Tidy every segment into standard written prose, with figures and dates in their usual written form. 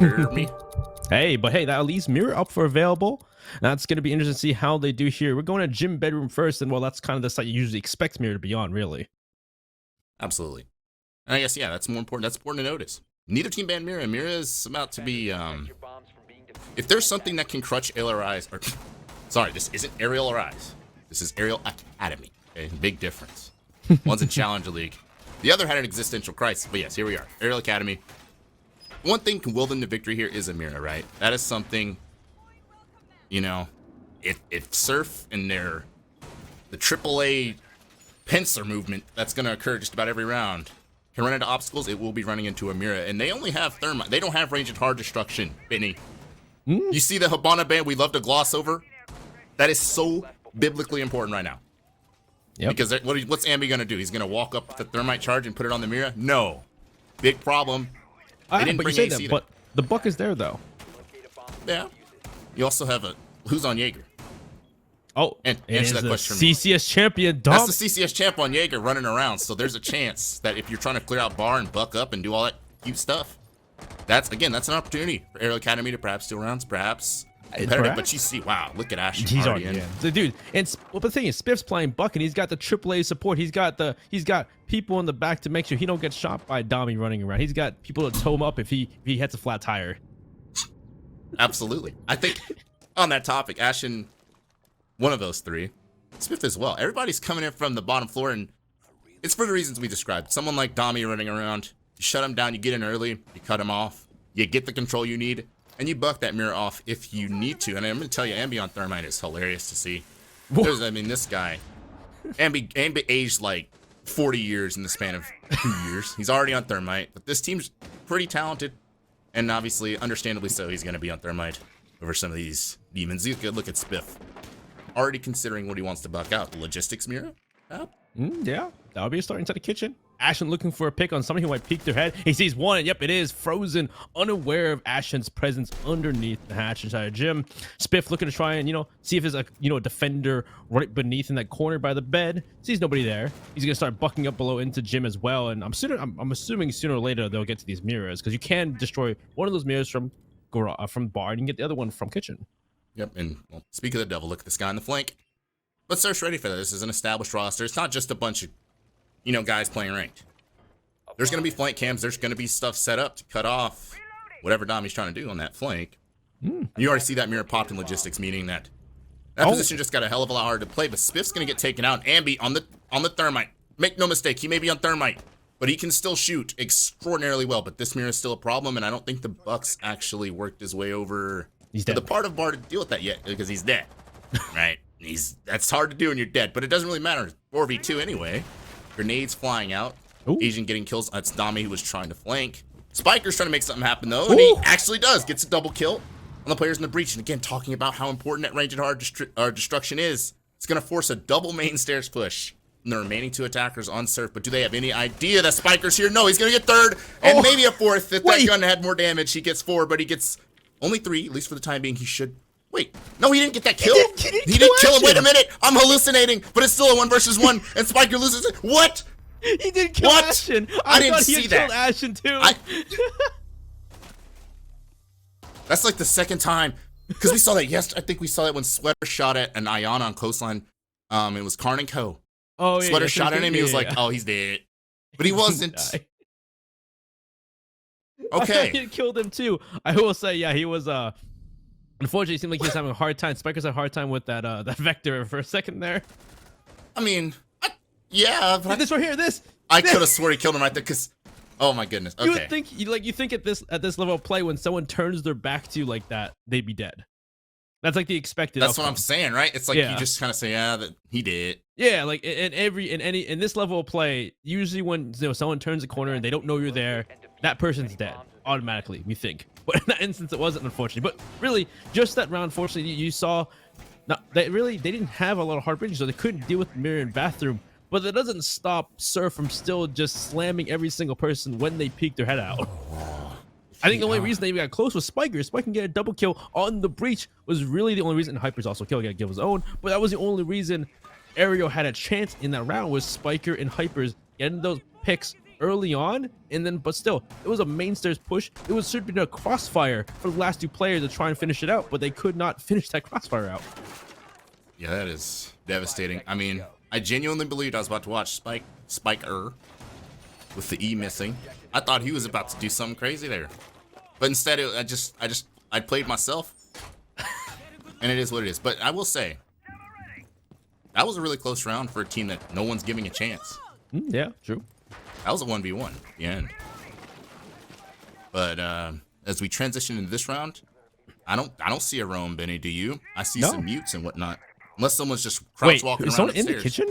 You heard me? Hey, but hey, that leaves mirror up for available. That's going to be interesting to see how they do here. We're going to gym bedroom first, and well, that's kind of the site you usually expect mirror to be on, really. Absolutely. And I guess, yeah, that's more important. That's important to notice. Neither team banned Mira. Mira is about to be, if there's something that can crutch ALRIs, or, sorry, this isn't Arial or Eyes. This is Arial Academy. Okay, big difference. One's in Challenger League. The other had an existential crisis. But yes, here we are. Arial Academy. One thing can will them to victory here is a Mira, right? That is something, you know, if Surf and the AAA pincer movement that's going to occur just about every round can run into obstacles, it will be running into a Mira. And they only have Thermite. They don't have range and hard destruction, Benny. You see the Habana ban we love to gloss over? That is so biblically important right now. Yep. Because what's Ambi going to do? He's going to walk up with the Thermite charge and put it on the Mira? No. Big problem. But you say that, but the buck is there, though. Yeah. You also have who's on Jaeger? Oh, and answer that question. CCS champion, Dom. That's the CCS champ on Jaeger running around. So there's a chance that if you're trying to clear out bar and buck up and do all that cute stuff, that's an opportunity for Arial Academy to perhaps steal rounds, perhaps competitive. But you see, wow, look at Ashton. He's already in. So, dude, and well, the thing is, Spiff's playing buck, and he's got the AAA support. He's got people in the back to make sure he don't get shot by Dommy running around. He's got people to tow him up if he hits a flat tire. Absolutely. I think on that topic, Ashton, one of those three, Spiff as well. Everybody's coming in from the bottom floor, and it's for the reasons we described. Someone like Dommy running around, you shut him down, you get in early, you cut him off, you get the control you need, and you buck that mirror off if you need to. And I'm going to tell you, Ambi on Thermite is hilarious to see. This guy, Ambi aged like 40 years in the span of 2 years. He's already on Thermite, but this team's pretty talented, and obviously, understandably so, he's going to be on Thermite over some of these demons. You could look at Spiff, already considering what he wants to buck out. The logistics mirror? Yeah, that would be a start inside the kitchen. Ashen looking for a pick on somebody who might peek their head. He sees one, and yep, it is Frozen, unaware of Ashen's presence underneath the hatch inside the gym. Spiff looking to try and, see if there's a defender right beneath in that corner by the bed. Sees nobody there. He's gonna start bucking up below into gym as well. And I'm assuming sooner or later they'll get to these mirrors, because you can destroy one of those mirrors from bar, and you can get the other one from kitchen. Yep, and well, speak of the devil, look at this guy on the flank. But Surf's ready for that. This is an established roster. It's not just a bunch of guys playing ranked. There's going to be flank cams. There's going to be stuff set up to cut off whatever Dommy's trying to do on that flank. You already see that mirror popped in logistics, meaning that position just got a hell of a lot harder to play. But Spiff's going to get taken out. Ambi on the Thermite. Make no mistake, he may be on Thermite, but he can still shoot extraordinarily well. But this mirror is still a problem, and I don't think the Bucks actually worked his way over to the part of bar to deal with that yet, because he's dead. Right? That's hard to do when you're dead, but it doesn't really matter. 4v2 anyway. Grenades flying out. Ooh. Asian getting kills. That's Dommy who was trying to flank. Spiker's trying to make something happen though, and he actually does. Gets a double kill on the players in the breach. And again, talking about how important that range and hard destruction is. It's going to force a double main stairs push. And the remaining two attackers on Surf. But do they have any idea that Spiker's here? No, he's going to get third and maybe a fourth. If that gun had more damage, he gets 4, but he gets only 3, at least for the time being. He should. Wait, no, he didn't get that kill. He didn't kill him. Wait a minute. I'm hallucinating, but it's still a 1 versus 1, and Spiker loses it. What? He did kill Ashen. I didn't see that. Killed Ashen too. That's like the second time, because we saw that yesterday. I think we saw that when Sweater shot at an Ion on Coastline. It was Karn and Co. Oh yeah. Sweater shot at him. He was like, "Oh, he's dead," but he wasn't. Okay. He killed him too. I will say, yeah, he was. Unfortunately, it seemed like he was having a hard time. Spiker's had a hard time with that vector for a second there. I mean, yeah. But this right here, this. I could have swore he killed him right there, because, oh my goodness. Okay. You would think, you think at this level of play, when someone turns their back to you like that, they'd be dead. That's like the expected. That's outcome. what I'm saying, right? It's like you just kind of say, yeah, that he did. Yeah, like in this level of play, usually when someone turns a corner and they don't know you're there, that person's dead automatically. We think, but in that instance, it wasn't, unfortunately. But really, just that round, unfortunately, you saw. Now, they didn't have a lot of hard bridges, so they couldn't deal with the mirror and bathroom. But that doesn't stop Surf from still just slamming every single person when they peek their head out. I think the only reason they even got close was Spiker. Spiker can get a double kill on the breach was really the only reason. And Hyper's also kill, got to give his own. But that was the only reason Ariel had a chance in that round, was Spiker and Hyper's getting those picks early on, and then but still, it was a main stairs push. It was should be a crossfire for the last two players to try and finish it out, but they could not finish that crossfire out. Yeah, that is devastating. I mean, I genuinely believed I was about to watch Spiker with the E missing. I thought he was about to do something crazy there, but instead, I played myself, and it is what it is. But I will say, that was a really close round for a team that no one's giving a chance. Yeah, true. That was a 1v1 at the end. But as we transition into this round, I don't see a roam, Benny. Do you? I see some mutes and whatnot. Unless someone's just crouch walking is around someone in the kitchen?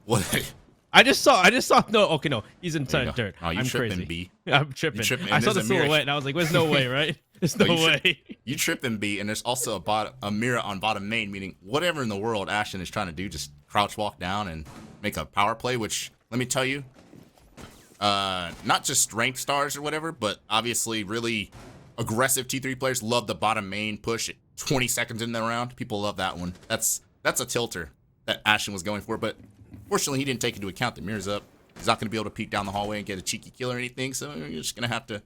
What? I just saw. No, okay, no, he's inside dirt. Oh, you I'm tripping, crazy. B. I'm tripping. tripping, I and saw the there's a mirror. silhouette, and I was like, "There's no way, right? There's no way." You tripping, B, and there's also a mirror on bottom main, meaning whatever in the world Ashton is trying to do, just crouch walk down and make a power play, which, let me tell you, not just ranked stars or whatever, but obviously really aggressive T3 players love the bottom main push at 20 seconds in the round. People love that one. That's a tilter that Ashton was going for, but fortunately he didn't take into account the mirror's up. He's not going to be able to peek down the hallway and get a cheeky kill or anything, so you're just going to have to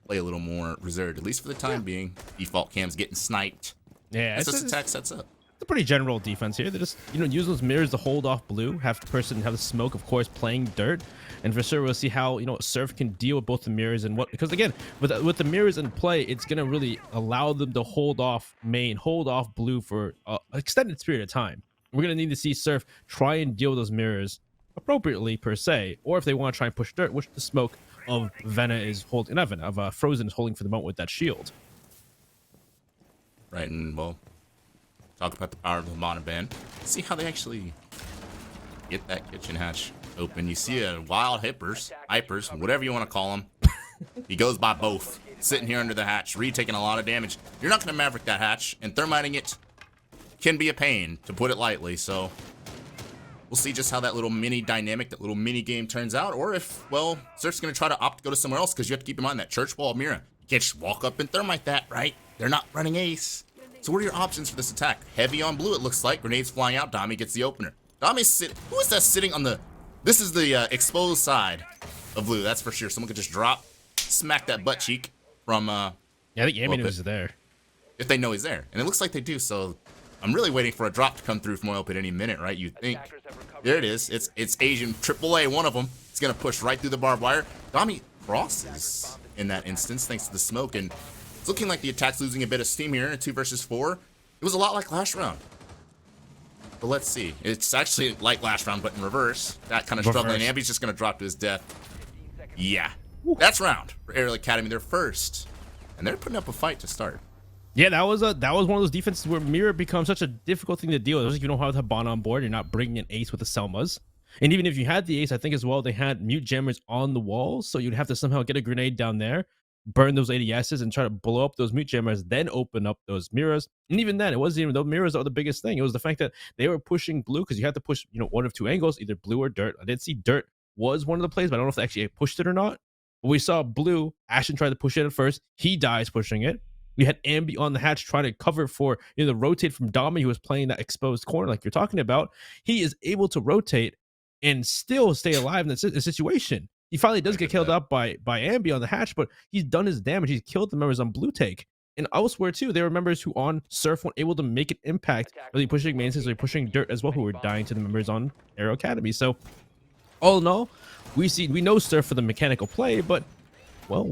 play a little more reserved, at least for the time being. Default Cam's getting sniped. Yeah, as this attack sets up. It's a pretty general defense here. They just, use those mirrors to hold off blue, have the person have the smoke, of course, playing dirt. And for sure, we'll see how, Surf can deal with both the mirrors and because again, with the mirrors in play, it's going to really allow them to hold off main, hold off blue for an extended period of time. We're going to need to see Surf try and deal with those mirrors appropriately per se, or if they want to try and push dirt, which the smoke of Vena is holding, not Vena, of Frozen is holding for the moment with that shield. Right, and well, talk about the power of the mono band. See how they actually get that kitchen hatch open. You see a wild hypers, whatever you want to call him. He goes by both. Sitting here under the hatch, Reed taking a lot of damage. You're not going to maverick that hatch, and thermiting it can be a pain, to put it lightly. So we'll see just how that little mini dynamic, that little mini game turns out, or if, well, Surf's going to try to opt to go to somewhere else, because you have to keep in mind that church wall mirror. You can't just walk up and thermite that, right? They're not running ace. So what are your options for this attack? Heavy on blue, it looks like. Grenades flying out. Dami gets the opener. Dami's sitting. Who is that sitting on the... This is the exposed side of blue, that's for sure. Someone could just drop, smack that butt cheek from... Yeah, I think Amy knows he's there. If they know he's there. And it looks like they do, so... I'm really waiting for a drop to come through from Oil Pit any minute, right? You think. There it is. It's Asian AAA, one of them. It's going to push right through the barbed wire. Dami crosses in that instance, thanks to the smoke. And it's looking like the attack's losing a bit of steam here in a 2 versus 4. It was a lot like last round. But let's see. It's actually like last round, but in reverse. That kind of struggling. Ambi's just going to drop to his death. Yeah. That's round for Arial Academy. They're first. And they're putting up a fight to start. Yeah, that was one of those defenses where mirror becomes such a difficult thing to deal with. If you don't have the Bon on board, you're not bringing an ace with the Selmas. And even if you had the ace, I think as well, they had mute jammers on the walls, so you'd have to somehow get a grenade down there, burn those ADSs, and try to blow up those mute jammers, then open up those mirrors. And even then, it wasn't even those mirrors are the biggest thing. It was the fact that they were pushing blue because you had to push, one of two angles, either blue or dirt. I did see dirt was one of the plays, but I don't know if they actually pushed it or not. But we saw blue. Ashton tried to push it at first. He dies pushing it. We had Ambi on the hatch trying to cover for the rotate from Dami, who was playing that exposed corner like you're talking about. He is able to rotate and still stay alive in the situation. He finally does get killed up by Ambi on the hatch, but he's done his damage. He's killed the members on blue take. And elsewhere too, there were members who on Surf weren't able to make an impact, really pushing main really pushing dirt as well, who were dying to the members on Arial Academy. So all in all, we know Surf for the mechanical play, but well,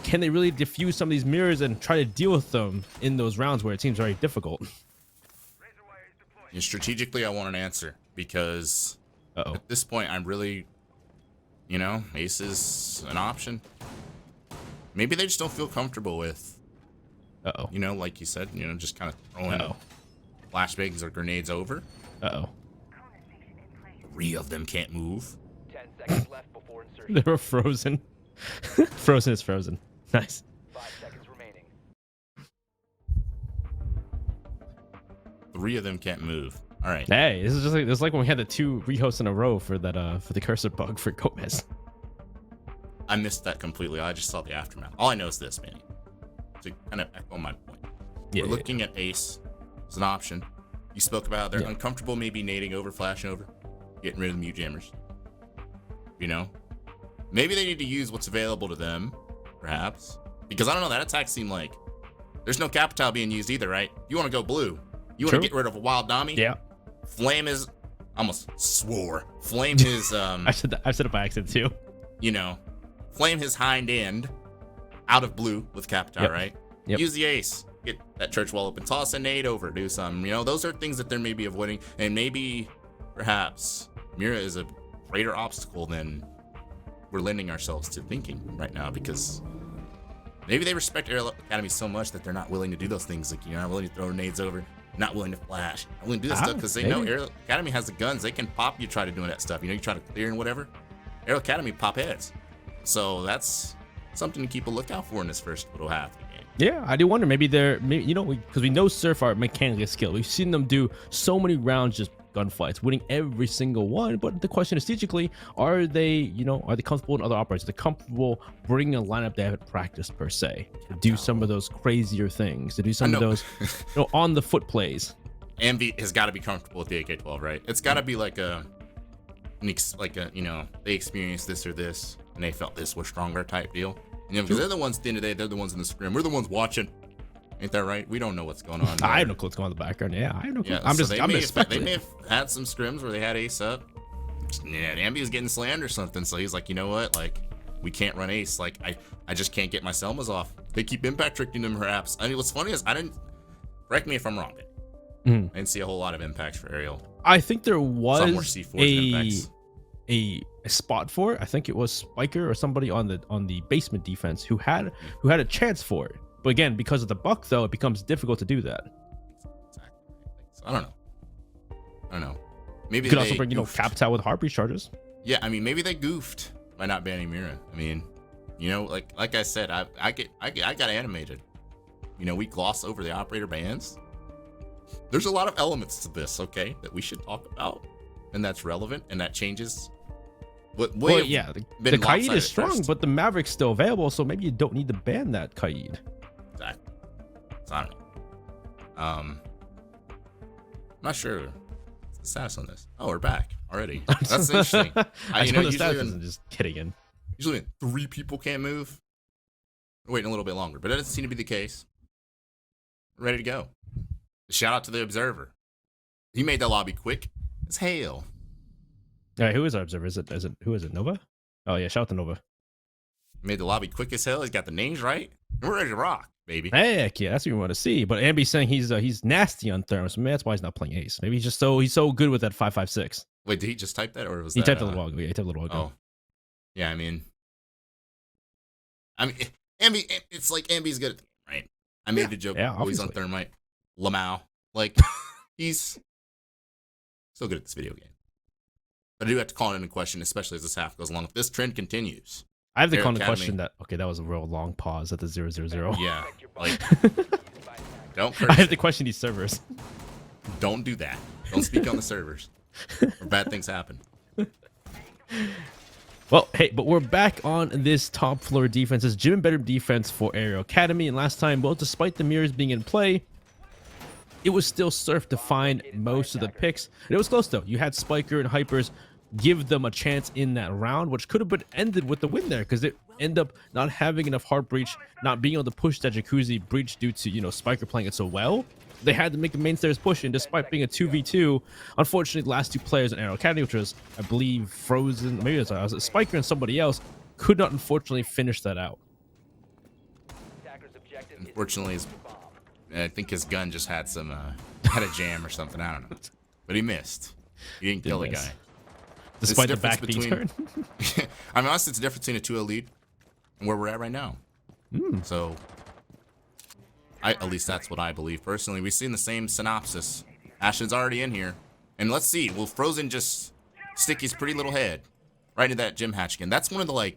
can they really diffuse some of these mirrors and try to deal with them in those rounds where it seems very difficult? And strategically, I want an answer because at this point, I'm really, ace is an option. Maybe they just don't feel comfortable with, like you said, just kind of throwing flashbangs or grenades over. 3 of them can't move. 10 seconds left before insertion. They were frozen. Frozen is frozen. Nice. 5 seconds remaining. 3 of them can't move. All right. Hey, this is like when we had the 2 rehosts in a row for that for the cursor bug for Gomez. I missed that completely. I just saw the aftermath. All I know is this, Manny. To kind of echo my point. We're looking at ace as an option. You spoke about they're uncomfortable maybe nading over, flashing over, getting rid of the mute jammers. Maybe they need to use what's available to them, perhaps. Because I don't know, that attack seemed like there's no capital being used either, right? You want to go blue. You want to get rid of a wild Dami? Yeah. Flame his, I almost swore. Flame his, I said it by accident too. you know, flame his hind end out of blue with capital, right? Yep. Use the ace. Get that church wall open. Toss a nade over. Do something. You know, those are things that they're maybe avoiding. And maybe, perhaps, Mira is a greater obstacle than we're lending ourselves to thinking right now, because maybe they respect Arial Academy so much that they're not willing to do those things. Like, you're not willing to throw nades over, not willing to flash, not willing to do that stuff because they know Arial Academy has the guns. They can pop you, try to do that stuff. You know, you try to clear and whatever. Arial Academy pop heads. So that's something to keep a lookout for in this first little half of the game. Yeah, I do wonder. Maybe you know, because we know Surf are mechanically skilled. We've seen them do so many rounds just gunfights, winning every single one. But the question is, strategically, are they comfortable in other operations? They're comfortable bringing a lineup they haven't practiced per se, to do some of those crazier things, to do some of those on the foot plays. Envy has got to be comfortable with the AK-12, right? It's got to be like they experienced this or this, and they felt this was stronger type deal. You know, because they're the ones at the end of the day, they're the ones in the scrim. We're the ones watching. Ain't that right? We don't know what's going on there. I have no clue what's going on in the background. Yeah, I have no clue. Yeah, they may have had some scrims where they had ace up. Yeah, Ambi was getting slammed or something, so he's like, you know what? Like, we can't run ace. Like, I just can't get my Selmas off. They keep impact tricking them, perhaps. I mean, what's funny is correct me if I'm wrong, I didn't see a whole lot of impacts for Arial. I think there was more C4 a spot for it. I think it was Spiker or somebody on the basement defense who had a chance for it. But again, because of the buck, though, it becomes difficult to do that. Exactly. So I don't know. Maybe you could also bring, Capital with Heartbreach charges. Yeah, I mean, maybe they goofed by not banning Mira. I mean, like I said, I got animated. You know, we gloss over the operator bans. There's a lot of elements to this, okay, that we should talk about, and that's relevant, and that changes. The Kaid is strong, but the Maverick's still available, so maybe you don't need to ban that Kaid. Exactly. So I don't know. I'm not sure the status on this. Oh, we're back already. That's interesting. Just kidding. Usually when 3 people can't move, we're waiting a little bit longer, but that doesn't seem to be the case. We're ready to go. Shout out to the observer. He made that lobby quick as hell. All right, who is our observer? Who is it? Nova? Oh yeah, shout out to Nova. Made the lobby quick as hell. He's got the names right. We're ready to rock, baby. Heck yeah, that's what we want to see. But Ambi's saying he's nasty on therm, so maybe that's why he's not playing ace. Maybe he's so good with that 5.56. Wait, did he just type that, or was he typed a little while ago? Yeah, he typed a little while ago. Oh, yeah. I mean, Ambi. It's like Ambi's good at the game, right? I made the joke. Yeah, he's on thermite. Lamau, like he's so good at this video game. But I do have to call it into question, especially as this half goes along. If this trend continues, I have to call into question that. Okay, that was a real long pause at the 000. Yeah, like don't. I have to question these servers. Don't do that. Don't speak on the servers, or bad things happen. Well, hey, but we're back on this top floor defense. It's gym and bedroom defense for Arial Academy, and last time, well, despite the mirrors being in play, it was still Surf to find most of the picks. And it was close, though. You had Spiker and Hypers give them a chance in that round, which could have been ended with the win there, because they end up not having enough Heart Breach, not being able to push that Jacuzzi breach due to, Spiker playing it so well. They had to make the main stairs push, and despite being a 2v2, unfortunately, the last 2 players in Arial Academy, which was, I believe, Frozen, maybe it was Spiker and somebody else, could not, unfortunately, finish that out. Unfortunately, I think his gun just had had a jam or something. I don't know, but he missed. He didn't kill the guy. Despite the back being turned. I mean, honestly, it's the difference between a 2-0 lead and where we're at right now. So, at least that's what I believe personally. We've seen the same synopsis. Ashton's already in here, and let's see. Will Frozen just stick his pretty little head right into that gym hatch again? That's one of the I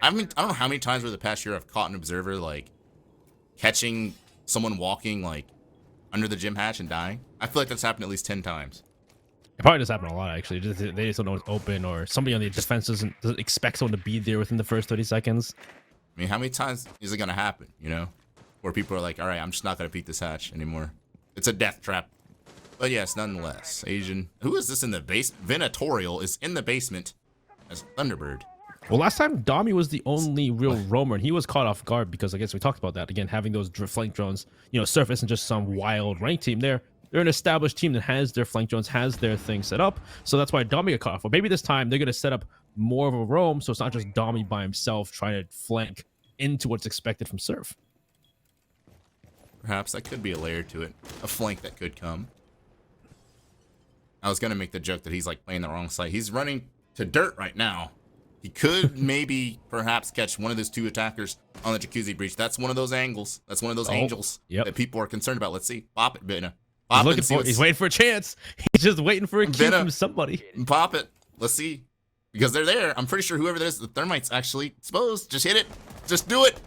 don't know how many times over the past year I've caught an observer catching someone walking under the gym hatch and dying. I feel like that's happened at least 10 times. It probably does happen a lot, actually. They just don't know it's open, or somebody on the defense doesn't expect someone to be there within the first 30 seconds. I mean, how many times is it going to happen, where people are like, all right, I'm just not going to peek this hatch anymore. It's a death trap. But yes, nonetheless, Asian. Who is this in the base? Venatorial is in the basement as Thunderbird. Well, last time Dami was the only real roamer, and he was caught off guard because I guess we talked about that again. Having those flank drones, Surf isn't just some wild rank team. They're an established team that has their flank drones, has their thing set up. So that's why Dami got caught off. But maybe this time they're going to set up more of a roam, so it's not just Dami by himself trying to flank into what's expected from Surf. Perhaps that could be a layer to it, a flank that could come. I was gonna make the joke that he's like playing the wrong side. He's running to dirt right now. He could maybe perhaps catch one of those 2 attackers on the Jacuzzi breach. That's one of those angles. That's one of those angels that people are concerned about. Let's see. Pop it, Bina. Pop He's looking for. He's waiting for a chance. He's just waiting for a cue from somebody. Pop it. Let's see. Because they're there. I'm pretty sure whoever that is, the thermite's actually exposed. Just hit it. Just do it.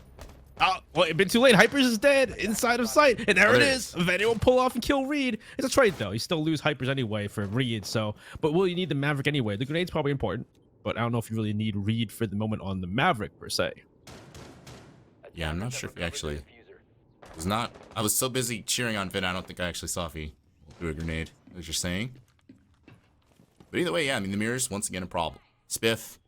Oh, well, it's been too late. Hypers is dead inside of sight. And there it is. Vanny will pull off and kill Reed. It's a trade, though. You still lose Hypers anyway for Reed. So, but will you need the Maverick anyway? The grenade's probably important, but I don't know if you really need Reed for the moment on the Maverick, per se. Yeah, I'm not sure if he actually was not. I was so busy cheering on Vin, I don't think I actually saw if he will do a grenade, as you're saying. But either way, yeah, I mean, the mirror's once again a problem. Spiff.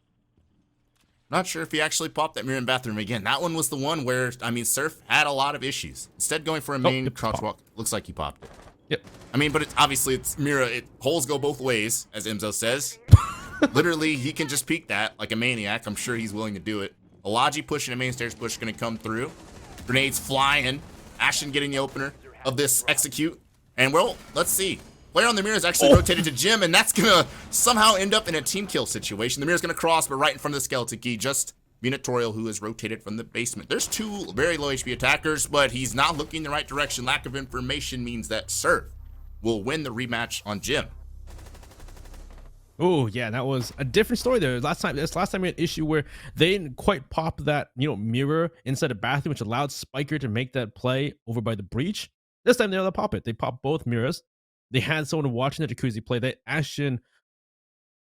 Not sure if he actually popped that mirror in bathroom again. That one was the one where, I mean, Surf had a lot of issues. Instead going for a main crosswalk, looks like he popped it. Yep. I mean, but it's obviously it's mirror. Holes go both ways, as Imzo says. Literally, he can just peek that like a maniac. I'm sure he's willing to do it. Alagi pushing a main stairs push going to come through. Grenades flying. Ashton getting the opener of this execute. And well, let's see. Player on the mirror is actually rotated to Jim, and that's going to somehow end up in a team kill situation. The mirror's going to cross, but right in front of the skeleton key, just Minatorial, who is rotated from the basement. There's 2 very low HP attackers, but he's not looking in the right direction. Lack of information means that Surf will win the rematch on Jim. Oh yeah, that was a different story there. Last time we had an issue where they didn't quite pop that mirror inside a bathroom, which allowed Spiker to make that play over by the breach. This time they're able to pop it. They popped both mirrors. They had someone watching the Jacuzzi play. That Ashton,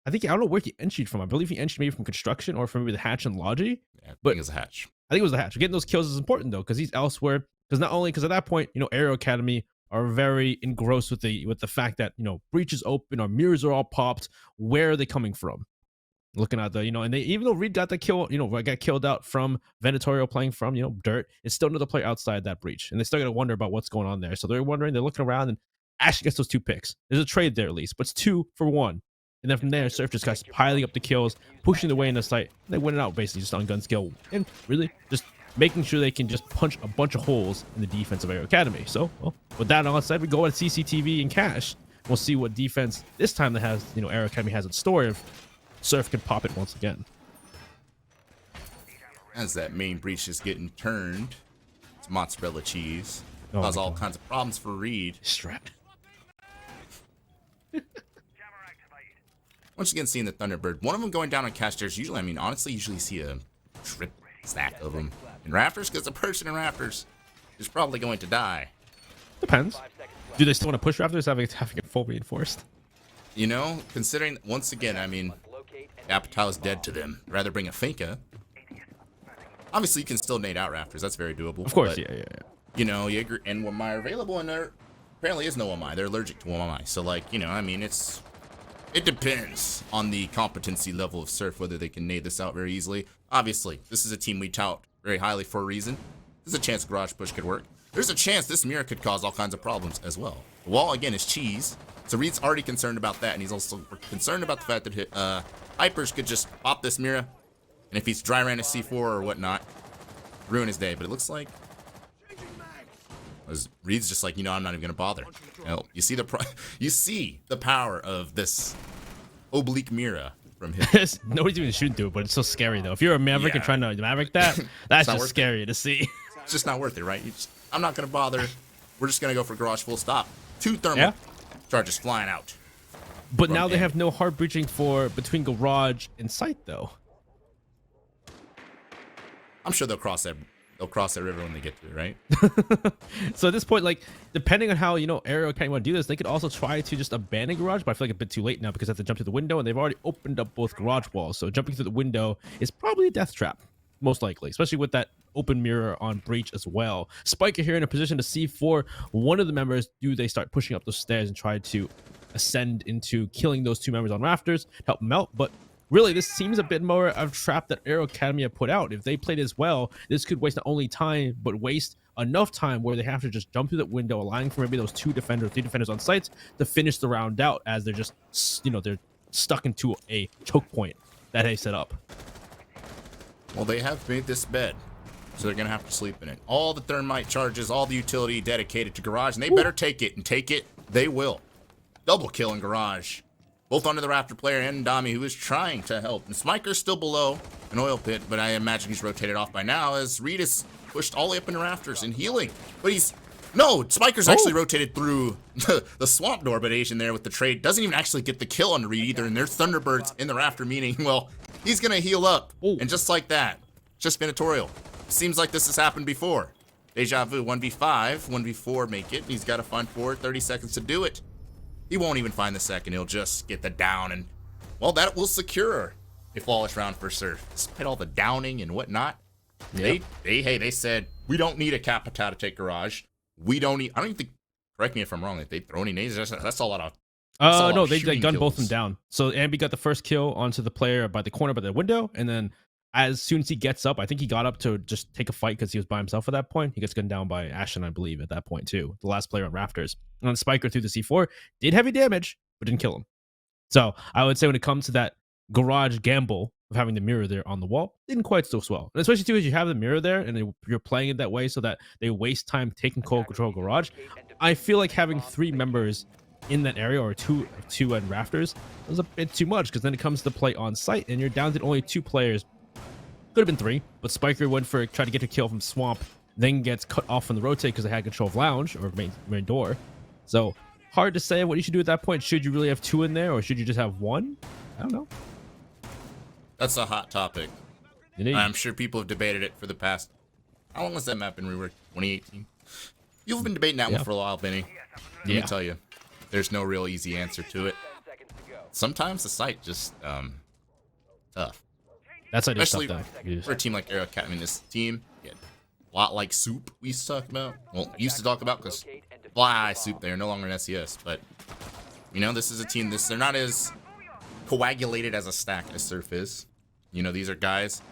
I don't know where he entry from. I believe he entry maybe from construction or from maybe the hatch and Logi. Yeah, I think it was a hatch. I think it was the hatch. Getting those kills is important though, because he's elsewhere. Because at that point, Aero Academy are very engrossed with the fact that breach is open, our mirrors are all popped. Where are they coming from? Looking at the and they, even though Reed got the kill, got killed out from Venatorial playing from dirt, it's still another player outside that breach, and they still gotta wonder about what's going on there. So they're wondering, they're looking around, and Ashton gets those 2 picks. There's a trade there at least, but it's 2 for 1. And then from there, Surf just got piling up the kills, pushing the way in the site. They win it out basically just on gun skill, and really just making sure they can just punch a bunch of holes in the defense of Aero Academy. So, well, with that on said, we go at CCTV and Cash. We'll see what defense this time that has Aero Academy has in store if Surf can pop it once again. As that main breach is getting turned, it's mozzarella cheese. Oh, Cause all kinds of problems for Reed. Strapped. Once again, seeing the Thunderbird. One of them going down on cash stairs. Usually, I mean, honestly, usually see a trip stack of them in rafters, because the person in rafters is probably going to die. Depends. Do they still want to push rafters having it full reinforced? Considering, once again, I mean, Capital is dead to them. Rather bring a Finka. Obviously, you can still nade out rafters. That's very doable. Of course, but, yeah. Jaeger and Wamai are available, and there apparently is no Wamai. They're allergic to Wamai. So, I mean, it depends on the competency level of Surf, whether they can nade this out very easily. Obviously, this is a team we tout very highly for a reason. There's a chance Garage Push could work. There's a chance this mirror could cause all kinds of problems as well. The wall, again, is cheese. So Reed's already concerned about that, and he's also concerned about the fact that Hypers could just pop this mirror, and if he's dry ran a C4 or whatnot, ruin his day. But it looks like Reed's just like, I'm not even gonna bother. You see the power of this oblique mirror from him. Nobody's even shooting through it, but it's so scary though. If you're a Maverick and trying to Maverick that's just scary to see. It's just not worth it, right? I'm not gonna bother. We're just gonna go for garage full stop. 2 thermal charges flying out. But now they have no hard breaching for between garage and site though. I'm sure they'll cross that river when they get to it, right? So at this point, depending on how Arial kind of want to do this, they could also try to just abandon garage, but I feel like a bit too late now because they have to jump through the window, and they've already opened up both garage walls. So jumping through the window is probably a death trap, most likely, especially with that open mirror on breach as well. Spiker here in a position to see for one of the members. Do they start pushing up those stairs and try to ascend into killing those 2 members on rafters, help them out? But really, this seems a bit more of a trap that Aero Academy have put out. If they play this well, this could waste not only time, but waste enough time where they have to just jump through that window, allowing for maybe those 2 defenders, 3 defenders on sites to finish the round out, as they're just, they're stuck into a choke point that they set up. Well, they have made this bed, so they're going to have to sleep in it. All the thermite charges, all the utility dedicated to Garage, and they better take it, and take it, they will. Double kill in Garage. Both onto the Raptor player and Dami, who is trying to help. And Smiker's still below an oil pit, but I imagine he's rotated off by now, as Reed is pushed all the way up in the rafters and healing. But no, Spiker's actually rotated through the swamp door, but Asian there with the trade doesn't even actually get the kill on Reed either, and there's Thunderbirds in the rafter, meaning, well, he's gonna heal up. And just like that, just Minotaurial. Seems like this has happened before. Deja vu, 1v5, 1v4 make it. He's gotta find 30 seconds to do it. He won't even find the second, he'll just get the down, and, well, that will secure a flawless round for Surf. Despite all the downing and whatnot, they said, we don't need a Capita to take Garage. We don't need, I don't even think, correct me if I'm wrong, if they throw any nades, that's a lot of no, they gunned both of them down. So Ambi got the first kill onto the player by the corner by the window, and then as soon as he gets up, I think he got up to just take a fight because he was by himself at that point. He gets gunned down by Ashen, I believe, at that point too. The last player on Rafters. And then Spiker through the C4 did heavy damage, but didn't kill him. So I would say when it comes to that Garage gamble of having the mirror there on the wall, didn't quite so well. And especially too, as you have the mirror there and you're playing it that way so that they waste time taking control Garage. I feel like having 3 members in that area, or two at Rafters, was a bit too much, because then it comes to play on site and you're down to only 2 players. Could have been 3, but Spiker went for try to get a kill from Swamp, then gets cut off from the rotate because they had control of Lounge or main door. So hard to say what you should do at that point. Should you really have 2 in there, or should you just have 1? I don't know. That's a hot topic. Indeed. I'm sure people have debated it for the past, how long has that map been reworked? 2018? You've been debating that one for a while, Benny. Let me tell you, there's no real easy answer to it. Sometimes the site just tough. That's especially tough, for a team like Arial Academy. This team, a lot like Soup we used to talk about. Well, used to talk about, because Fly Soup, they're no longer in SES. But this is a team. They're not as coagulated as a stack as Surf is. These are guys.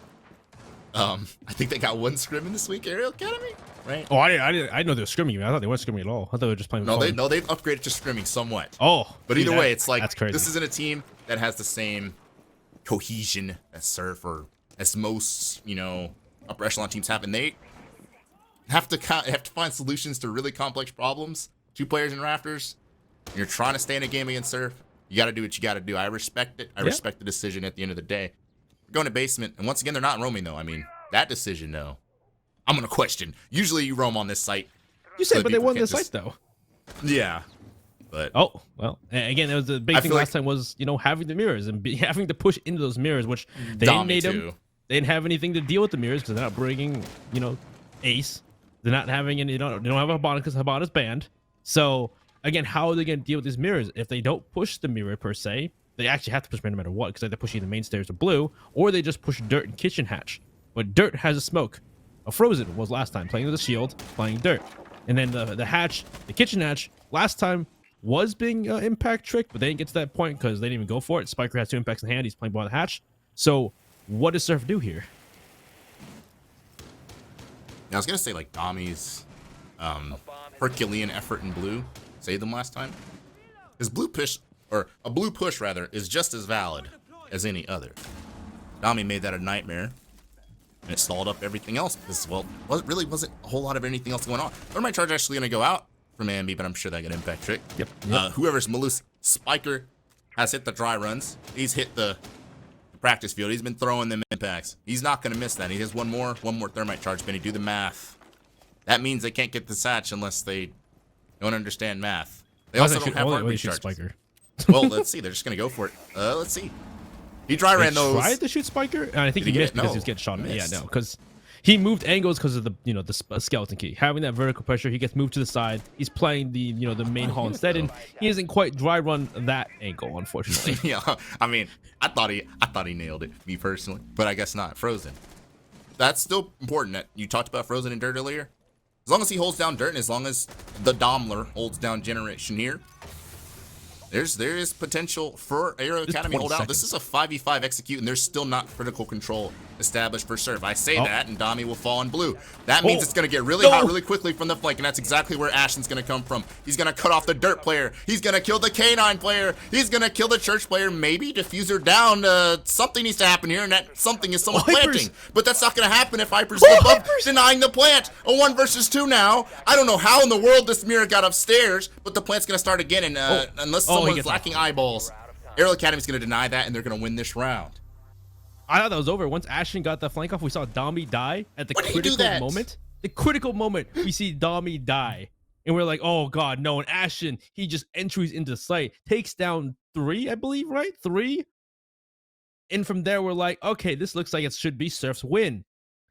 I think they got 1 scrimming this week, Arial Academy, right? Oh, I didn't know they were scrimming. I thought they weren't scrimming at all. I thought they were just playing. They've upgraded to scrimming somewhat. Oh, but either way, it's like, that's crazy. This isn't a team that has the same cohesion as Surf, or as most upper echelon teams have, and they have to find solutions to really complex problems. 2 players in Rafters, and you're trying to stay in a game against Surf. You got to do what you got to do. I respect it. I respect the decision at the end of the day. We're going to basement, and once again, they're not roaming though. I mean, that decision though, I'm gonna question. Usually you roam on this site. You said, but they won this site though. Yeah. But well, again, it was the big thing last time was having the mirrors and having to push into those mirrors, which they didn't need them. They didn't have anything to deal with the mirrors because they're not bringing Ace. They're not having any. They don't have a Habana because Habana's banned. So again, how are they going to deal with these mirrors if they don't push the mirror per se? They actually have to push no matter what, because they're pushing the main stairs to blue, or they just push Dirt and Kitchen Hatch. But Dirt has a smoke. A Frozen was last time playing with a shield, playing Dirt, and then the hatch, the Kitchen Hatch last time was being impact tricked, but they didn't get to that point because they didn't even go for it. Spiker has 2 impacts in hand. He's playing by the hatch. So what does Surf do here? I was gonna say like Dami's Herculean effort in blue saved them last time. His blue push, or a blue push rather, is just as valid as any other. Dami made that a nightmare, and it stalled up everything else because, well, really wasn't a whole lot of anything else going on. Thermite charge actually gonna go out from Ambi, but I'm sure that got impact trick. Yep. Whoever's Malus Spiker has hit the dry runs. He's hit the practice field. He's been throwing them impacts. He's not gonna miss that. He has one more thermite charge. Benny, do the math. That means they can't get the hatch unless they don't understand math. They also don't have heartbeat charges. Spiker. Well, let's see. They're just gonna go for it. Let's see. He dry ran those. Tried to shoot Spiker, and I think he missed because he was getting shot. Yeah, Missed. no, because he moved angles because of the the skeleton key. Having that vertical pressure, he gets moved to the side. He's playing the the main hall instead, and he isn't quite dry run that angle, unfortunately. Yeah, I mean, I thought he nailed it, me personally, but I guess not. Frozen. That's still important. That you talked about Frozen and Dirt earlier. As long as he holds down Dirt, and as long as the Domler holds down Generation here, There is potential for Arial Just Academy 20 hold out. This seconds. is a 5v5 execute, and there's still not critical control established for Surf. I say that, and Dami will fall in blue. That means it's going to get really hot really quickly from the flank, and that's exactly where Ashen's going to come from. He's going to cut off the dirt player. He's going to kill the K9 player. He's going to kill the church player. Maybe diffuser down. Something needs to happen here, and that something is someone planting. But that's not going to happen if Hyper's above denying the plant. A 1 versus 2 now. I don't know how in the world this mirror got upstairs, but the plant's going to start again, and unless someone's lacking eyeballs, Arial Academy's going to deny that, and they're going to win this round. I thought that was over. Once Ashen got the flank off, we saw Dami die at the critical moment. The critical moment, we see Dami die. And we're like, oh god, no. And Ashen, he just entries into sight, takes down 3, I believe, right? 3. And from there, we're like, okay, this looks like it should be Surf's win.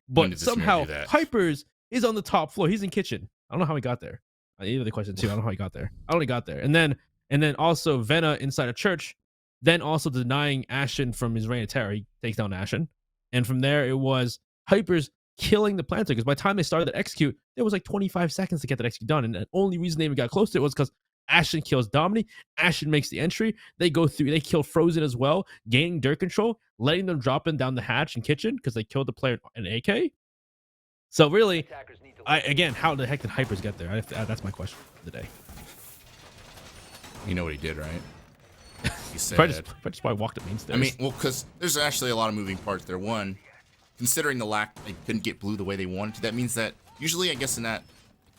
But somehow, Hypers is on the top floor. He's in kitchen. I don't know how he got there. Either the question too. I don't know how he got there. I only got there. And then also Vena inside a church, then also denying Ashen from his reign of terror. He takes down Ashen. And from there, it was Hypers killing the planter, because by the time they started the execute, there was like 25 seconds to get that execute done. And the only reason they even got close to it was because Ashen kills Domini. Ashen makes the entry. They go through. They kill Frozen as well, gaining dirt control, letting them drop in down the hatch in kitchen because they killed the player in AK. So really, again, how the heck did Hypers get there? That's my question for the day. You know what he did, right? He said, probably walked up main stairs. I mean, well, because there's actually a lot of moving parts there. One, considering the lack, they couldn't get blue the way they wanted to. That means that usually, I guess, in that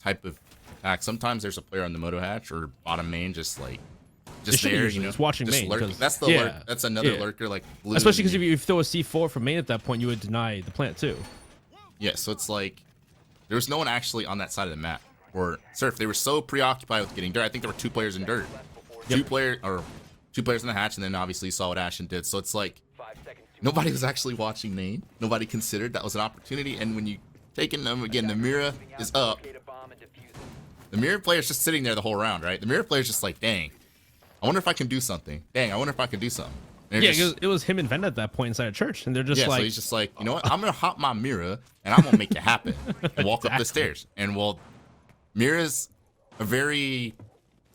type of attack, sometimes there's a player on the moto hatch or bottom main, just there, you know, just watching just main. lurking. That's the lurk. That's another lurker, like blue. Especially because if you throw a C4 from main at that point, you would deny the plant too. Yeah, so it's like there was no one actually on that side of the map. Or Surf, they were so preoccupied with getting dirt. I think there were 2 players in dirt, 2 players in the hatch, and then obviously you saw what Ashen did. So it's like nobody was actually watching main. Nobody considered that was an opportunity. And when you take in them again, the mirror is up. The mirror player's just sitting there the whole round, right? The mirror player's just like, dang, I wonder if I can do something. Dang, I wonder if I can do something. Yeah, it was him and Ven at that point inside a church, and they're just like, so he's just like, you know what? I'm gonna hop my mirror and I'm gonna make it happen and walk up the stairs. And well, Mira's a very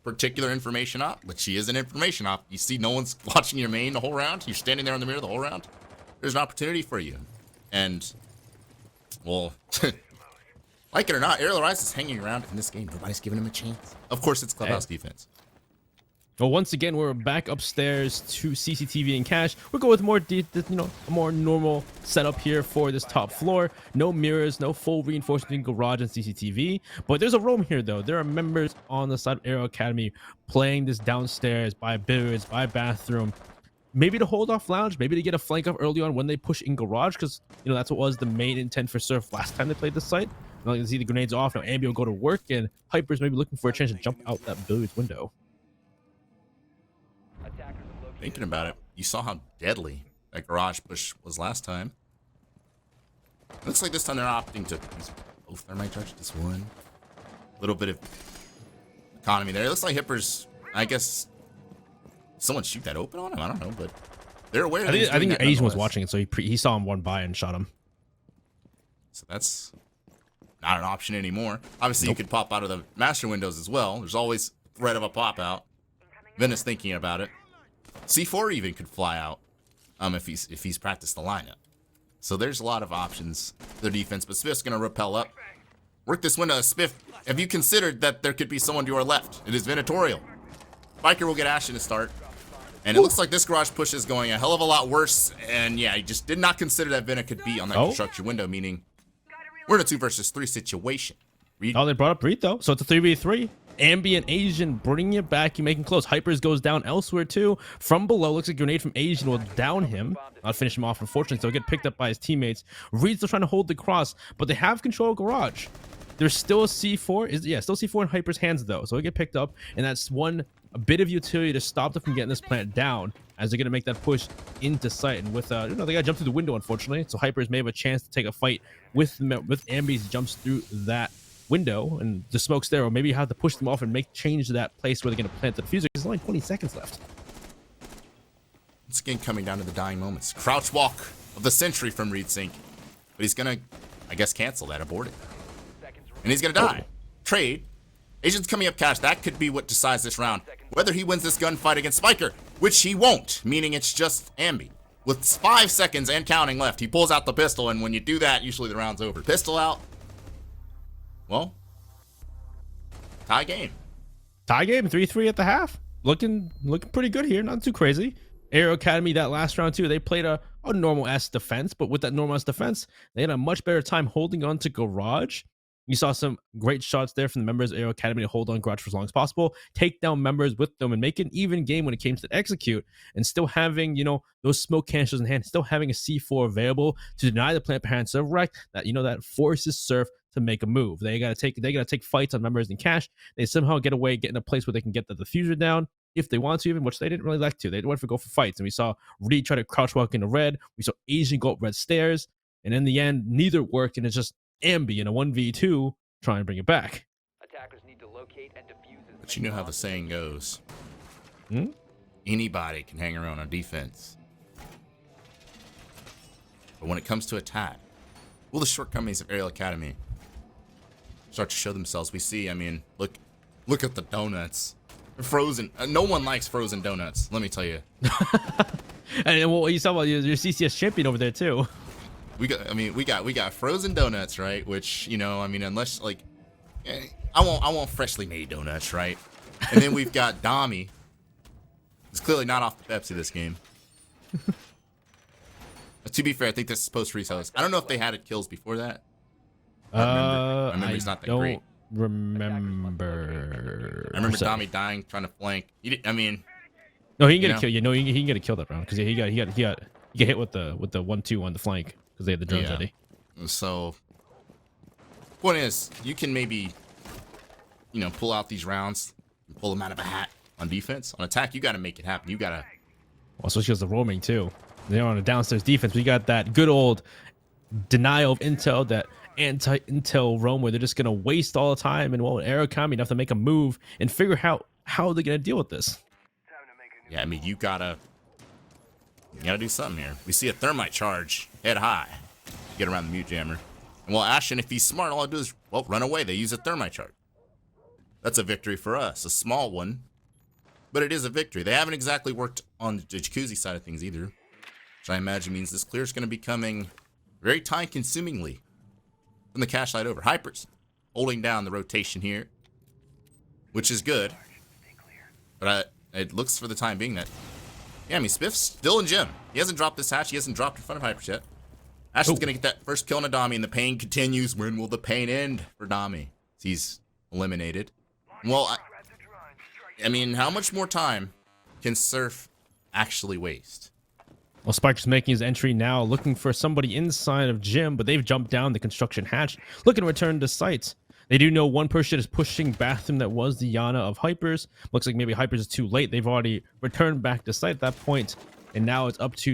particular information op, but she is an information op. You see, no one's watching your main the whole round. You're standing there on the mirror the whole round. There's an opportunity for you, and well, like it or not, Arial Rise is hanging around in this game. Nobody's giving him a chance. Of course, it's clubhouse defense. Well, once again, we're back upstairs to CCTV and cash. We'll go with a more normal setup here for this top floor. No mirrors, no full reinforcement in garage and CCTV. But there's a room here, though. There are members on the side of Arial Academy playing this downstairs by billiards, by bathroom. Maybe to hold off lounge, maybe to get a flank up early on when they push in garage, because that's what was the main intent for Surf last time they played this site. Now you can see the grenades off. Now Ambi will go to work, and Hyper's maybe looking for a chance to jump out that billiards window. Thinking about it, you saw how deadly that garage push was last time. Looks like this time they're opting to both thermite charge, just one. A little bit of economy there. It looks like Hippers, I guess, someone shoot that open on him? I don't know, but they're aware. I think Asian was watching it, so he saw him one by and shot him. So that's not an option anymore. Obviously, you could pop out of the master windows as well. There's always threat of a pop out. Venice thinking about it. C4 even could fly out if he's practiced the lineup. So there's a lot of options for their defense, but Spiff's gonna rappel up. Work this window. Spiff, have you considered that there could be someone to our left? It is Venatorial. Biker will get Ashen to start. And it looks like this garage push is going a hell of a lot worse. And yeah, he just did not consider that Vena could be on that construction window, meaning we're in a 2 versus 3 situation. Reed. Oh, they brought up Reed though, so it's a 3v3. Ambi and Asian bringing it back. You making close. Hypers goes down elsewhere too. From below, looks like a grenade from Asian will down him. Not finish him off, unfortunately. So he'll get picked up by his teammates. Reed's still trying to hold the cross, but they have control of garage. There's still a C4. Still C4 in Hyper's hands though. So he'll get picked up, and that's a bit of utility to stop them from getting this plant down as they're gonna make that push into sight. And with they gotta jump through the window, unfortunately. So Hypers may have a chance to take a fight with Ambi's jumps through that window, and the smoke's there, or maybe you have to push them off and make change to that place where they're going to plant the diffuser. There's only 20 seconds left. It's again coming down to the dying moments. Crouch walk of the century from Reed Sink, but he's gonna, I guess, cancel that, abort it, and he's gonna die. Trade. Asian's coming up cash. That could be what decides this round. whether he wins this gunfight against Spiker, which he won't, meaning it's just Ambi. With 5 seconds and counting left, he pulls out the pistol, and when you do that, usually the round's over. Pistol out. Well, tie game. Tie game, 3-3 at the half. Looking pretty good here. Not too crazy. Arial Academy, that last round too, they played a normal S defense, but with that normal S defense, they had a much better time holding on to Garage. You saw some great shots there from the members of Arial Academy to hold on Garage for as long as possible, take down members with them, and make an even game when it came to execute, and still having, those smoke canisters in hand, still having a C4 available to deny the plant behind Surf Wreck that forces Surf to make a move. They gotta take fights on members in cash. They somehow get in a place where they can get the diffuser down if they want to, even, which they didn't really like to. They went for go for fights, and we saw Reed try to crouch walk into red. We saw Asian go up red stairs, and in the end, neither worked, and it's just Ambi in a 1v2 trying to bring it back. Attackers need to locate and defuse as But you know how the saying goes. Hmm? Anybody can hang around on defense. But when it comes to attack, will the shortcomings of Arial Academy start to show themselves? We see, look at the donuts. They're frozen. No one likes frozen donuts, let me tell you. And well, you saw about your CCS champion over there too. We got frozen donuts, right? Which, unless I want freshly made donuts, right? And then we've got Dami. He's clearly not off the Pepsi this game. To be fair, I think this is post resellers. I don't know if they had kills before that. I remember he's not that great. Remember. I remember Dami dying trying to flank. No, he can get a kill. He can get a kill that round because he got hit with the 1-2 on the flank because they had the drones ready. So, point is, you can maybe, pull out these rounds, and pull them out of a hat on defense. On attack, you got to make it happen. You got to. Well, especially as the roaming too. They're on a downstairs defense. We got that good old denial of intel, that anti-intel roam where they're just gonna waste all the time, and Arial Academy enough to make a move and figure out how they're gonna deal with this. Yeah, you gotta do something here. We see a thermite charge head high, get around the mute jammer, and Ashen, if he's smart, all I do is run away. They use a thermite charge. That's a victory for us, a small one, but it is a victory. They haven't exactly worked on the jacuzzi side of things either, which I imagine means this clear is going to be coming very time-consumingly from the cash light over. Hypers holding down the rotation here, which is good. But it looks for the time being that, Spiff's still in gym. He hasn't dropped this hatch. He hasn't dropped in front of Hypers yet. Ashen's going to get that first kill on Adami, and the pain continues. When will the pain end for Dami? He's eliminated. Well, how much more time can Surf actually waste? Well, Spiker's making his entry now, looking for somebody inside of gym, but they've jumped down the construction hatch, looking to return to site. They do know one person is pushing bathroom. That was the Yana of Hypers. Looks like maybe Hypers is too late. They've already returned back to site at that point, and now it's up to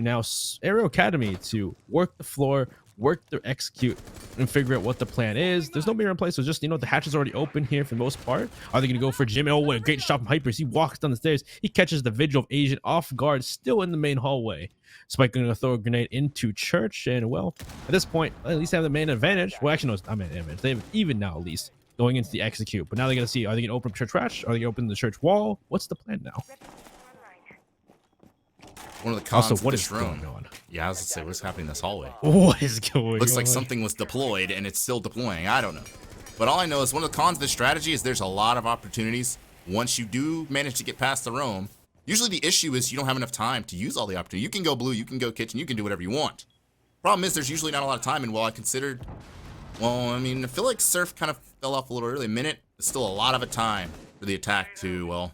Arial Academy to work the floor, work their execute, and figure out what the plan is. There's no mirror in place, so just, the hatch is already open here for the most part. Are they going to go for Jim? Oh, what a great shot from Hypers. He walks down the stairs. He catches the Vigil of Asian off guard, still in the main hallway. Spike going to throw a grenade into Church, and, at this point, at least they have the main advantage. Well, actually, no, it's not main advantage. They have it even now, at least, going into the execute. But now they're going to see, are they going to open up Church hatch? Are they going to open the Church wall? What's the plan now? One of the cons also, what of is this room. going on? Yeah, I was going to say, what's happening in this hallway? What is going on? Looks like something was deployed, and it's still deploying. I don't know. But all I know is one of the cons of this strategy is there's a lot of opportunities. Once you do manage to get past the roam, usually the issue is you don't have enough time to use all the opportunities. You can go blue, you can go kitchen, you can do whatever you want. Problem is there's usually not a lot of time, and I feel like Surf kind of fell off a little early. A minute is still a lot of a time for the attack to,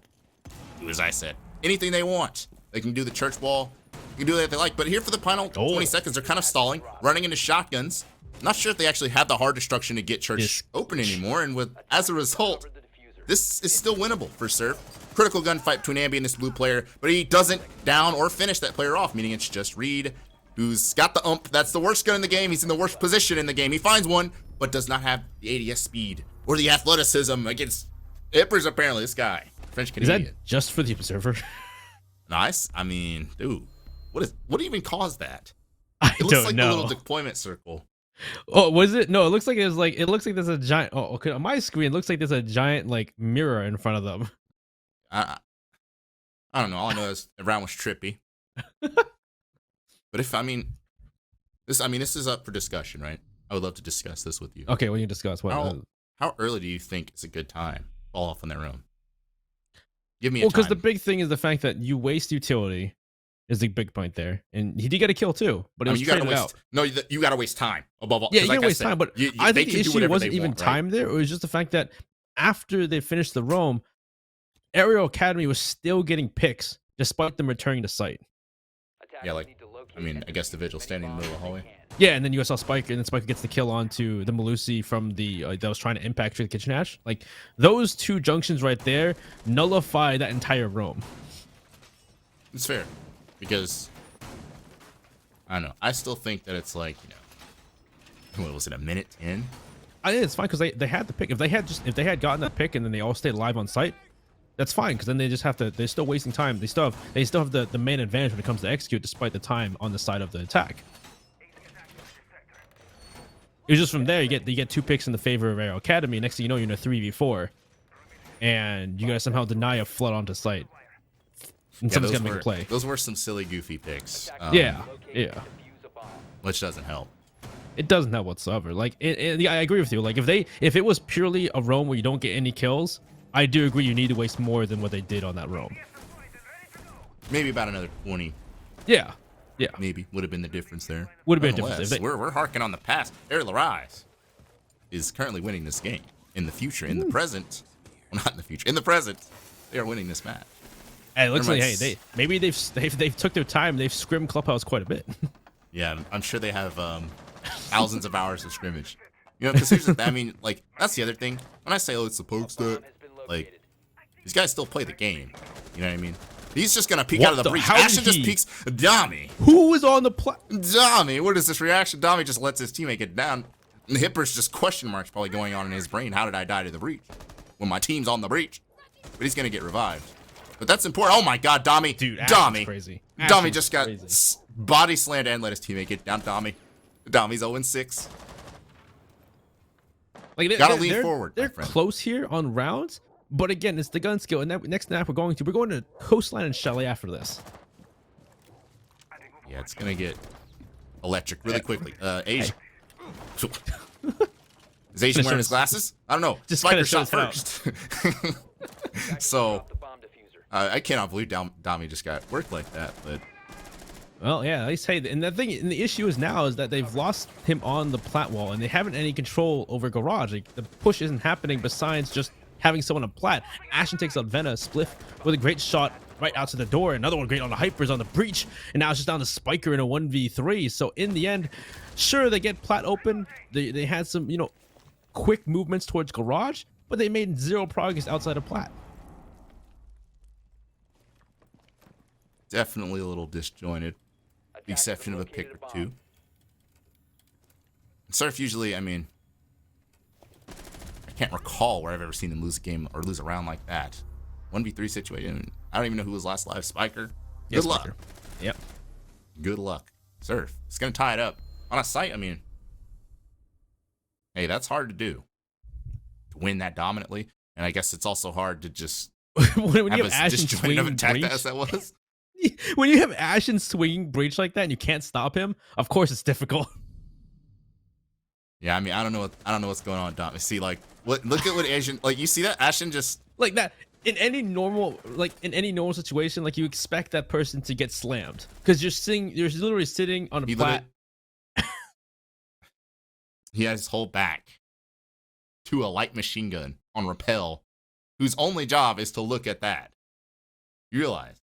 do as I said. Anything they want. They can do the church wall. They can do what they like. But here for the final 20 seconds, they're kind of stalling, running into shotguns. Not sure if they actually have the hard destruction to get church open anymore, and as a result, this is still winnable for Surf. Critical gunfight between Ambi and this blue player, but he doesn't down or finish that player off, meaning it's just Reed, who's got the ump. That's the worst gun in the game. He's in the worst position in the game. He finds one, but does not have the ADS speed or the athleticism against Hippers, apparently. This guy, French Canadian. Is that just for the observer? Nice. Dude, what even caused that? It looks like know. the little deployment circle. Oh, was it? No, it looks like it looks like there's a giant. Oh, okay. On my screen, it looks like there's a giant mirror in front of them. I don't know. All I know is the round was trippy. But if this is up for discussion, right? I would love to discuss this with you. Okay, we can discuss what. How early do you think is a good time? Fall off on their own. Give me a Well, because time. the big thing is the fact that you waste utility is the big point there, and he did get a kill too, but it was you gotta traded waste. out. No, you gotta waste time above all. Yeah, 'cause you like gotta I waste said, time, but they I think the can do issue whatever wasn't they even want, right? time there. It was just the fact that after they finished the roam, Arial Academy was still getting picks despite them returning to site. Yeah, like, I mean, I guess the Vigil standing in the middle of the hallway. Yeah, and then you saw Spiker, and then Spiker gets the kill onto the Malusi from the that was trying to impact through the kitchen hatch. Like those two junctions right there nullify that entire roam. It's fair because I don't know. I still think that it's like, what was it, a minute in? I think it's fine because they had the pick. If they had gotten that pick and then they all stayed alive on site, that's fine because then they just have to. They're still wasting time. They still have the main advantage when it comes to execute, despite the time on the side of the attack. It was just from there you get 2 picks in the favor of Arial Academy. Next thing you know, you're in a 3v4, and you gotta somehow deny a flood onto site. And someone's gotta make a play. Those were some silly, goofy picks. Yeah. Which doesn't help. It doesn't help whatsoever. Like, I agree with you. Like, if it was purely a roam where you don't get any kills, I do agree you need to waste more than what they did on that roam. Maybe about another 20. Yeah. Maybe would have been the difference there. Would have been a difference. If We're harking on the past. Arial Rise is currently winning this game. In the future, in the present, well, not in the future, in the present, they are winning this match. Hey, it looks like maybe they've took their time. They've scrimmed Clubhouse quite a bit. Yeah, I'm sure they have thousands of hours of scrimmage. Because here's the thing. I mean, like, that's the other thing. When I say, oh, it's the poke stat, like, these guys still play the game. You know what I mean? He's just gonna peek out of the breach. Ashen just peeks. Dami. Who was on the Dami. What is this reaction? Dami just lets his teammate get down. And the Hipper's just question marks probably going on in his brain. How did I die to the breach? When my team's on the breach. But he's gonna get revived. But that's important. Oh my God, Dami. Dude, Dami. Crazy. Dami just got body slammed and let his teammate get down. Dami's 0-6. Like gotta lean forward. They're close here on rounds. But again, it's the gun skill, and that next map we're going to Coastline and Chalet after this. Yeah, it's gonna get electric really quickly. Asian. Is Asian wearing his glasses? I don't know. Just Spiker shot first. So I cannot believe Dami just got worked like that. But well, yeah, at least, hey, and the issue is now is that they've lost him on the plat wall, and they haven't any control over Garage. Like, the push isn't happening besides just having someone on plat. Ashen takes out Vena, Spliff with a great shot right out to the door. Another one great on the Hypers on the breach. And now it's just down to Spiker in a 1v3. So in the end, sure, they get plat open. They had some, quick movements towards Garage, but they made 0 progress outside of plat. definitely a little disjointed. The exception of a pick or two. Surf usually, I mean, I can't recall where I've ever seen them lose a game or lose a round like that. 1v3 situation. I don't even know who was last live. Spiker. Good luck. Spiker. Yep. Good luck. Surf. It's going to tie it up. On a site, I mean, hey, that's hard to do. To win that dominantly. And I guess it's also hard to just when you have a Ashen disjointed swinging attack breach, as that was. when you have Ashen swinging breach like that and you can't stop him, of course it's difficult. Yeah, I mean, I don't know what's going on, Dom. See, like, look at what Ashen, like, you see that Ashen just like that in any normal situation, like you expect that person to get slammed because you're literally sitting on a plat. He has his whole back to a light machine gun on rappel, whose only job is to look at that. You realize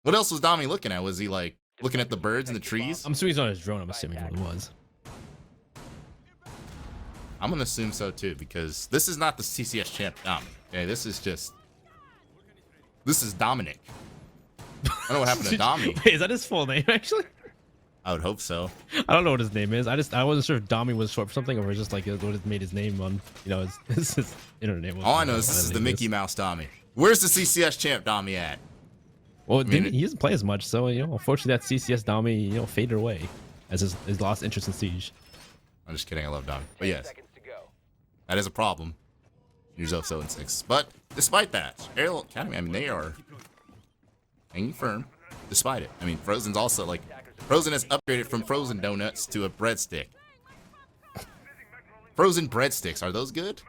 what else was Dami looking at? Was he like looking at the birds and the trees? I'm assuming he's on his drone. I'm assuming what it was. I'm gonna assume so too, because this is not the CCS champ Dami. Okay, this is Dominic. I don't know what happened to Dami. Wait, is that his full name actually? I would hope so. I don't know what his name is. I wasn't sure if Dami was short for something or just like what it made his name on, his internet name. All I know is this is the Mickey Mouse Dami. Where's the CCS champ Dami at? Well, he doesn't play as much, so unfortunately that CCS Dami faded away as his lost interest in Siege. I'm just kidding. I love Dami, but yes, that is a problem. Here's 0-6. But despite that, Arial Academy, I mean, they are hanging firm, despite it. I mean, Frozen's also like, Frozen has upgraded from frozen donuts to a breadstick. Frozen breadsticks, are those good?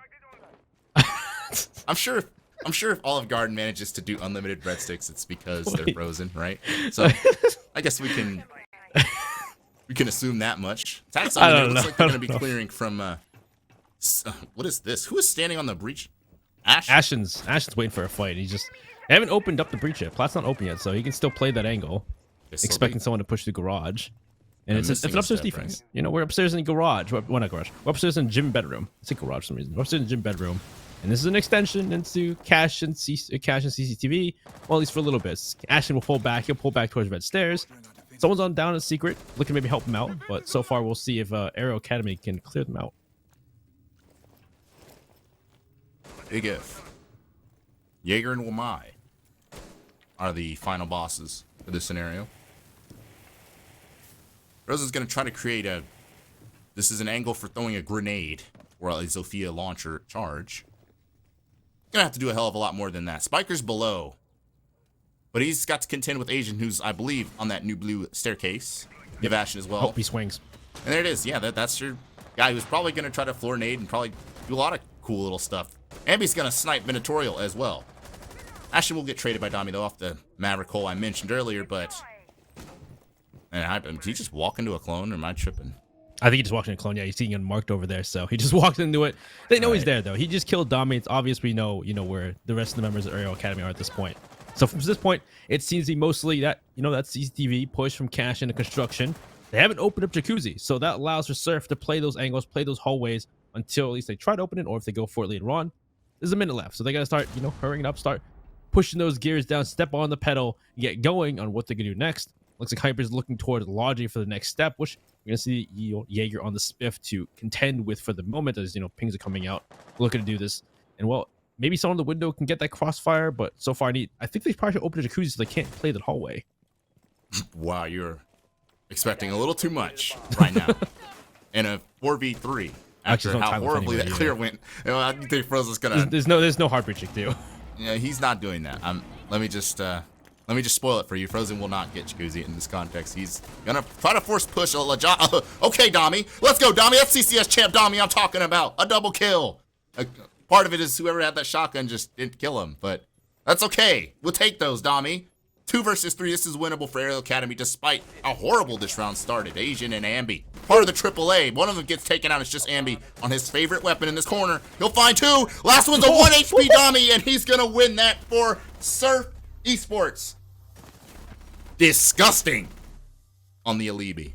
I'm sure if Olive Garden manages to do unlimited breadsticks, it's because they're frozen, right? So I guess we can assume that much. Tax, I mean, it looks like they're going to be clearing from what is this? Who is standing on the breach? Ashen's waiting for a fight. They haven't opened up the breach yet. Plat's not open yet, so he can still play that angle, expecting someone to push the garage. And it's an upstairs defense. Right? You know, we're upstairs in the garage. Well, not garage. We're upstairs in gym bedroom. It's a garage for some reason. We're upstairs in gym bedroom. And this is an extension into cash and CCTV. Well, at least for a little bit. Ashton will pull back. He'll pull back towards red stairs. Someone's on down in secret, looking to maybe help him out. But so far, we'll see if Arial Academy can clear them out. Big if. Jaeger and Wamai are the final bosses for this scenario. Rosa's going to try to create this is an angle for throwing a grenade or a Zofia launcher charge. Going to have to do a hell of a lot more than that. Spiker's below, but he's got to contend with Asian, who's, I believe, on that new blue staircase. Give Ashen as well. Hope he swings. And there it is. Yeah, that's your guy who's probably going to try to floor nade and probably do a lot of cool little stuff. Ambi's going to snipe Minotaurial as well. Ashen will get traded by Dami, though, off the Maverick hole I mentioned earlier, but... And did he just walk into a clone, or am I tripping? I think he just walked into a clone. Yeah, he's seeing him marked over there, so he just walked into it. They know he's there, though. He just killed Dami. It's obvious we know, where the rest of the members of Arial Academy are at this point. So from this point, it seems to be mostly that, that CCTV push from cash into construction. They haven't opened up Jacuzzi, so that allows for Surf to play those angles, play those hallways until at least they try to open it, or if they go for it later on. There's a minute left, so they got to start, hurrying up, start pushing those gears down, step on the pedal, get going on what they're going to do next. Looks like Hyper's looking toward Logi for the next step, which we're going to see Jaeger on the spiff to contend with for the moment as, pings are coming out. Looking to do this. And, well, maybe someone in the window can get that crossfire, but so far I think they probably should open a Jacuzzi so they can't play the hallway. Wow, you're expecting a little too much right now. In a 4v3, after how horribly that clear went. I think Frozen's going to... There's no heart breaching, too. Yeah, he's not doing that. Let me just spoil it for you. Frozen will not get Jacuzzi in this context. He's gonna try to force push okay, Dami. Let's go, Dami. That's CCS champ Dami I'm talking about. A double kill. Part of it is whoever had that shotgun just didn't kill him, but that's okay. We'll take those, Dami. 2 versus 3. This is winnable for Arial Academy despite how horrible this round started. Asian and Ambi. Part of the AAA. One of them gets taken out. It's just Ambi on his favorite weapon in this corner. He'll find 2. Last one's a 1 HP Dami, and he's going to win that for Surf Esports. Disgusting on the Alibi.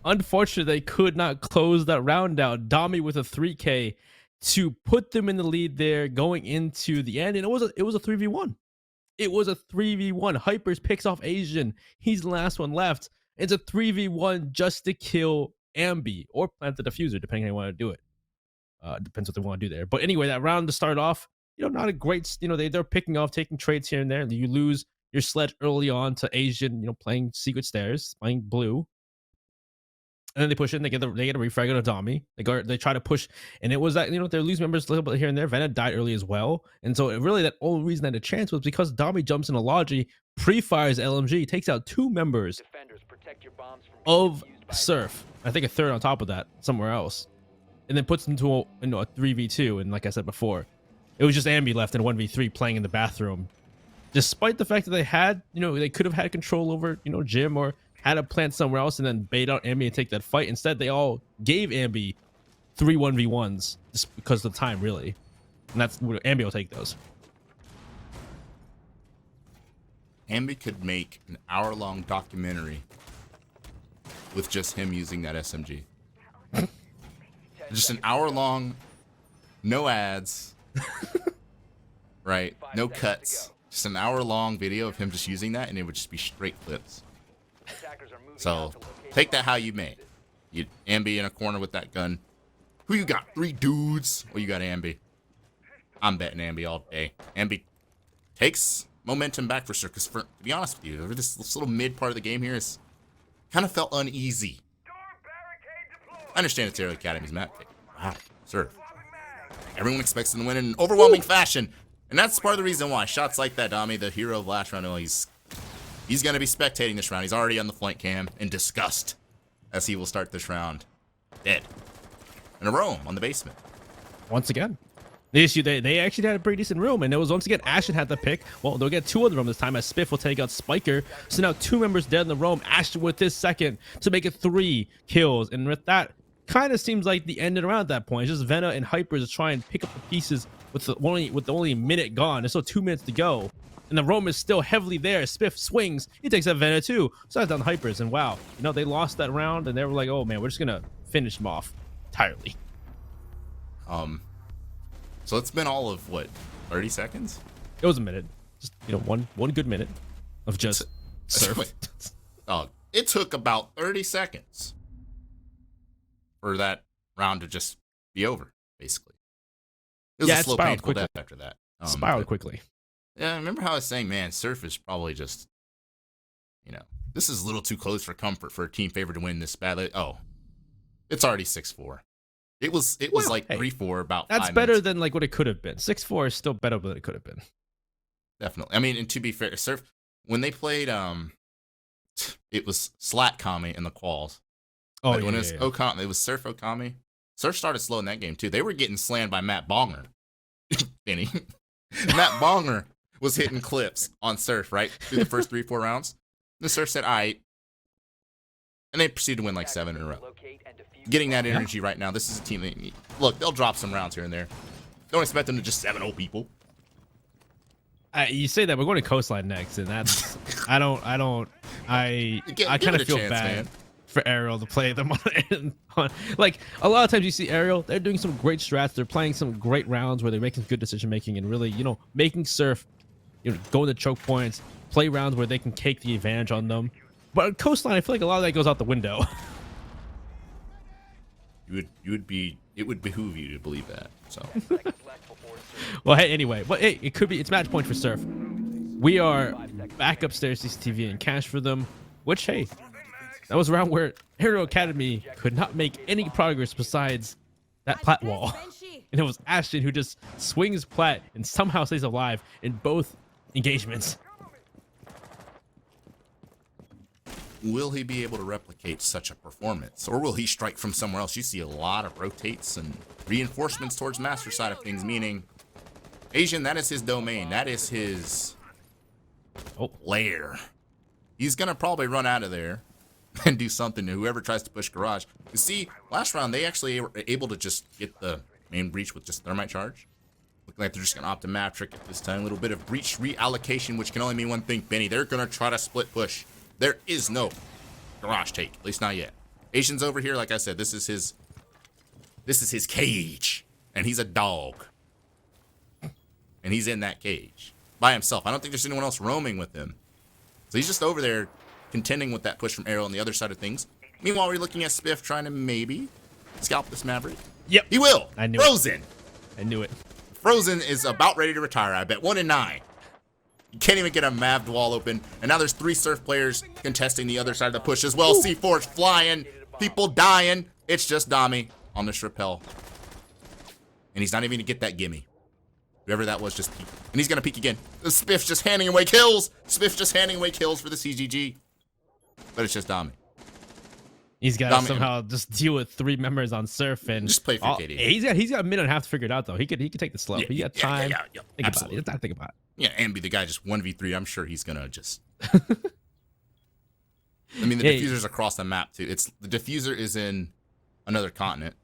Unfortunately, they could not close that round out. Dami with a 3K to put them in the lead there going into the end. And it was a 3v1. It was a 3v1. Hypers picks off Asian. He's the last one left. It's a 3v1 just to kill Ambi or plant the diffuser, depending on how you want to do it. Depends what they want to do there. But anyway, that round to start off, not a great, they're picking off, taking trades here and there. You lose your sledge early on to Asian, playing secret stairs, playing blue. And then they push in, they get a refrag on a Dami. They try to push, and it was that, they lose members a little bit here and there. Vanna died early as well. And so really that only reason they had a chance was because Dami jumps in a Logi, pre-fires LMG, takes out 2 members of Surf. I think a third on top of that, somewhere else. And then puts them into a 3v2. And like I said before, it was just Ambi left in 1v3 playing in the bathroom. Despite the fact that they had, they could have had control over, Jim or had a plant somewhere else and then bait out Ambi and take that fight. Instead, they all gave Ambi 3 1v1s just because of the time, really. And that's Ambi will take those. Ambi could make an hour-long documentary with just him using that SMG. Just an hour-long, no ads, right? No cuts. Just an hour-long video of him just using that, and it would just be straight clips. So take that how you may. You Ambi in a corner with that gun. Who you got? 3 dudes. Or you got Ambi? I'm betting Ambi all day. Ambi takes momentum back for sure. Because to be honest with you, this little mid part of the game here is kind of felt uneasy. I understand it's Arial Academy's map pick. Wow, sir. Everyone expects them to win in an overwhelming fashion. And that's part of the reason why shots like that, Dami, the hero of last round, he's going to be spectating this round. He's already on the flank cam in disgust as he will start this round dead. In a roam on the basement. Once again. The issue, they actually had a pretty decent room, and it was once again Ashton had the pick. Well, they'll get 2 in the room this time as Spiff will take out Spiker. So now 2 members dead in the room. Ashton with his second to make it 3 kills. And with that, kind of seems like the end of the round at that point. It's just Vena and Hypers to try and pick up the pieces with only a minute gone. There's still 2 minutes to go. And the roam is still heavily there. Spiff swings. He takes out Vena too. So that's down Hypers. And wow, they lost that round, and they were like, oh man, we're just going to finish them off entirely. So it's been all of what, 30 seconds? It was a minute. Just one good minute of just surf. Oh, it took about 30 seconds for that round to just be over, basically. It was a slow, painful death after that. Spiraled quickly. Yeah, remember how I was saying, man, Surf is probably just, this is a little too close for comfort for a team favorite to win this battle. Oh, it's already 6-4. It was like 3-4 about 5 minutes. That's better than like what it could have been. 6-4 is still better than it could have been. Definitely. I mean, and to be fair, Surf, when they played, it was Slat Kami in the quals. Oh, when it was Okami, it was Surf Okami. Surf started slow in that game too. They were getting slammed by Matt Bonger. Benny. Matt Bonger was hitting clips on Surf, right? Through the first 3-4 rounds. The Surf said, all right. And they proceeded to win like 7 in a row. Getting that energy right now. This is a team that, look, they'll drop some rounds here and there. Don't expect them to just 7-0 people. You say that we're going to Coastline next, and that's I kind of feel bad for Arial to play them on like a lot of times you see Arial, they're doing some great strats, they're playing some great rounds where they're making good decision making and really making Surf go into choke points, play rounds where they can take the advantage on them. But on Coastline, I feel like a lot of that goes out the window. It would behoove you to believe that. So well, hey, anyway, but hey, it's match point for Surf. We are back upstairs CCTV and cash for them, which, hey, that was a round where Arial Academy could not make any progress besides that plat wall. And it was Ashton who just swings plat and somehow stays alive in both engagements. Will he be able to replicate such a performance? Or will he strike from somewhere else? You see a lot of rotates and reinforcements towards master side of things, meaning Asian, that is his domain. That is his lair. He's going to probably run out of there and do something to whoever tries to push garage. You see, last round, they actually were able to just get the main breach with just thermite charge. Looking like they're just going to opt a map trick at this time. A little bit of breach reallocation, which can only mean one thing, Benny. They're going to try to split push. There is no garage take, at least not yet. Asian's over here, like I said, this is his cage, and he's a dog. And he's in that cage by himself. I don't think there's anyone else roaming with him. So he's just over there contending with that push from Arial on the other side of things. Meanwhile, we're looking at Spiff trying to maybe scalp this Maverick. Yep. He will. I knew Frozen. I knew it. Frozen is about ready to retire, I bet. 1 in 9. You can't even get a Mav'd wall open. And now there's 3 Surf players contesting the other side of the push as well. C4's flying. People dying. It's just Dami on this rappel. And he's not even going to get that gimme. Whoever that was just peeked. And he's going to peek again. Spiff just handing away kills. Spiff just handing away kills for the CGG. But it's just Dami. He's got to somehow just deal with 3 members on Surf and just play for KD. He's got a minute and a half to figure it out though. He could take the slope. Yeah, he got time. Yeah, think absolutely. about it. Think about it. Yeah, and be the guy just 1v3. I'm sure he's gonna just. I mean, the diffuser's across the map too. The diffuser is in another continent.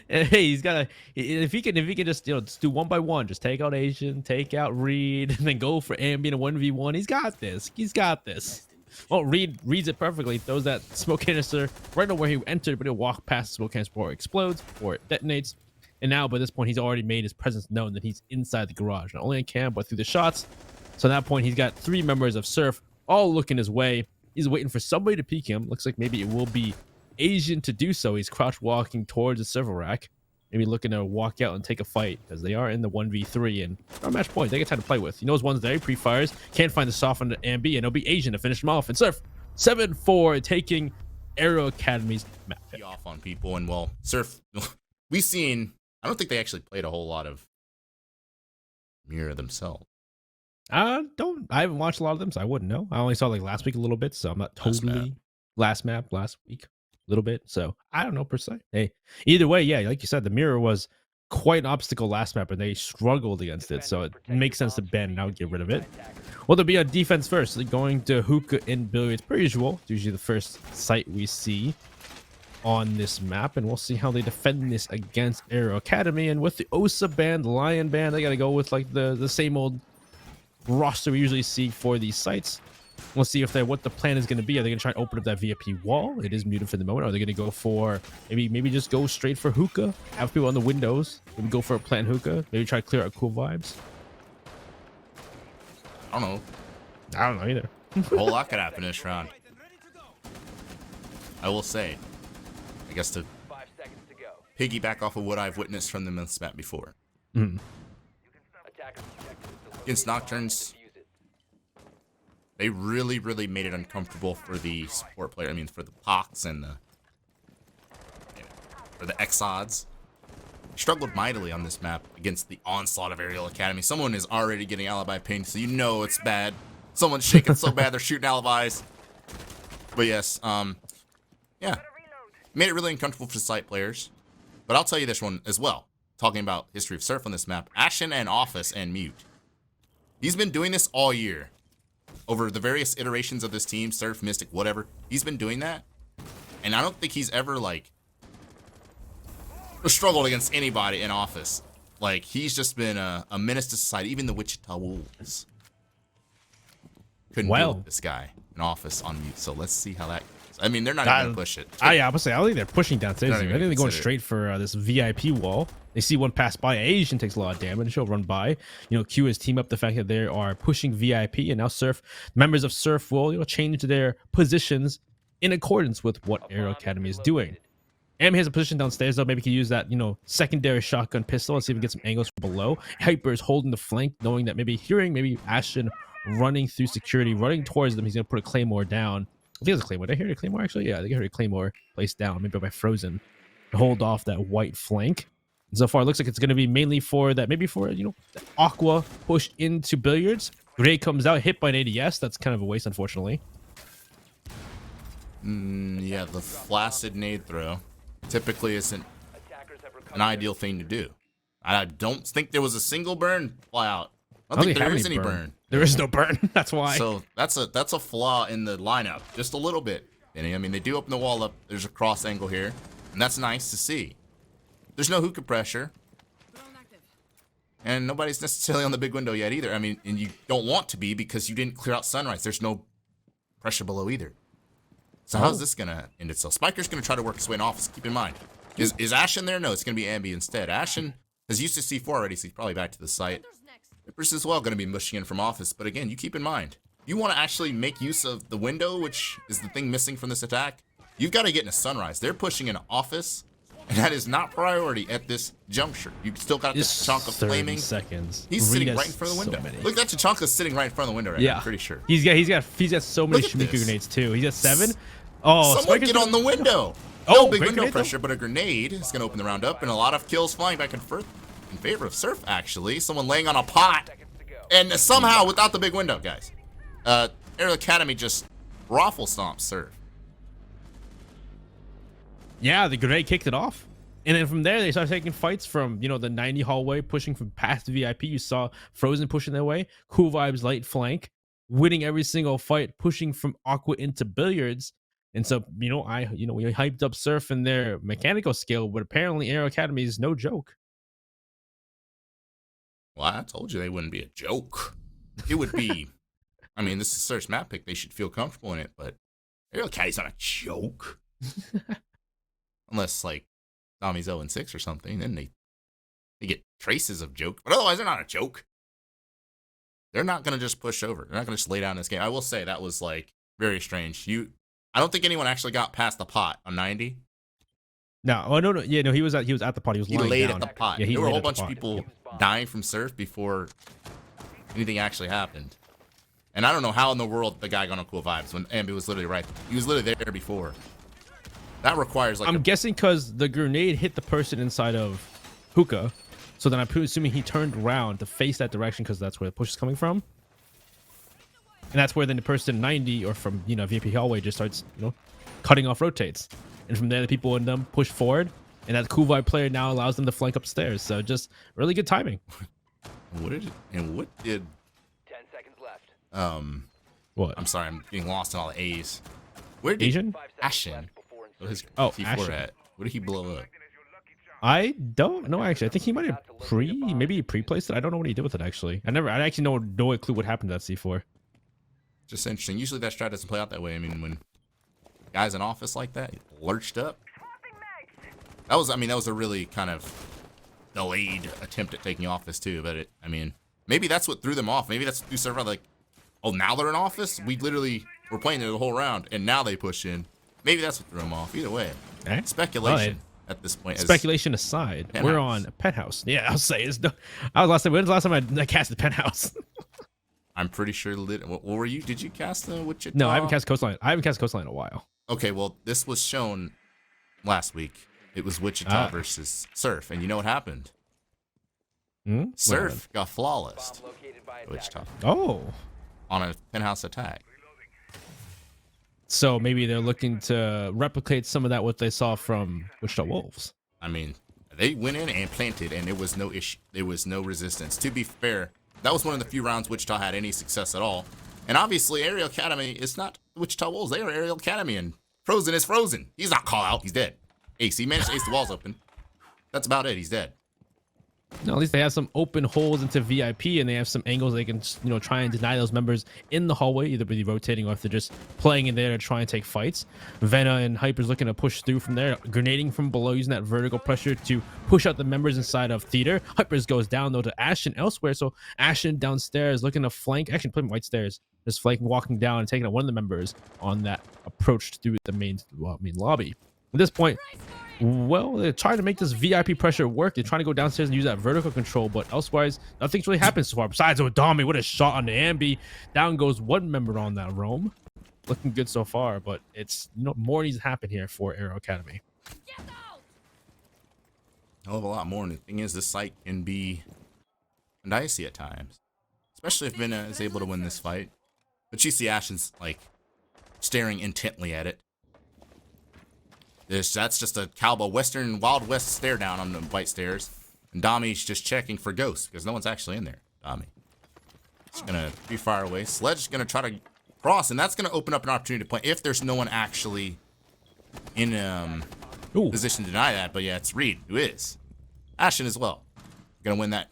Hey, he's got to. If he can just just do 1 by 1, just take out Asian, take out Reed, and then go for Ambi in a 1v1. He's got this. He's got this. Well, Reed reads it perfectly, throws that smoke canister right on where he entered, but he'll walk past the smoke canister before it explodes, before it detonates. And now, by this point, he's already made his presence known that he's inside the garage, not only in cam, but through the shots. So at that point, he's got 3 members of Surf all looking his way. He's waiting for somebody to peek him. Looks like maybe it will be Asian to do so. He's crouch walking towards the server rack, maybe looking to walk out and take a fight because they are in the 1v3 and our match point. They get time to play with. He knows one's there. He pre-fires. Can't find the softened Ambi, and it'll be Asian to finish him off. And Surf 7-4 taking Arial Academy's map pick. Off on people, and well, Surf. We've seen. I don't think they actually played a whole lot of mirror themselves. I haven't watched a lot of them, so I wouldn't know. I only saw like last week a little bit, so I'm not totally last week a little bit. So I don't know per se. Hey, either way, yeah, like you said, the mirror was quite an obstacle last map, and they struggled against it. So it makes sense to ban and now get rid of it. Well, there'll be a defense first. They're going to hookah in billiards per usual. It's usually the first site we see on this map, and we'll see how they defend this against Arial Academy. And with the Osa band, Lion band, they got to go with like the same old roster we usually see for these sites. We'll see if what the plan is going to be. Are they going to try and open up that VIP wall? It is muted for the moment. Are they going to go for maybe just go straight for hookah? Have people on the windows. Maybe go for a plant hookah. Maybe try to clear out cool vibes. I don't know. I don't know either. A whole lot could happen in this round. I will say, I guess to 5 seconds to go. piggyback off of what I've witnessed from them in this map before. Mm. Attackers objective is to locate Against the bomb and Nocturnes, defuse it. they really made it uncomfortable for the support player. I mean, for the Pox and for the Exods. Struggled mightily on this map against the onslaught of Arial Academy. Someone is already getting alibi ping, so you know it's bad. Someone's shaking so bad they're shooting alibis. But yes, yeah, made it really uncomfortable for site players. But I'll tell you this one as well. Talking about history of Surf on this map, Ashen and Office and Mute. He's been doing this all year. Over the various iterations of this team, Surf, Mystic, whatever. He's been doing that. And I don't think he's ever, like, struggled against anybody in Office. Like, he's just been a menace to society. Even the Wichita Wolves couldn't deal with this guy in Office on Mute. So let's see how that goes. I mean, they're not even going to push it. I obviously, I don't think they're pushing downstairs. I think they're going consider it. straight for this VIP wall. They see one pass by. Asian takes a lot of damage. She'll run by. You know, Q has team up the fact that they are pushing VIP, and now Surf members of Surf will change their positions in accordance with what Arial Academy is doing. Amy has a position downstairs though. Maybe he can use that, secondary shotgun pistol and see if we can get some angles from below. Hyper is holding the flank, knowing that maybe Ashton running through security, running towards them. He's gonna put a claymore down. I think it's a claymore. Did I hear a claymore actually? Yeah, I think I heard a claymore placed down, maybe by Frozen, to hold off that white flank. And so far, it looks like it's gonna be mainly for that, maybe for the Aqua push into billiards. Gray comes out, hit by an ADS. That's kind of a waste, unfortunately. Yeah, the flaccid nade throw typically isn't Attackers have recovered an ideal thing to do. I don't think there was a single burn fly out. I I don't think think there is any burn. There is no burn. That's why. So that's a flaw in the lineup, just a little bit. I mean, they do open the wall up. There's a cross angle here, and that's nice to see. There's no hookah pressure, and nobody's necessarily on the big window yet either. I mean, and you don't want to be because you didn't clear out Sunrise. There's no pressure below either. So how's this gonna end itself? Spiker's gonna try to work his way in Office. Keep in mind, is Ashen there? No, it's gonna be Ambi instead. Ashen has used to C4 already, so he's probably back to the site. Rippers as well gonna be mushing in from Office, but again, you keep in mind, you want to actually make use of the window, which is the thing missing from this attack. You've got to get in a Sunrise. They're pushing in Office, and that is not priority at this juncture. You've still got this Tachanka 30 flaming. seconds. He's sitting Rita's right in front of the window. so many. Look, that Tachanka's sitting right in front of the window right now, I'm pretty sure. He's got so many Look at Shimika this. grenades too. He's got 7. Oh, Someone Spiker's get on the window. Oh, No big great window grenade, pressure, but a grenade is going to open the round up, and a lot of kills flying back and forth in favor of Surf, actually. Someone laying on a pot, seconds to go. and somehow without the big window, guys. Arial Academy just raffle stomps Surf. Yeah, the grenade kicked it off. And then from there, they started taking fights from, the 90 hallway, pushing from past the VIP. You saw Frozen pushing their way. Cool Vibes light flank, winning every single fight, pushing from Aqua into billiards. And so, we hyped up Surf and their mechanical skill, but apparently Arial Academy is no joke. Well, I told you they wouldn't be a joke. It would be, I mean, this is Surf's map pick. They should feel comfortable in it, but Arial Academy's not a joke. Unless, like, Tommy's 0-6 or something, then they get traces of joke. But otherwise, they're not a joke. They're not going to just push over. They're not going to just lay down this game. I will say that was, like, very strange. I don't think anyone actually got past the pot on 90. No, no. Yeah, no, he was at the pot. He was He lying laid down. at the pot. Yeah, he There were a laid whole at the bunch of pot. people dying from Surf before anything actually happened. And I don't know how in the world the guy got on Cool Vibes when Ambi was literally right. He was literally there before. That requires like I'm guessing because the grenade hit the person inside of Hookah, So then I'm assuming he turned around to face that direction because that's where the push is coming from. And that's where then the person 90 or from, VIP hallway just starts, cutting off rotates. And from there, the people in them push forward. And that cool vibe player now allows them to flank upstairs. So just really good timing. What did 10 seconds left. What? I'm sorry, I'm getting lost in all the A's. Where did Asian? 5 seconds Ashen. left before What is insertion. Oh, T4 Ashen. at? What did he blow up? I don't know, actually. I think he might have maybe he pre-placed it. I don't know what he did with it, actually. I actually no a clue what happened to that C4. Just interesting. Usually that strat doesn't play out that way. I mean, when guys in office like that lurched up. That was a really kind of delayed attempt at taking office too. But maybe that's what threw them off. Maybe that's what threw server like, oh, now they're in office. We literally were playing there the whole round, and now they push in. Maybe that's what threw them off. Either way, speculation at this point. Speculation aside, Penthouse. we're on Penthouse. Yeah, I'll say it's. When's the last time I cast the Penthouse? I'm pretty sure. What were you? Did you cast the Wichita? No, I haven't cast Coastline. I haven't cast Coastline in a while. Okay, well, this was shown last week. It was Wichita versus Surf, and you know what happened? Surf got flawless. Bomb located by Wichita attacker. Oh, on a penthouse attack. so maybe they're looking to replicate some of that what they saw from Wichita Wolves. I mean, they went in and planted, and there was no issue. There was no resistance. To be fair, that was one of the few rounds Wichita had any success at all. And obviously, Arial Academy is not Wichita Wolves. They are Arial Academy, and Frozen is Frozen. He's not call out. He's dead. Ace. He managed to ace the walls open. That's about it. He's dead. No, at least they have some open holes into VIP, and they have some angles they can, try and deny those members in the hallway, either by rotating or if they're just playing in there to try and take fights. Vena and Hyper's looking to push through from there, grenading from below, using that vertical pressure to push out the members inside of Theater. Hypers goes down though to Ashen elsewhere, so Ashen downstairs looking to flank, actually playing White Stairs, just flanking, walking down and taking out one of the members on that approach through the main lobby. At this point, well, they're trying to make this VIP pressure work. They're trying to go downstairs and use that vertical control, but elsewise, nothing's really happened so far. Besides, Odami, what a shot on the Ambi. Down goes one member on that roam. Looking good so far, but it's, more needs to happen here for Aero Academy. Hell of a lot more. And the thing is, this site can be dicey at times, especially if Vena is able to win this fight. But you see Ashen's like staring intently at it. That's just a cowboy western Wild West stare down on the White Stairs, and Dami's just checking for ghosts because no one's actually in there. Dami, it's gonna be far away. Sledge's gonna try to cross, and that's gonna open up an opportunity to play if there's no one actually in position to deny that. But yeah, it's Reed who is. Ashen as well. Gonna win that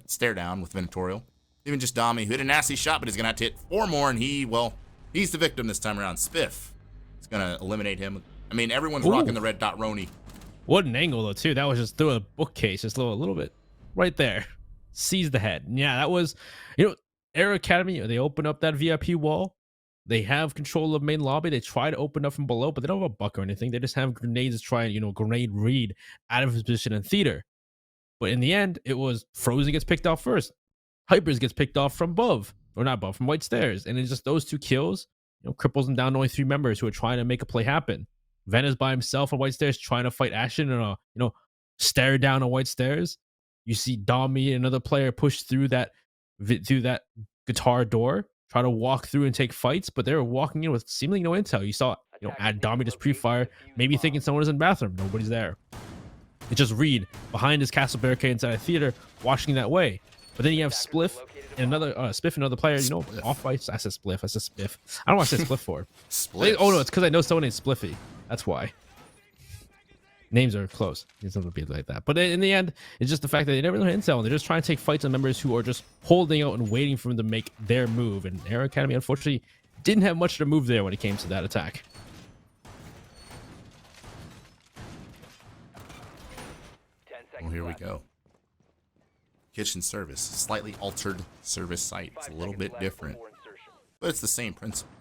stare down with Venatorial. Even just Dami, who hit a nasty shot, but he's gonna have to hit 4 more, and he's the victim this time around. Spiff is gonna eliminate him. I mean, everyone's rocking the red dot Roni. What an angle though, too. That was just through a bookcase, just a little bit right there. Sees the head. And yeah, that was, Air Academy, they open up that VIP wall. They have control of main lobby. They try to open up from below, but they don't have a buck or anything. They just have grenades to try and, grenade Reed out of his position in Theater. But in the end, it was Frozen gets picked off first. Hypers gets picked off from above, or not above, from White Stairs. And it's just those 2 kills, cripples them down to only 3 members who are trying to make a play happen. Vena's by himself on White Stairs trying to fight Ashen and stare down on White Stairs. You see Dami, another player, push through that guitar door, try to walk through and take fights, but they were walking in with seemingly no intel. You saw, add Dami just pre-fire, maybe thinking someone is in the bathroom. Nobody's there. It's just Reed behind his castle barricade inside a Theater, watching that way. But then you have Spliff and another Spiff, another player, off by. I said Spliff. I said Spiff. I don't want to say Spliff for. Spliff. Oh no, it's because I know someone named Spliffy. That's why. Names are close. It's not gonna be like that. But in the end, it's just the fact that they never know intel, and they're just trying to take fights on members who are just holding out and waiting for them to make their move. And Air Academy, unfortunately, didn't have much to move there when it came to that attack. 10 seconds Well, here we left. go. Kitchen service, slightly altered service site. It's a 5 little seconds bit left different, before insertion. but it's the same principle.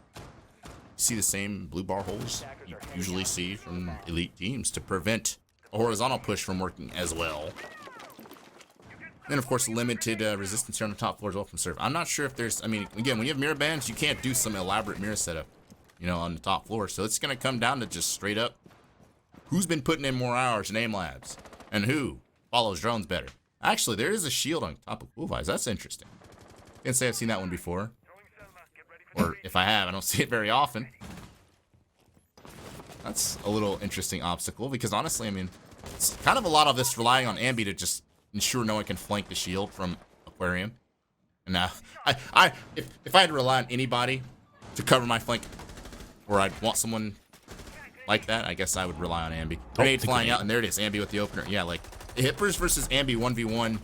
You see the same blue bar holes you usually see from elite teams to prevent a horizontal push from working as well. Then, of course, limited resistance here on the top floor as well from serve. I'm not sure if there's, again, when you have mirror bands, you can't do some elaborate mirror setup, on the top floor. So it's going to come down to just straight up who's been putting in more hours in aim labs and who follows drones better. Actually, there is a shield on top of qualifiers. That's interesting. Can't say I've seen that one before. Or if I have, I don't see it very often. That's a little interesting obstacle because honestly, I mean, it's kind of a lot of this relying on Ambi to just ensure no one can flank the shield from Aquarium. And now, if I had to rely on anybody to cover my flank, or I'd want someone like that, I guess I would rely on Ambi. Grenade flying out, and there it is, Ambi with the opener. Yeah, like, Hippers versus Ambi 1v1.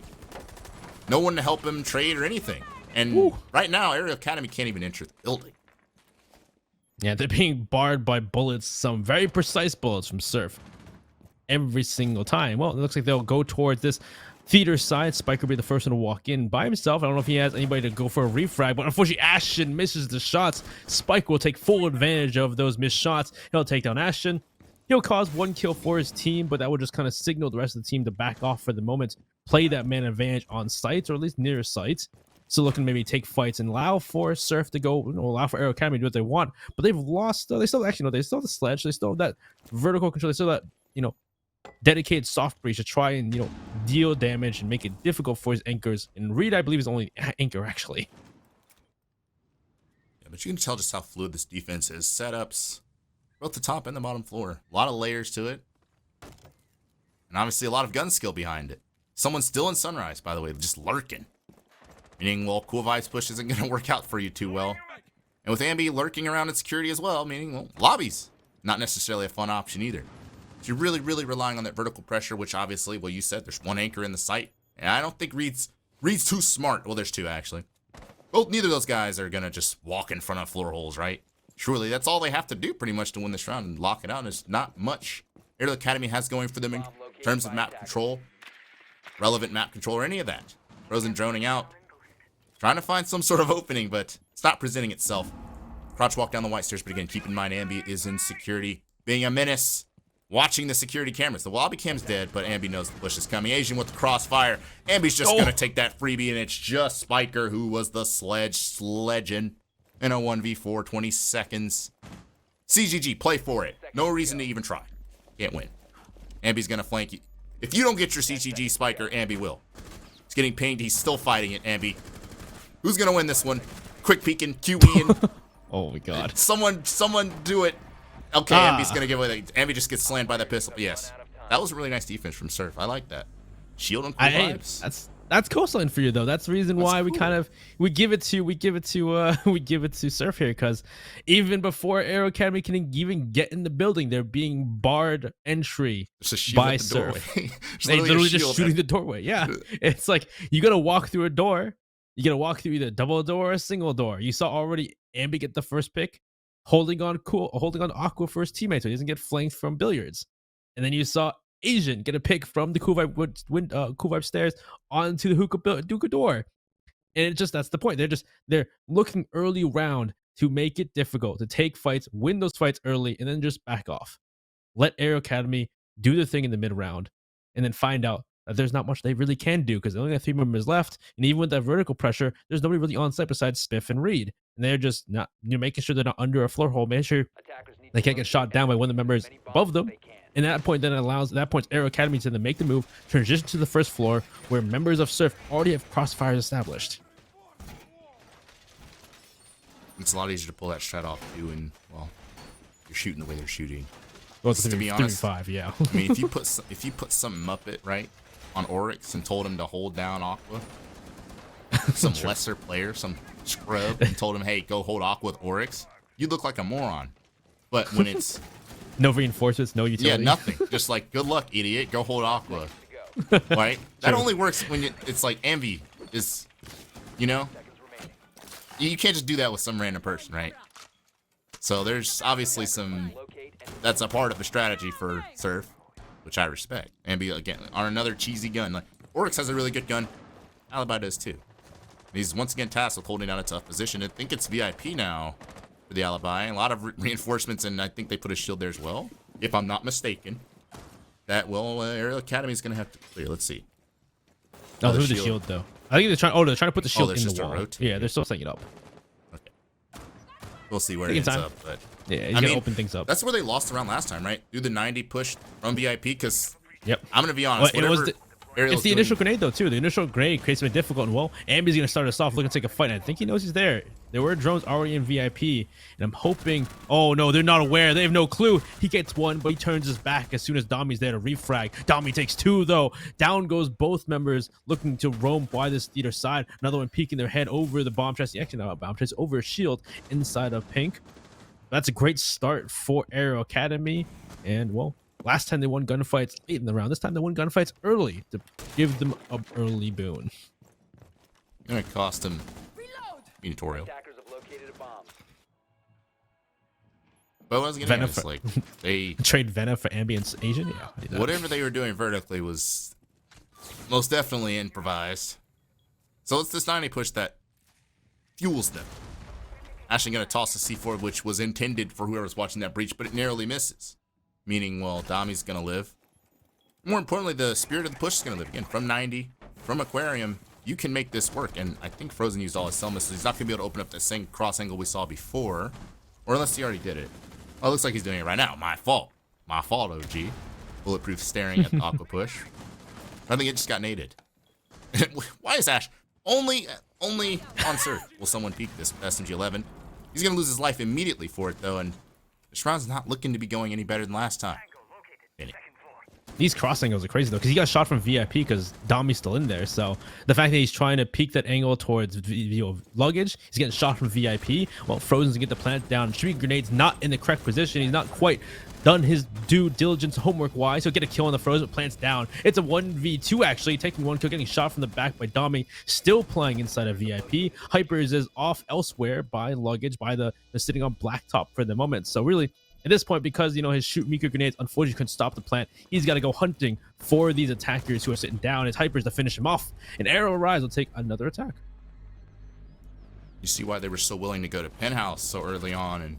No one to help him trade or anything. And right now, Arial Academy can't even enter the building. Yeah, they're being barred by bullets, some very precise bullets from Surf every single time. Well, it looks like they'll go towards this theater side. Spike will be the first one to walk in by himself. I don't know if he has anybody to go for a refrag, but unfortunately Ashton misses the shots. Spike will take full advantage of those missed shots. He'll take down Ashton. He'll cause 1 kill for his team, but that will just kind of signal the rest of the team to back off for the moment, play that man advantage on sites, or at least near sites. So looking to maybe take fights and allow for Surf to go, allow for Arial Academy to do what they want. But they've lost, they still actually, they still have the sledge, they still have that vertical control, they still have that, dedicated soft breach to try and, deal damage and make it difficult for his anchors. And Reed, I believe, is only anchor, actually. Yeah, but you can tell just how fluid this defense is. Setups, both the top and the bottom floor. A lot of layers to it. And obviously a lot of gun skill behind it. Someone's still in Sunrise, by the way, just lurking. Meaning, well, Cool Vibes push isn't going to work out for you too well. And with Ambi lurking around in security as well, meaning, well, lobbies. Not necessarily a fun option either. So you're really, really relying on that vertical pressure, which obviously, well, you said there's one anchor in the site. And I don't think Reed's too smart. Well, there's two, actually. Well, neither of those guys are going to just walk in front of floor holes, right? Surely that's all they have to do pretty much to win this round and lock it out. There's not much Arial Academy has going for them in terms of map control, relevant map control, or any of that. Frozen droning out. Trying to find some sort of opening, but it's not presenting itself. Crouch walk down the white stairs, but again, keep in mind, Ambi is in security, being a menace, watching the security cameras. The lobby cam's dead, but Ambi knows the push is coming. Asian with the crossfire. Ambi's just going to take that freebie, and it's just Spiker, who was the sledging in a 1v4, 20 seconds. CGG, play for it. No reason to even try. Can't win. Ambi's going to flank you. If you don't get your CGG, Spiker, Ambi will. He's getting pinged. He's still fighting it, Ambi. Who's gonna win this one? Quick peeking, QEing. Oh my god. Someone do it. Okay, Ambi's gonna give away. Ambi just gets slammed by the pistol. Yes, that was a really nice defense from Surf. I like that. Shield on Cool Vibes. That's coastline for you though. That's the reason why cool. we give it to Surf here, because even before Arial Academy can even get in the building, they're being barred entry by Surf. They literally just shooting the doorway. Yeah, it's like you gotta walk through a door. You gotta walk through either double door or a single door. You saw already Ambi get the first pick, holding on Aqua for his teammate so he doesn't get flanked from billiards. And then you saw Asian get a pick from the Cool Vibe stairs onto the hookah door. And that's the point. They're looking early round to make it difficult, to take fights, win those fights early, and then just back off. Let Arial Academy do the thing in the mid round, and then find out that there's not much they really can do because they only have 3 members left. And even with that vertical pressure, there's nobody really on site besides Spiff and Reed. And they're just not, making sure they're not under a floor hole, make sure they can't get shot down by one of the members above them. And at that point, Arial Academy to then make the move, transition to the first floor where members of Surf already have crossfires established. It's a lot easier to pull that strat off too, and well, you're shooting the way they're shooting. Well, it's to be honest, 5, yeah. I mean, if you put some Muppet right on Oryx and told him to hold down Aqua, some lesser player, some scrub, and told him, hey, go hold Aqua with Oryx, you'd look like a moron. But when it's no reinforcements, no utility. Yeah, nothing. Just like, good luck, idiot. Go hold Aqua. Right? That only works when it's like Envy is, you can't just do that with some random person, right? So there's obviously that's a part of the strategy for Surf, which I respect. Envy, again, on another cheesy gun. Like, Oryx has a really good gun. Alibi does too. He's once again tasked with holding down a tough position. I think it's VIP now for the Alibi. A lot of reinforcements, and I think they put a shield there as well, if I'm not mistaken. That, Arial Academy is going to have to clear. Let's see. Oh, there's the shield, though. I think they're trying to put the shield in the wall. Rotate. Yeah, they're still setting it up. Okay. We'll see where it ends up. But yeah, he's going to open things up. That's where they lost the round last time, right? Do the 90 push from VIP, because yep. I'm going to be honest. Ariel's It's the doing- initial grenade though too. The initial grenade creates it difficult. And well, Ambi's gonna start us off looking to take a fight. And I think he knows he's there. There were drones already in VIP, and I'm hoping. Oh no, they're not aware. They have no clue. He gets one, but he turns his back as soon as Dami's there to refrag. Dami takes two though. Down goes both members looking to roam by this theater side. Another one peeking their head over the bomb chest. Actually, not a bomb chest, over a shield inside of pink. That's a great start for Arial Academy, and well. Last time they won gunfights late in the round. This time they won gunfights early to give them an early boon. Gonna cost him tutorial. Attackers have located a bomb. But what I was getting at is Venom- like they Trade Venom for Ambience Asian? Yeah. I did that. whatever they were doing vertically was most definitely improvised. So it's this 90 push that fuels them. Ashley gonna toss the C4, which was intended for whoever's watching that breach, but it narrowly misses. Meaning, well, Dami's gonna live. More importantly, the spirit of the push is gonna live again. From 90, from Aquarium, you can make this work. And I think Frozen used all his cell missiles. He's not gonna be able to open up that same cross angle we saw before. Or unless he already did it. Well, it looks like he's doing it right now. My fault. My fault, OG. Bulletproof staring at the Aqua push. I think it just got naded. Why is Ash only on Surf will someone peek this SMG-11? He's gonna lose his life immediately for it though, and this round's not looking to be going any better than last time. These cross angles are crazy though, because he got shot from VIP because Dami's still in there. So the fact that he's trying to peek that angle towards luggage, he's getting shot from VIP. Well, Frozen's gonna get the plant down. Shooting grenades not in the correct position. He's not quite done his due diligence homework wise. He'll get a kill on the Frozen, plants down. It's a 1v2 actually, taking one kill, getting shot from the back by Dami, still playing inside of VIP. Hypers is off elsewhere by luggage, by the sitting on blacktop for the moment. So really, at this point, because his shoot Miko grenades unfortunately couldn't stop the plant, he's got to go hunting for these attackers who are sitting down. His Hypers to finish him off. And Arial Rise will take another attack. You see why they were so willing to go to Penthouse so early on and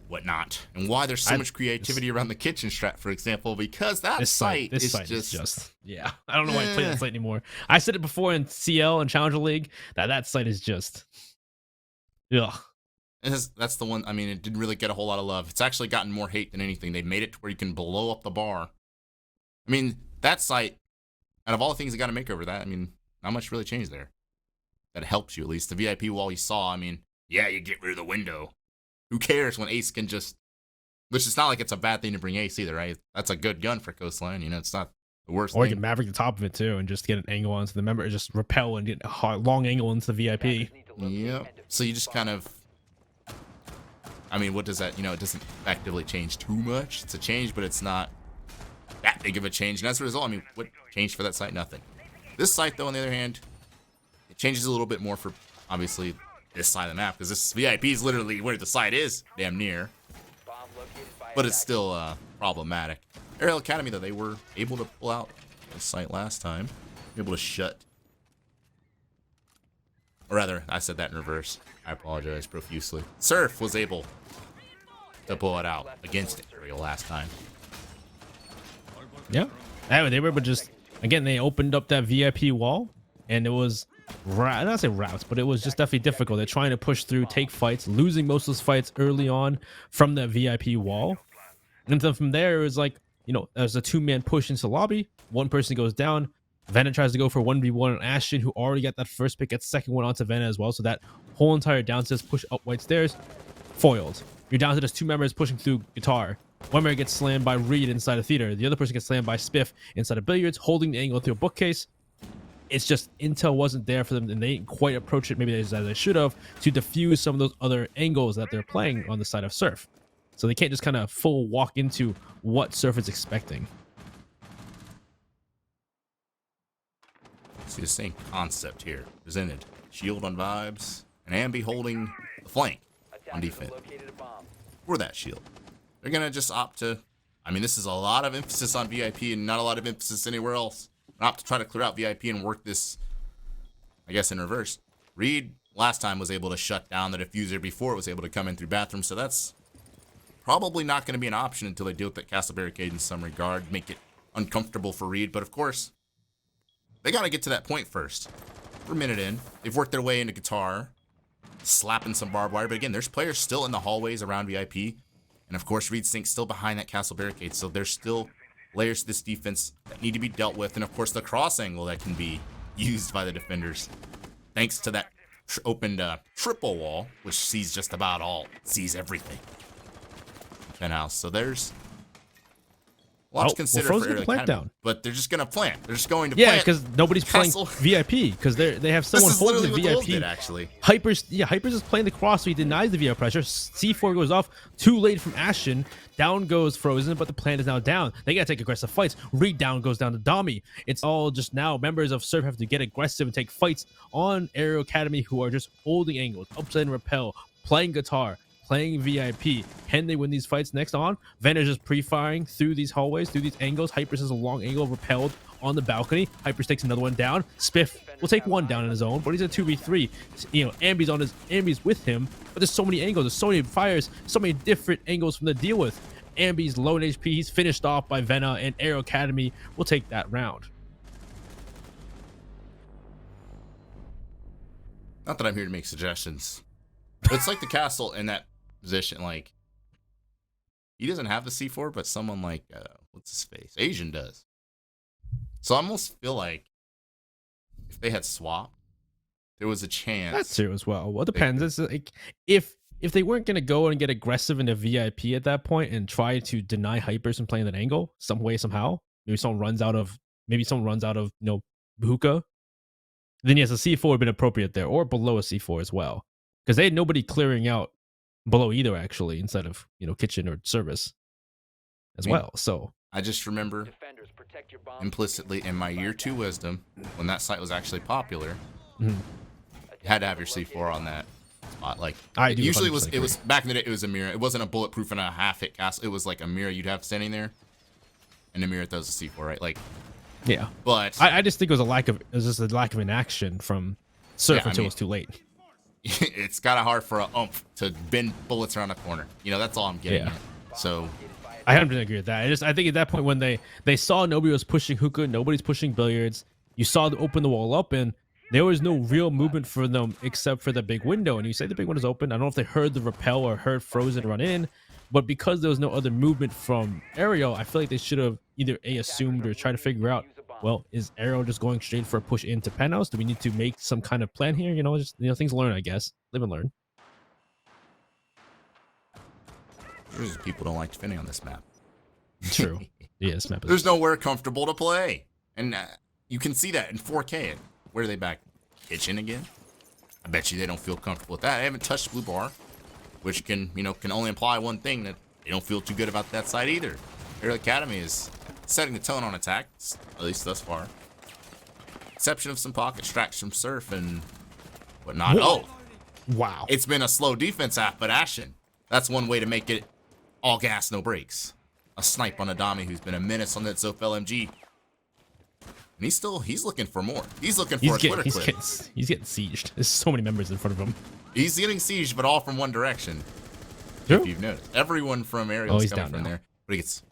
whatnot, and why there's so much creativity around the kitchen strat, for example, because that site is just yeah. I don't know why I play that site anymore. I said it before in CL and Challenger League that site is just ugh. That's the one. I mean, it didn't really get a whole lot of love. It's actually gotten more hate than anything. They made it to where you can blow up the bar. I mean, that site, out of all the things they got to make over that, I mean, not much really changed there. That helps you, at least. The VIP wall you saw, I mean, yeah, you get rid of the window. Who cares when Ace can just... Which it's not like it's a bad thing to bring Ace either, right? That's a good gun for Coastline. It's not the worst Or you thing. can Maverick the top of it too and just get an angle onto the member, just repel and get a long angle into the VIP. Yep. So you just kind of... I mean, what does that... it doesn't actively change too much. It's a change, but it's not that big of a change. And as a result, I mean, what changed for that site? Nothing. This site, though, on the other hand, it changes a little bit more for, obviously, this side of the map, because this VIP is literally where the site is, damn near. But it's still problematic. Arial Academy, though, they were able to pull out the site last time. Able to shut. Or rather, I said that in reverse. I apologize profusely. Surf was able to pull it out against Arial last time. Yeah. Anyway, they were able to just, again, they opened up that VIP wall, and it was, I don't say routes, but it was just definitely difficult. They're trying to push through, take fights, losing most of those fights early on from that VIP wall. And then from there, it was like, there's a two-man push into the lobby. One person goes down. Vanna tries to go for 1v1 on Ashton, who already got that first pick, gets second one onto Vanna as well. So that whole entire downstairs push up white stairs, foiled. You're down to just two members pushing through guitar. One member gets slammed by Reed inside a theater. The other person gets slammed by Spiff inside of billiards, holding the angle through a bookcase. It's just intel wasn't there for them, and they didn't quite approach it maybe as they should have to diffuse some of those other angles that they're playing on the side of Surf. So they can't just kind of full walk into what Surf is expecting. See the same concept here presented. Shield on vibes, and Ambi holding the flank on defense for that shield. They're gonna just opt to. I mean, this is a lot of emphasis on VIP and not a lot of emphasis anywhere else. Opt to try to clear out VIP and work this, I guess, in reverse. Reed last time was able to shut down the diffuser before it was able to come in through bathroom, so that's probably not going to be an option until they deal with that castle barricade in some regard, make it uncomfortable for Reed. But of course, they got to get to that point first. We're a minute in. They've worked their way into guitar, slapping some barbed wire. But again, there's players still in the hallways around VIP. And of course, Reed Sink's still behind that castle barricade. So there's still layers to this defense that need to be dealt with, and of course the cross angle that can be used by the defenders, thanks to that opened triple wall, which sees just about all, sees everything. Penthouse. So there's a lot to consider for Arial plant Academy, down. but they're just gonna plant. They're just going to Yeah, plant. because nobody's playing Castle. VIP because they have someone This is holding literally the what Wolves VIP. did, actually. Hypers is playing the cross, so he denies the VIP pressure. C4 goes off, too late from Ashen. Down goes Frozen, but the plant is now down. They gotta take aggressive fights. Reed down goes down to Dami. It's all just now members of Surf have to get aggressive and take fights on Arial Academy, who are just holding angles, upside and repel, playing guitar, playing VIP. Can they win these fights next on? Vander's just pre-firing through these hallways, through these angles. Hypers has a long angle repelled on the balcony. Hypers takes another one down. Spiff will take one down in his own, but he's a 2v3. You know, Ambi's with him, but there's so many angles, there's so many fires, so many different angles from the deal with. Ambi's low in HP, he's finished off by Vena, and Arial Academy will take that round. Not that I'm here to make suggestions. It's like the castle in that position, like he doesn't have the C4, but someone like what's his face? Asian does. So I almost feel like if they had swapped, there was a chance. That's true as well. Well, it depends. It's like if they weren't gonna go and get aggressive into VIP at that point and try to deny Hypers from playing that angle some way somehow, maybe someone runs out of hookah, then yes, a C4 would have been appropriate there, or below a C4 as well, because they had nobody clearing out below either actually, instead of kitchen or service as well. So I just remember implicitly in my year 2 wisdom, when that site was actually popular, you had to have your C4 on that spot. Like usually it was back in the day, it was a mirror. It wasn't a bulletproof and a half hit castle. It was like a mirror you'd have standing there, and the mirror throws a C4, right? Like, yeah. But I just think it was a lack of inaction from Surf until it was too late. It's kind of hard for a umph to bend bullets around a corner. That's all I'm getting at. So I 100% agree with that. I think at that point when they saw nobody was pushing hookah, nobody's pushing billiards, you saw them open the wall up, and there was no real movement for them except for the big window. And you say the big window's open. I don't know if they heard the repel or heard Frozen run in, but because there was no other movement from Arial, I feel like they should have either assumed or tried to figure out, well, is Arial just going straight for a push into penthouse? Do we need to make some kind of plan here? Things learn, I guess. Live and learn. People don't like defending on this map. True. Yeah, this map is... There's nowhere comfortable to play. And you can see that in 4K. Where are they back? Kitchen again? I bet you they don't feel comfortable with that. I haven't touched blue bar, which can only imply one thing, that they don't feel too good about that side either. Arial Academy is setting the tone on attack, at least thus far. Exception of some pocket strikes from Surf and whatnot. Whoa. Oh, wow. It's been a slow defense half, but Ashen, that's one way to make it all gas, no brakes. A snipe on Adami, who's been a menace on that Zof LMG. And he's looking for more. He's looking for a Twitter clip. He's getting sieged. There's so many members in front of him. He's getting sieged, but all from one direction. True. If you've noticed. Everyone from Arial is coming down from now. there. But is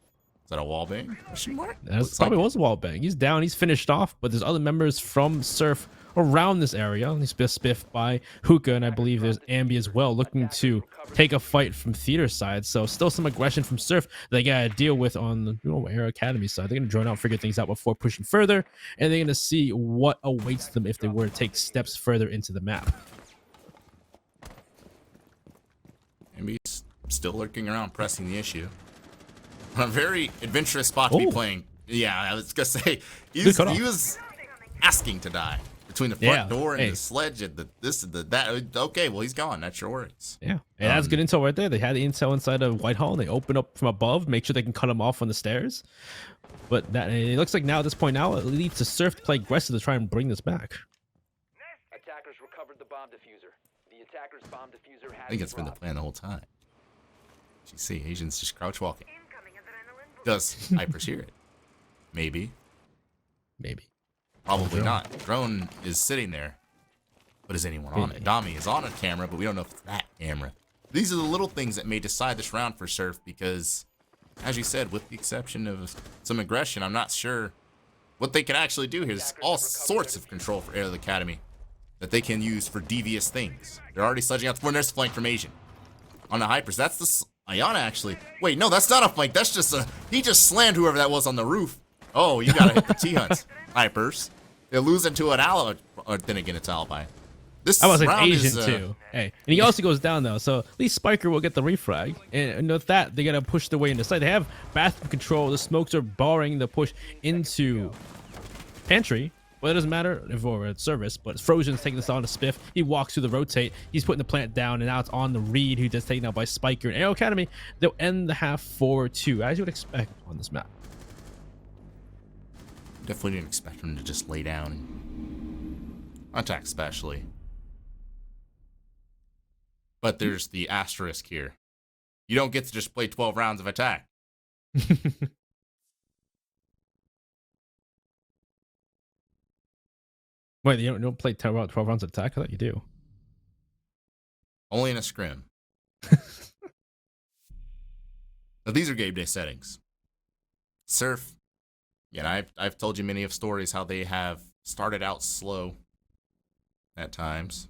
that a wall bang? That probably was a wall bang. He's down. He's finished off, but there's other members from Surf around this area. He's been spiffed by Hookah, and I believe there's Ambi as well, looking to take a fight from Theater side. So still some aggression from Surf they gotta deal with on the Arial Academy side. They're gonna join out, figure things out before pushing further, and they're gonna see what awaits them if they were to take steps further into the map. Ambi's still lurking around, pressing the issue. A very adventurous spot to be playing. Yeah, I was gonna say he was asking to die between the front door and the sledge and the this and the that. Okay, well he's gone. That's your words. Yeah, and that's good intel right there. They had the intel inside of Whitehall. They open up from above, make sure they can cut him off on the stairs. But it looks like now at this point it leads to Surf to play aggressive to try and bring this back. Attackers recovered the bomb diffuser. The attacker's bomb diffuser has I think it's been the plan the whole time. You see, Asians just crouch walking. Does Hypers hear it? Maybe. Probably not. Drone is sitting there, but is anyone on it? Dami is on a camera, but we don't know if it's that camera. These are the little things that may decide this round for Surf, because, as you said, with the exception of some aggression, I'm not sure what they can actually do here. There's all sorts of control for Arial Academy that they can use for devious things. They're already sledging out the floor. There's flank from Asian on the Hypers. That's the Ayana actually. Wait, no, that's not a flank. That's just a. He just slammed whoever that was on the roof. Oh, you gotta hit the T-Hunts. Hypers. They lose into an ally. Or then again, it's alibi. This I was like round Asian is, too. Hey, and he also goes down though, so at least Spiker will get the refrag. And with that, they gotta push their way into site. They have bathroom control. The smokes are barring the push into pantry. Well, it doesn't matter if we're at service, but Frozen's taking this on to Spiff. He walks through the rotate. He's putting the plant down, and now it's on the Reed, who gets taken out by Spiker and Aero Academy. They'll end the half 4-2, as you would expect on this map. Definitely didn't expect him to just lay down and attack, especially. But there's the asterisk here. You don't get to just play 12 rounds of attack. Wait, you don't play 12 rounds of attack? I thought you do. Only in a scrim. Now, these are game day settings. Surf. Yeah, I've told you many of stories how they have started out slow at times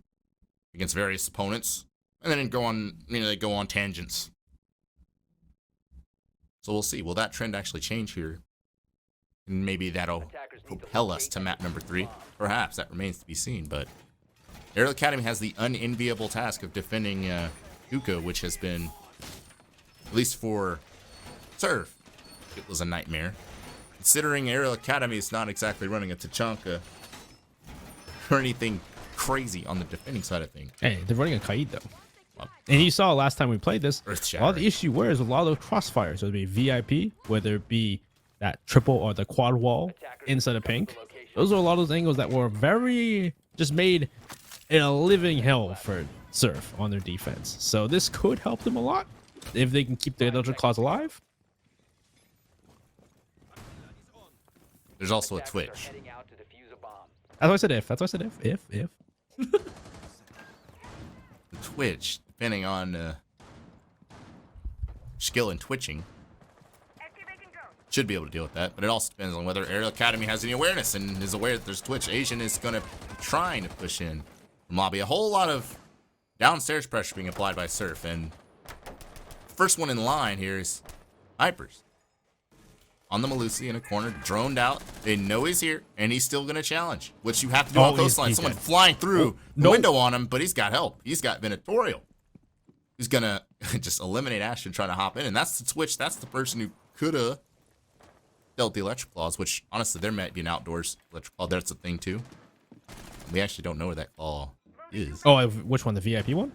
against various opponents, and then go on, they go on tangents. So we'll see. Will that trend actually change here? And maybe that'll propel us to map number 3. Perhaps. That remains to be seen. But Arial Academy has the unenviable task of defending Hookah, which has been, at least for Surf, it was a nightmare. Considering Arial Academy is not exactly running a Tachanka or anything crazy on the defending side of things. Hey, they're running a Kaid though. And you saw last time we played this, a lot of the issue was with a lot of those crossfires. So it'd be VIP, whether it be that triple or the quad wall inside of pink. Those are a lot of those angles that were very just made in a living hell for Surf on their defense. So this could help them a lot if they can keep the electric claws alive. There's also a Twitch. That's why I said if. That's why I said if. The Twitch, depending on skill in twitching, should be able to deal with that. But it also depends on whether Arial Academy has any awareness and is aware that there's Twitch. Asian is going to trying to push in from lobby. A whole lot of downstairs pressure being applied by Surf. And first one in line here is Hypers. On the Malusi in a corner, droned out. They know he's here, and he's still going to challenge, which you have to do on coastline. Someone flying through the window on him, but he's got help. He's got Venatorial. He's going to just eliminate Ashton trying to hop in, and that's the Twitch. That's the person who could have dealt the electric claws, which, honestly, there might be an outdoors electric claw. That's a thing, too. We actually don't know where that claw is. Oh, which one? The VIP one?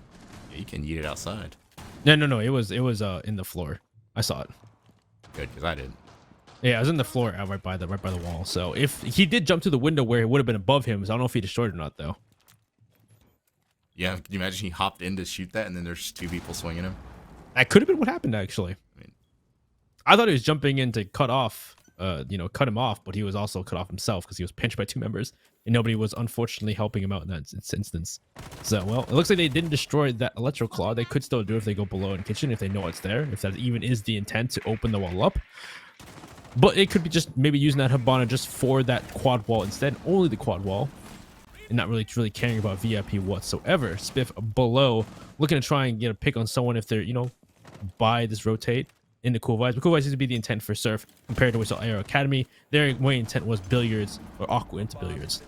Yeah, you can eat it outside. No. It was in the floor. I saw it. Good, because I didn't. Yeah, I was in the floor right by the wall. So if he did jump to the window where it would have been above him, so I don't know if he destroyed it or not though. Yeah, can you imagine he hopped in to shoot that and then there's 2 people swinging him? That could have been what happened actually. I thought he was jumping in to cut him off, but he was also cut off himself because he was pinched by 2 members and nobody was unfortunately helping him out in that instance. So, well, it looks like they didn't destroy that electro claw. They could still do it if they go below in kitchen, if they know it's there, if that even is the intent to open the wall up. But it could be just maybe using that Hibana just for that quad wall instead, only the quad wall, and not really caring about VIP whatsoever. Spiff below, looking to try and get a pick on someone if they're, by this rotate into Cool Vibes. But Cool Vibes seems to be the intent for Surf compared to what we saw Aero Academy. Their main intent was billiards or Aqua into billiards.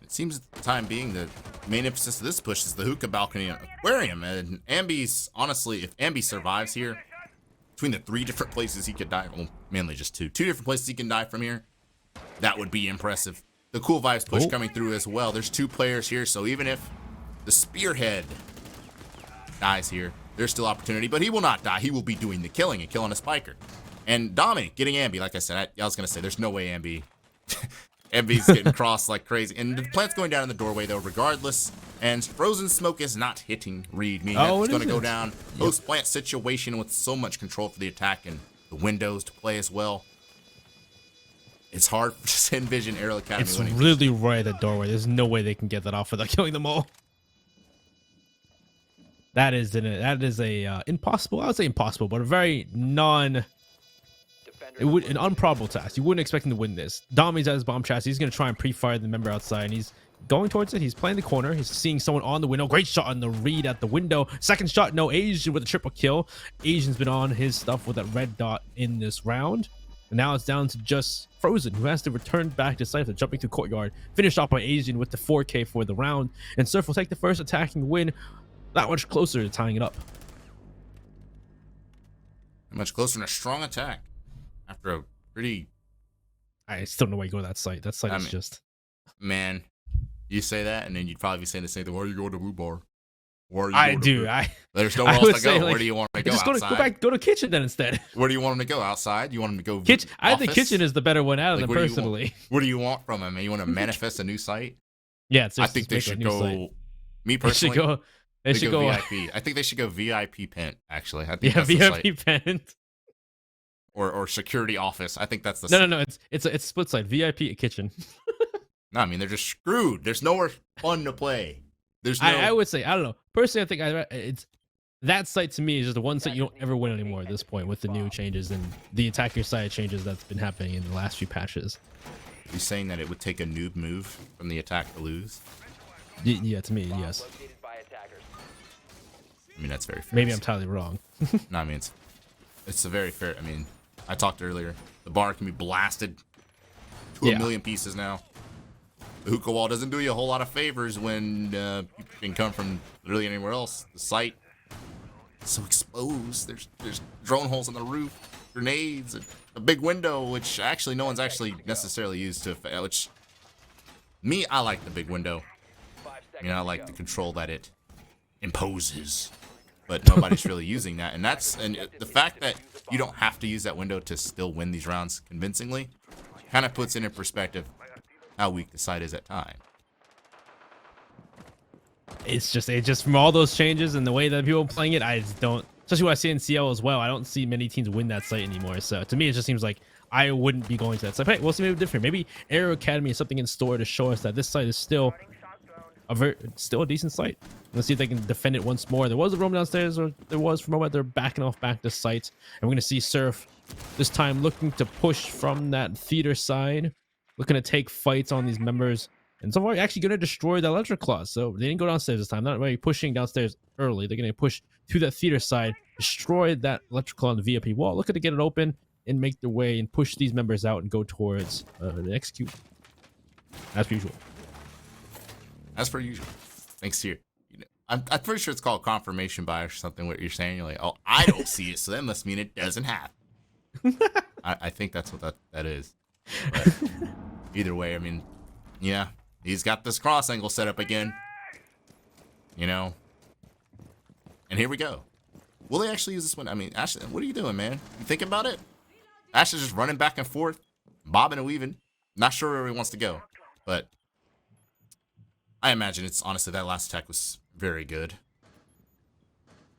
It seems at the time being the main emphasis of this push is the hookah balcony and aquarium. And Ambi's, honestly, if Ambi survives here, between the 3 different places he could die, well, mainly just 2 different places he can die from here, that would be impressive. The Cool Vibes push coming through as well. There's 2 players here, so even if the Spearhead dies here, there's still opportunity, but he will not die. He will be doing the killing and killing a Spiker. And Dami getting Ambi, like I said, I was going to say, there's no way Ambi... Ambi's getting crossed like crazy. And the plant's going down in the doorway, though, regardless. And Frozen Smoke is not hitting Reed, meaning it's going to go down. Post-plant situation with so much control for the attack and the windows to play as well. It's hard to envision Arial Academy winning. It's really right at the doorway. There's no way they can get that off without killing them all. That is a impossible. I would say impossible, but a very an unprobable task. You wouldn't expect him to win this. Dami's at his bomb chassis. He's going to try and pre-fire the member outside, and he's going towards it. He's playing the corner. He's seeing someone on the window. Great shot on the read at the window. Second shot, no. Asian with a triple kill. Asian's been on his stuff with that red dot in this round. And now it's down to just Frozen, who has to return back to Cypher, jumping through courtyard. Finished off by Asian with the 4K for the round. And Surf will take the first attacking win. That much closer to tying it up. Much closer and a strong attack after a pretty. I still don't know why you go to that site. That site is just. Man, you say that, and then you'd probably be saying the same thing. Where are you going to Blue Bar? There's nowhere else to go. Where do you want them to go? Just outside? Go to kitchen then instead. Where do you want them to go? Outside? You want them to go? Kitchen. I office? think kitchen is the better one out of them personally. What do you want from them? You want to manifest a new site? Yeah, I think they should go. Me personally, They should go VIP. I think they should go VIP Pent. Actually, I think yeah, that's VIP Pent. Or security office. I think that's the no. It's split side. VIP kitchen. No, I mean they're just screwed. There's nowhere fun to play. There's no. I would say I don't know. Personally, I think it's that site to me is just the one site you don't ever win anymore at this point with the new changes and the attacker side changes that's been happening in the last few patches. You saying that it would take a noob move from the attack to lose? Yeah, to me, yes. I mean that's very fair. Maybe I'm entirely wrong. No, I mean it's a very fair. I mean, I talked earlier. The bar can be blasted to a million pieces now. The hookah wall doesn't do you a whole lot of favors when you can come from literally anywhere else. The site is so exposed. There's drone holes in the roof, grenades, a big window, which actually no one's actually necessarily used to. Which me, I like the big window. I mean, I like the control that it imposes, but nobody's really using that. And the fact that you don't have to use that window to still win these rounds convincingly kind of puts it in perspective how weak the side is at times. It's just from all those changes and the way that people are playing it, I just don't. Especially what I see in CL as well, I don't see many teams win that site anymore. So to me, it just seems like I wouldn't be going to that site. Hey, we'll see maybe different. Maybe Arial Academy has something in store to show us that this site is still a decent site. Let's see if they can defend it once more. There was a roam downstairs, or there was for a moment. They're backing off back to sites, and we're gonna see Surf this time looking to push from that theater side, looking to take fights on these members. And so far, actually going to destroy the electric claws. So they didn't go downstairs this time. Not really pushing downstairs early. They're going to push to that theater side, destroy that electric claw on the VIP wall, looking to get it open and make their way and push these members out and go towards the execute. As per usual. As per usual. Thanks to you. I'm pretty sure it's called confirmation bias or something. What you're saying, you're like, oh, I don't see it, so that must mean it doesn't happen. I think that's what that is. But either way, I mean, yeah. He's got this cross angle set up again. You know. And here we go. Will they actually use this one? I mean, Ashley, what are you doing, man? You thinking about it? Ashley's just running back and forth, bobbing and weaving. Not sure where he wants to go. But I imagine it's honestly that last attack was very good.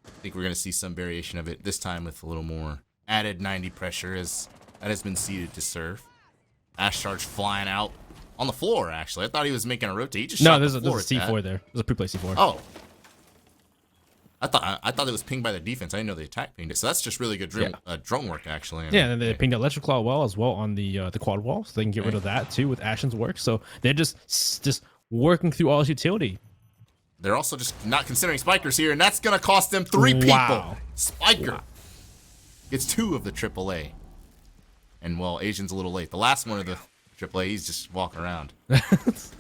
I think we're going to see some variation of it, this time with a little more added 90 pressure as that has been ceded to Surf. Ash charge flying out. On the floor, actually. I thought he was making a rotate. He just shot there's the a floor C4 there. There's a pre-play C4. Oh. I thought it was pinged by the defense. I didn't know the attack pinged it. So that's just really good drone work, actually. Yeah, and they pinged electric claw well on the quad wall, so they can get rid of that too with Ashen's work. So they're just working through all his utility. They're also just not considering spikers here, and that's gonna cost them 3 people. Spiker gets 2 of the AAA. And well, Asian's a little late. The last one of the AAA, he's just walking around.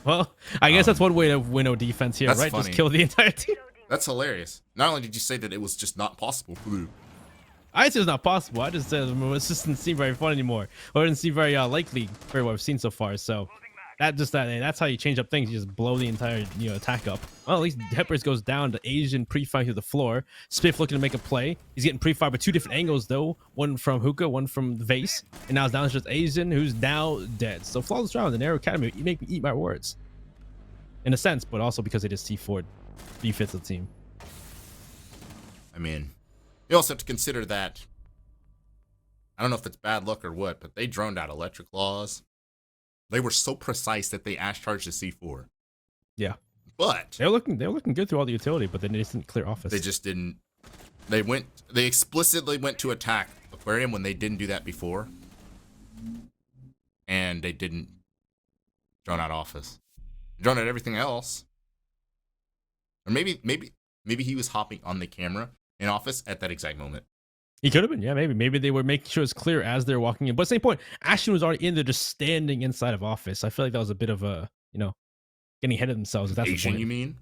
Well, I guess that's one way to winnow defense here, right? Funny. Just kill the entire team. That's hilarious. Not only did you say that it was just not possible for you. I said it's not possible. I just said it just didn't seem very fun anymore, or it didn't seem very likely for what I've seen so far. So that's how you change up things. You just blow the entire attack up. Well, at least Heppers goes down to Asian pre-fire to the floor. Spiff looking to make a play. He's getting pre-fire by 2 different angles though. One from Hookah, one from the Vase, and now it's down to just Asian, who's now dead. So flawless round in Arial Academy. You make me eat my words, in a sense, but also because they just C4 defense of the team. I mean, you also have to consider that. I don't know if it's bad luck or what, but they droned out electric claws. They were so precise that they ash charged the C4. Yeah. But they were looking good through all the utility, but then they just didn't clear office. They just didn't. They explicitly went to attack Aquarium when they didn't do that before. And they didn't drone out office. Drone at everything else. Or maybe he was hopping on the camera in office at that exact moment. He could have been, yeah, maybe. Maybe they were making sure it's clear as they're walking in. But same point, Ashton was already in there, just standing inside of office. I feel like that was a bit of a, getting ahead of themselves. If that's the Asian, point. you mean?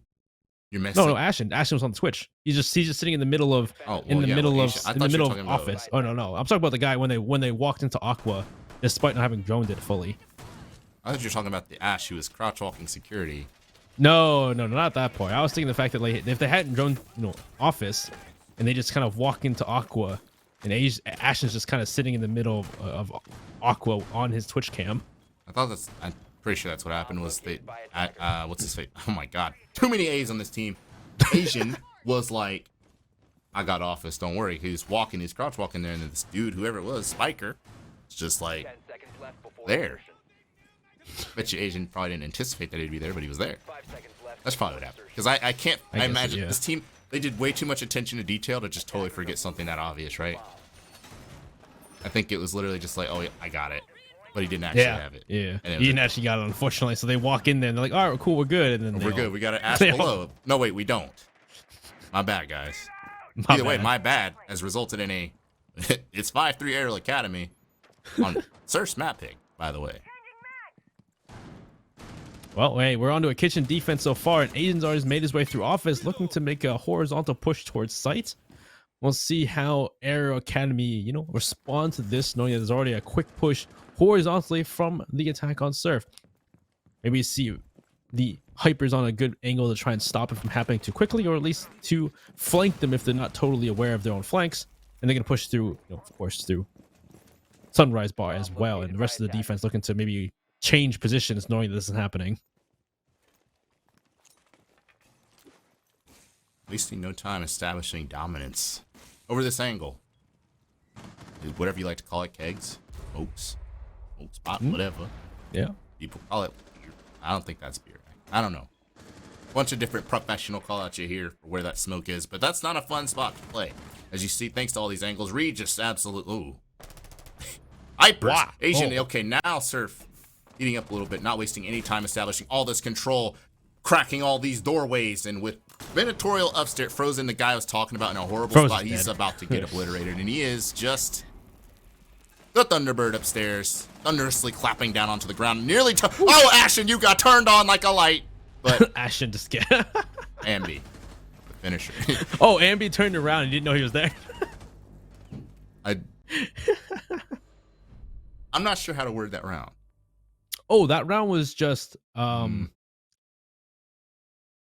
You're messing. No, Ashton. Ashton was on the Twitch. He's just sitting in the middle of Asian. I thought you were talking about office. Oh no, I'm talking about the guy when they walked into Aqua, despite not having droned it fully. I thought you were talking about the Ash who was crouch walking security. No, not at that point. I was thinking the fact that like if they hadn't droned, office, and they just kind of walk into Aqua, and Ashton's just kind of sitting in the middle of Aqua on his Twitch cam. I'm pretty sure that's what happened. Was what's his face? Oh my god, too many A's on this team. Asian was like, I got office, don't worry. He's crouch walking there, and this dude, whoever it was, Spiker, is just like there. Bet you Asian probably didn't anticipate that he'd be there, but he was there. That's probably what happened. Because I can't imagine this team. They did way too much attention to detail to just totally forget something that obvious, right? I think it was literally just like, oh, yeah, I got it. But he didn't actually have it. Yeah. He didn't actually got it, unfortunately. So they walk in there and they're like, all right, cool, we're good. And then we're good. We got to ask below. No, wait, we don't. My bad, guys. Either way, my bad has resulted in a it's 5-3 Arial Academy on Surf's map pick, by the way. Well, hey, we're on to a kitchen defense so far, and Aiden's already made his way through office, looking to make a horizontal push towards site. We'll see how Arial Academy, respond to this, knowing that there's already a quick push horizontally from the attack on Surf. Maybe see the Hypers on a good angle to try and stop it from happening too quickly, or at least to flank them if they're not totally aware of their own flanks. And they're going to push through, of course, through Sunrise Bar as well. And the rest of the defense looking to maybe change positions knowing that this is happening. Wasting no time establishing dominance over this angle. Whatever you like to call it, kegs, smokes, smoke spot, whatever. Yeah. People call it beer. I don't think that's beer. I don't know. Bunch of different professional call outs you hear for where that smoke is, but that's not a fun spot to play. As you see, thanks to all these angles, Reed just absolutely, ooh. Hypers. Wow. Asian, okay, now Surf heating up a little bit, not wasting any time establishing all this control, cracking all these doorways, and with Venatorial upstairs, Frozen, the guy I was talking about in a horrible spot, he's about to get obliterated, and he is just the Thunderbird upstairs, thunderously clapping down onto the ground, nearly oh, Ashton, you got turned on like a light, but Ashton just get Ambi, the finisher. Oh, Ambi turned around and didn't know he was there. I'm not sure how to word that round. Oh, that round was just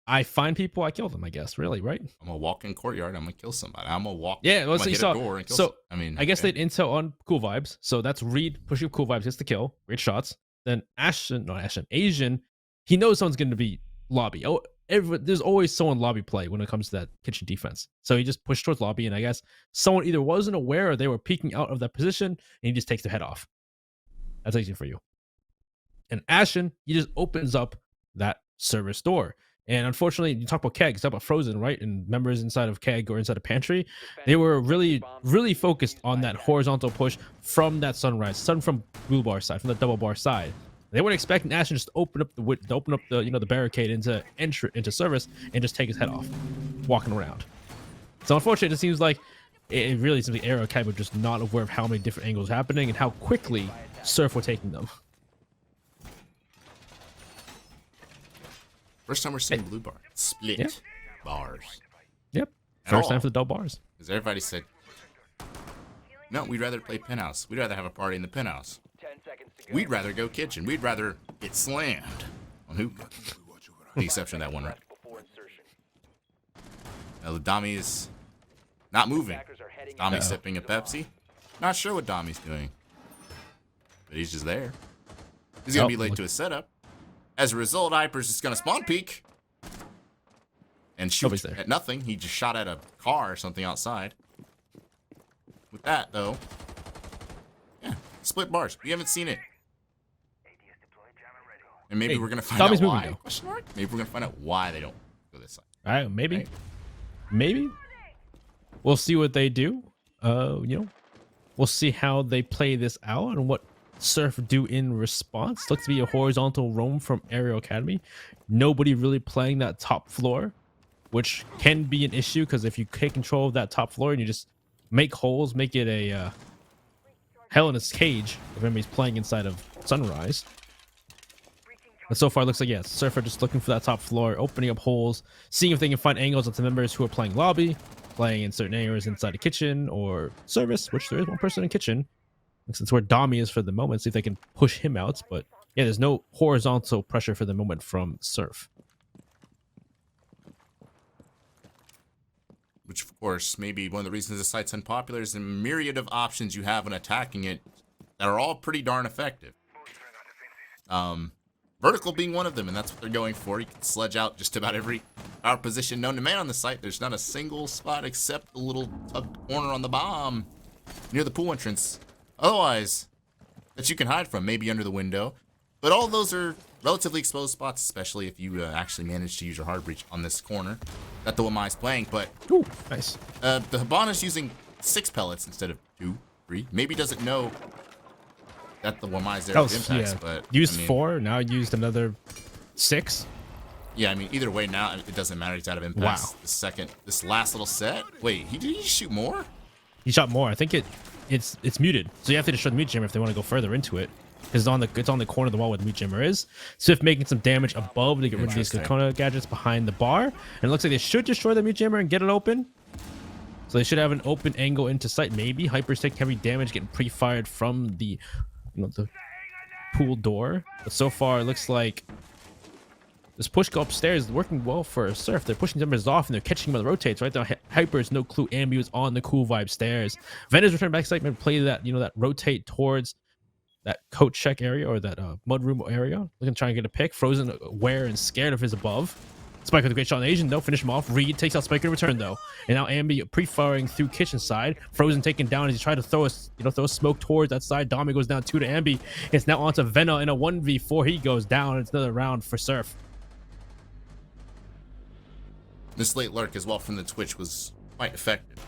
I find people, I kill them, I guess. Really, right? I'm gonna walk in courtyard. I'm gonna kill somebody. I'm gonna walk. Yeah, well, so you saw. Door and kill So I guess they had intel on Cool Vibes. So that's Reed pushing Cool Vibes, gets the kill, great shots. Then Asian, he knows someone's gonna be lobby. Oh, there's always someone lobby play when it comes to that kitchen defense. So he just pushed towards lobby, and I guess someone either wasn't aware or they were peeking out of that position, and he just takes their head off. That's easy for you. And Ashton, he just opens up that service door. And unfortunately, you talk about Keg, talk about Frozen, right? And members inside of Keg or inside of Pantry, they were really, really focused on that horizontal push from that sun from blue bar side, from the double bar side. They weren't expecting Ashton just to open up the barricade into service and just take his head off, walking around. So unfortunately, it seems like Arial Academy were just not aware of how many different angles happening and how quickly Surf were taking them. First time we're seeing blue bar split bars. Yep. First time for the double bars. Because everybody said, no, we'd rather play penthouse. We'd rather have a party in the penthouse. We'd rather go kitchen. We'd rather get slammed on hookah. The exception of that one, right? Now the Dami is not moving. Dami's sipping a Pepsi. Not sure what Dami's doing. But he's just there. He's going to be late to his setup. As a result, Hyper's just going to spawn peek and shoot at nothing. He just shot at a car or something outside. With that, though, yeah, split bars. We haven't seen it. And maybe we're going to find out why. Maybe we're going to find out why they don't go this side. All right, maybe. Right? Maybe. We'll see what they do. We'll see how they play this out and what Surf do in response? Looks to be a horizontal roam from Arial Academy. Nobody really playing that top floor, which can be an issue because if you take control of that top floor and you just make holes, make it a hell in a cage if anybody's playing inside of Sunrise. But so far, it looks like, yes, Surfer just looking for that top floor, opening up holes, seeing if they can find angles onto members who are playing lobby, playing in certain areas inside the kitchen or service, which there is one person in kitchen. Since where Dami is for the moment, see if they can push him out. But yeah, there's no horizontal pressure for the moment from Surf. Which, of course, maybe one of the reasons the site's unpopular is the myriad of options you have when attacking it that are all pretty darn effective. Vertical being one of them, and that's what they're going for. You can sledge out just about every power position known to man on the site. There's not a single spot except the little tucked corner on the bomb near the pool entrance. Otherwise, that you can hide from, maybe under the window. But all those are relatively exposed spots, especially if you actually manage to use your hard breach on this corner that the Wamai's playing. But Ooh, nice. the Hibana's using 6 pellets instead of 2, 3. Maybe doesn't know that the Wamai's there with impacts, but used 4, now used another 6. Yeah, I mean, either way, now it doesn't matter. He's out of impacts. Wow. This last little set. Wait, did he shoot more? He shot more. I think it's muted, so you have to destroy the mute jammer if they want to go further into it. Because it's on the corner of the wall where the mute jammer is. Swift making some damage above to get rid of these Kakona gadgets behind the bar, and it looks like they should destroy the mute jammer and get it open. So they should have an open angle into sight. Maybe Hyper's taking heavy damage, getting pre-fired from the the pool door. But so far, it looks like this push go upstairs is working well for Surf. They're pushing numbers off and they're catching him on the rotates. Right now, Hyper's no clue. Ambi was on the cool vibe stairs. Vendors return back site, maybe play that that rotate towards that coat check area or that mudroom area. Looking to try and get a pick. Frozen aware and scared of his above. Spike with a great shot on Asian, though. Finish him off. Reed takes out Spike in return, though. And now Ambi pre-firing through kitchen side. Frozen taken down as he tried to throw a smoke towards that side. Dami goes down 2 to Ambi. It's now onto Vena in a 1v4. He goes down. It's another round for Surf. This late lurk as well from the Twitch was quite effective.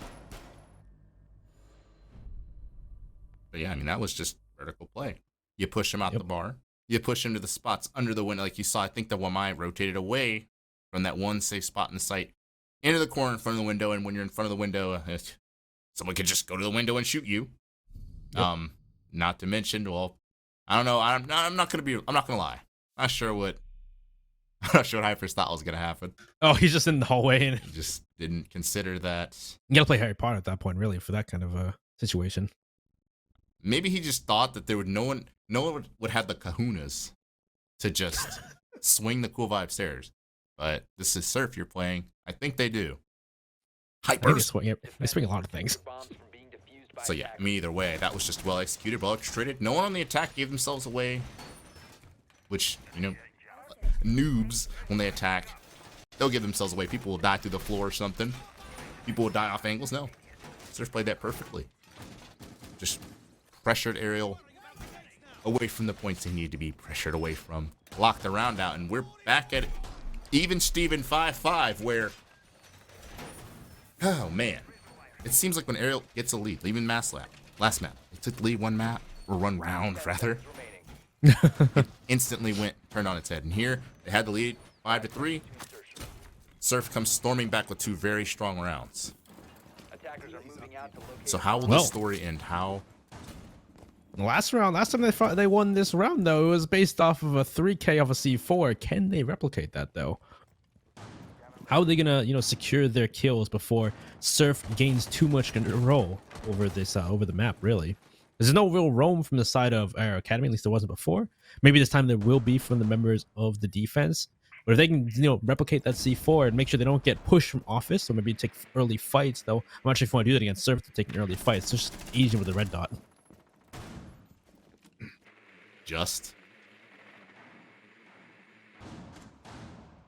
But yeah, I mean, that was just vertical play. You push him out the bar. You push him to the spots under the window. Like you saw, I think the Wamai rotated away from that one safe spot in the site into the corner in front of the window. And when you're in front of the window, someone could just go to the window and shoot you. Yep. Not to mention, well, I don't know. I'm not gonna lie. Not sure what Hyper's thought was gonna happen. Oh, he's just in the hallway and He just didn't consider that. You gotta play Harry Potter at that point, really, for that kind of situation. Maybe he just thought that no one would have the kahunas to just swing the cool vibe stairs. But this is Surf you're playing. I think they do. Hyper. They swing a lot of things. So yeah, I mean, either way, that was just well executed, well orchestrated. No one on the attack gave themselves away. Which, noobs, when they attack, they'll give themselves away. People will die through the floor or something. People will die off angles. No. Surf played that perfectly. Just pressured Arial away from the points they needed to be pressured away from. Locked the round out, and we're back at even Steven 5-5, where, oh man, it seems like when Arial gets a lead, even last map, they took the lead one round rather, it instantly turned on its head. And here they had the lead 5-3. Surf comes storming back with 2 very strong rounds. So how will this story end? Last time they won this round, though, it was based off of a 3K off a C4. Can they replicate that, though? How are they gonna, secure their kills before Surf gains too much control over this, over the map? Really, there's no real roam from the side of our academy. At least there wasn't before. Maybe this time there will be from the members of the defense. But if they can, replicate that C4 and make sure they don't get pushed from office, so maybe take early fights. Though I'm not sure if you want to do that against Surf to take an early fight. It's just Asian with a red dot. Just.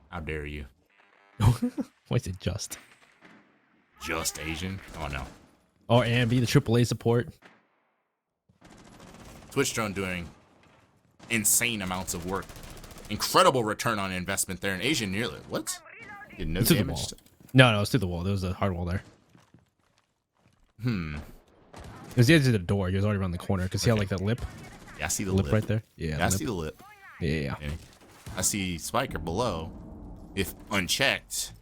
How dare you? Why is it just? Just Asian? Oh no. Or Ambi, the AAA support. Twitch drone doing insane amounts of work. Incredible return on investment there. And Asian nearly. What? Did no damage? No, it's through the wall. There was a hard wall there. It was the edge of the door. He was already around the corner because he had like that lip. Yeah, I see the lip lip. right there. Yeah, Yeah, I lip. see the lip. Yeah. Okay. I see Spiker below. If unchecked,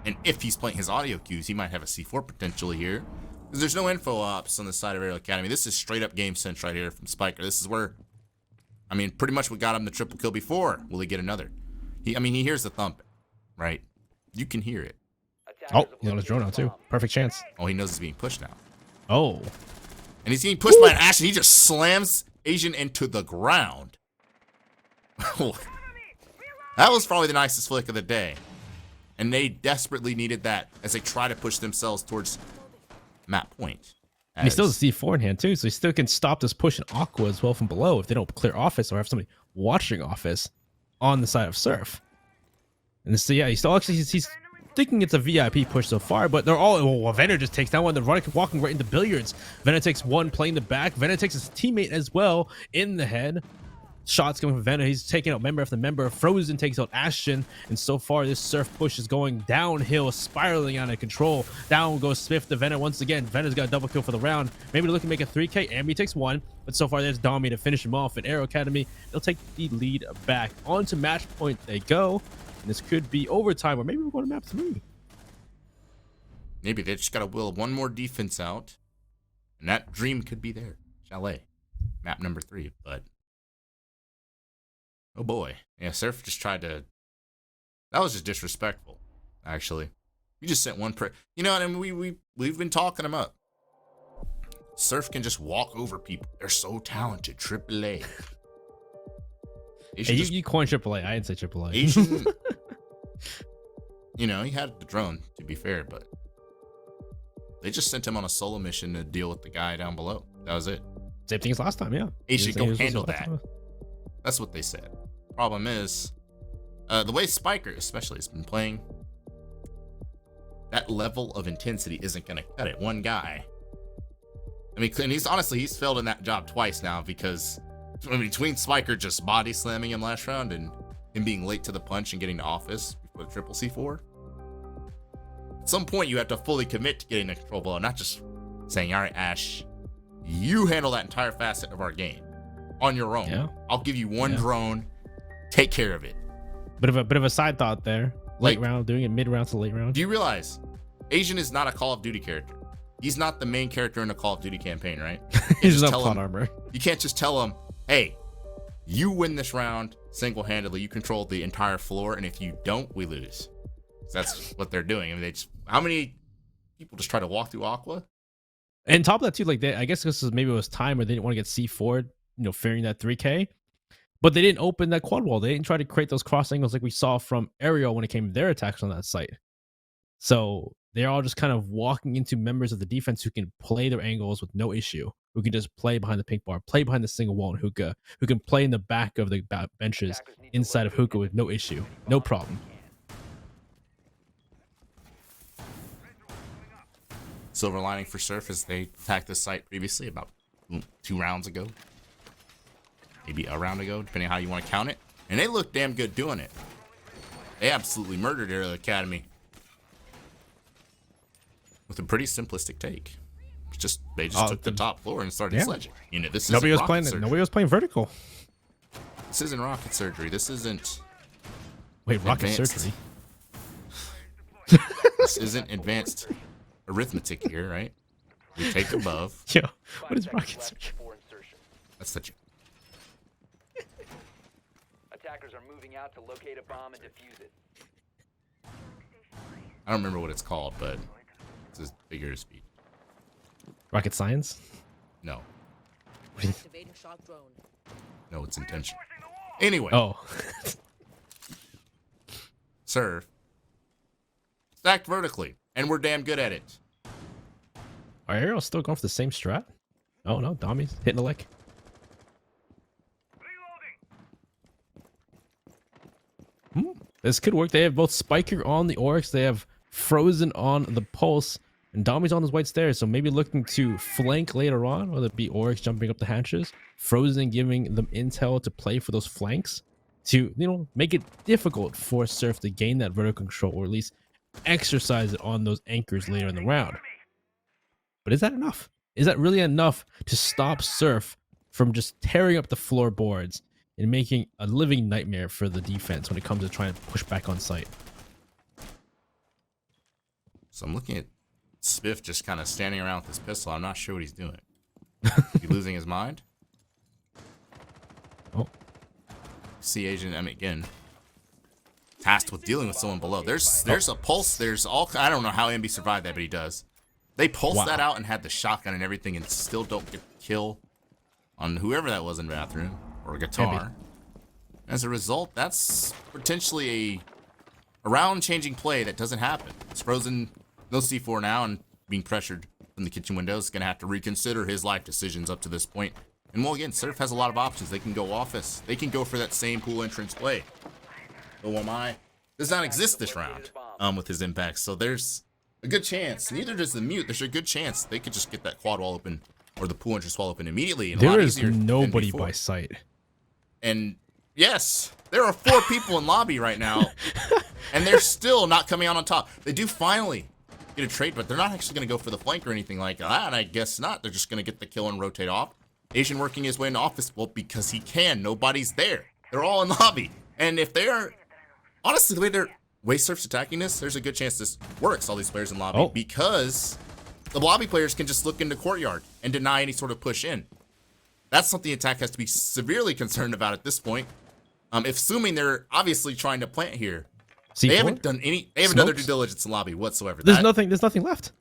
and if he's playing his audio cues, he might have a C4 potentially here. Because there's no info ops on the side of Arial Academy. This is straight up game sense right here from Spiker. This is where, I mean, pretty much what got him the triple kill before. Will he get another? He hears the thumping, right? You can hear it. Oh, he's on his drone now too. Perfect chance. Oh, he knows he's being pushed now. Oh. And he's getting pushed by an Ash, and he just slams Asian into the ground. That was probably the nicest flick of the day. And they desperately needed that as they try to push themselves towards map point. And he still has a C4 in hand too, so he still can stop this push in Aqua as well from below if they don't clear office or have somebody watching office on the side of Surf. And so yeah, he's still actually he's thinking it's a VIP push so far, but they're all, well, Venom just takes that one. They're walking right into Billiards. Venom takes one playing the back. Venom takes his teammate as well in the head. Shots coming from Venom. He's taking out member after member. Frozen takes out Ashton. And so far, this Surf push is going downhill, spiraling out of control. Down goes Smith to Venom once again. Venom's got a double kill for the round. Maybe they're looking to make a 3K. Ambi takes one. But so far, there's Domi to finish him off. And Arial Academy, they'll take the lead back. On to match point they go. And this could be overtime, or maybe we're going to map 3. Maybe they just got to will one more defense out. And that dream could be there. Chalet. Map number 3. But oh boy. Yeah, Surf just tried to. That was just disrespectful, actually. You just sent one you know what I mean? We've been talking him up. Surf can just walk over people. They're so talented. AAA. Hey, you coined AAA. I didn't say AAA. Asian. You know, he had the drone, to be fair, but they just sent him on a solo mission to deal with the guy down below. That was it. Same thing as last time, yeah. Asian, go handle that. That's what they said. Problem is, the way Spiker especially has been playing, that level of intensity isn't going to cut it. One guy. I mean, and he's failed in that job twice now because between Spiker just body slamming him last round and him being late to the punch and getting to office before the triple C4. At some point, you have to fully commit to getting the control blow, not just saying, all right, Ash, you handle that entire facet of our game on your own. Yeah. I'll give you one drone. Take care of it. Bit of a side thought there. Late round, doing it mid round to late round. Do you realize Asian is not a Call of Duty character? He's not the main character in a Call of Duty campaign, right? He's not plot armor. You can't just tell him, hey, you win this round single-handedly. You control the entire floor, and if you don't, we lose. That's what they're doing. I mean, how many people just try to walk through Aqua? And top of that too, like I guess this is maybe it was time where they didn't want to get C4'd, fearing that 3K. But they didn't open that quad wall. They didn't try to create those cross angles like we saw from Arial when it came to their attacks on that site. So they're all just kind of walking into members of the defense who can play their angles with no issue, who can just play behind the pink bar, play behind the single wall and hookah, who can play in the back of the benches inside of hookah with no issue, no problem. Silver lining for Surf is they attacked this site previously about 2 rounds ago. Maybe a round ago, depending on how you want to count it. And they look damn good doing it. They absolutely murdered Arial Academy with a pretty simplistic take. They just took the top floor and started sledging. This Nobody was playing vertical. This isn't rocket surgery. This isn't. Wait, rocket surgery. This isn't advanced arithmetic here, right? We take above. Yo, what is rocket surgery? That's the. Attackers are moving out to locate a bomb and defuse it. I don't remember what it's called, but it's a figure of speech. Rocket science? No. Activating shock drone. No, it's intentional. Anyway. Oh. Surf. Stacked vertically, and we're damn good at it. Are Ariel still going for the same strat? Oh no, Domi's hitting the lick. This could work. They have both Spiker on the Oryx. They have Frozen on the Pulse. And Domi's on his white stairs. So maybe looking to flank later on, whether it be Oryx jumping up the hatches, Frozen giving them intel to play for those flanks to, make it difficult for Surf to gain that vertical control, or at least exercise it on those anchors later in the round. But is that enough? Is that really enough to stop Surf from just tearing up the floorboards and making a living nightmare for the defense when it comes to trying to push back on site. So I'm looking at Spiff just kind of standing around with his pistol. I'm not sure what he's doing. Is he losing his mind? Oh. See Agent M again. Tasked with dealing with someone below. There's a pulse. There's all. I don't know how MB survived that, but he does. They pulsed that out and had the shotgun and everything, and still don't get the kill on whoever that was in the bathroom or guitar. As a result, that's potentially a round-changing play that doesn't happen. It's frozen, no C4 now, and being pressured from the kitchen windows. Going to have to reconsider his life decisions up to this point. And well, again, Surf has a lot of options. They can go office. They can go for that same pool entrance play. OMI does not exist this round with his impacts. So there's a good chance. Neither does the mute. There's a good chance they could just get that quad wall open or the pool entrance wall open immediately. And There is nobody by sight. And yes, there are 4 people in lobby right now, and they're still not coming out on top. They do finally get a trade, but they're not actually going to go for the flank or anything like that. And I guess not. They're just going to get the kill and rotate off. Asian working his way into office, well, because he can. Nobody's there. They're all in lobby. And if they are, honestly, the way Surf's attacking this, there's a good chance this works, all these players in lobby, because the lobby players can just look into courtyard and deny any sort of push in. That's something attack has to be severely concerned about at this point. If assuming they're obviously trying to plant here, C4? they haven't done their due diligence in lobby whatsoever. There's nothing left.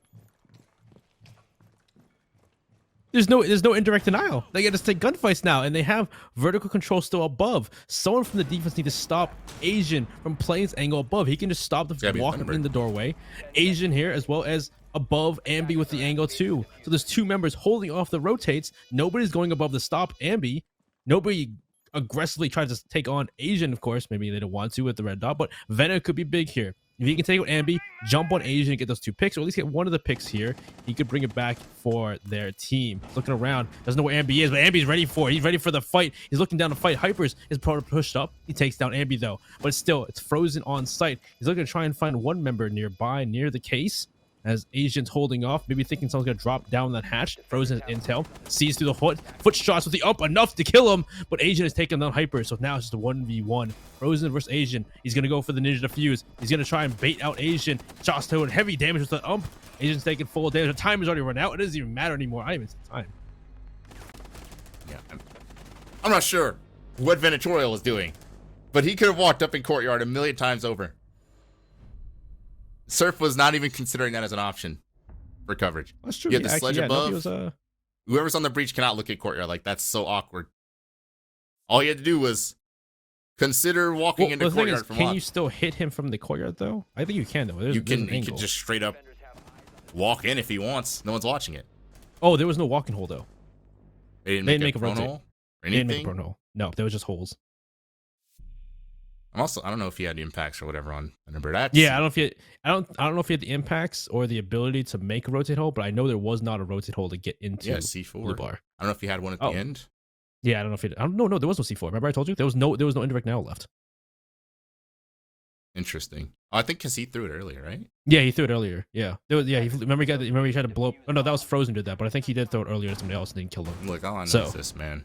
There's no indirect denial. They get to take gunfights now, and they have vertical control still above. Someone from the defense need to stop Asian from playing his angle above. He can just stop the walking in the doorway. Asian here, as well as above Ambi with the angle too. So there's 2 members holding off the rotates. Nobody's going above the stop Ambi. Nobody aggressively tries to take on Asian, of course. Maybe they don't want to with the red dot, but Venom could be big here. If he can take out Ambi, jump on Asian and get those 2 picks, or at least get one of the picks here, he could bring it back for their team. Looking around, doesn't know where Ambi is, but Ambi's ready for it. He's ready for the fight. He's looking down to fight. Hypers is probably pushed up. He takes down Ambi though, but still, it's frozen on site. He's looking to try and find one member nearby, near the case, as Asian's holding off, maybe thinking someone's gonna drop down that hatch. Frozen intel, sees through the foot shots with the up, enough to kill him, but Asian is taking down Hyper, so now it's just a 1v1. Frozen versus Asian. He's gonna go for the ninja defuse. He's gonna try and bait out Asian. Shots to it, heavy damage with the ump. Asian's taking full damage. The time is already run out. It doesn't even matter anymore. I even see time. Yeah, I'm not sure what Venatorial was doing, but he could have walked up in courtyard a million times over. Surf was not even considering that as an option for coverage. That's true. You had the sledge above. Was, Whoever's on the breach cannot look at courtyard. Like, that's so awkward. All you had to do was consider walking into courtyard from can you still hit him from the courtyard though? I think you can though. You can just straight up walk in if he wants. No one's watching it. Oh, there was no walking hole though. They didn't make a prone hole or anything? They didn't make a prone hole. No, there was just holes. I don't know if he had impacts or whatever on number. I don't know if he had the impacts or the ability to make a rotate hole, but I know there was not a rotate hole to get into C4 the bar. I don't know if he had one at the end. Yeah, I don't know if he. No, there was no C4. Remember I told you there was no indirect now left. Interesting. Oh, I think because he threw it earlier, right? Yeah, he threw it earlier. Yeah, remember he tried to blow up. Oh no, that was Frozen did that, but I think he did throw it earlier to somebody else and didn't kill him. Look, all I know is this, man.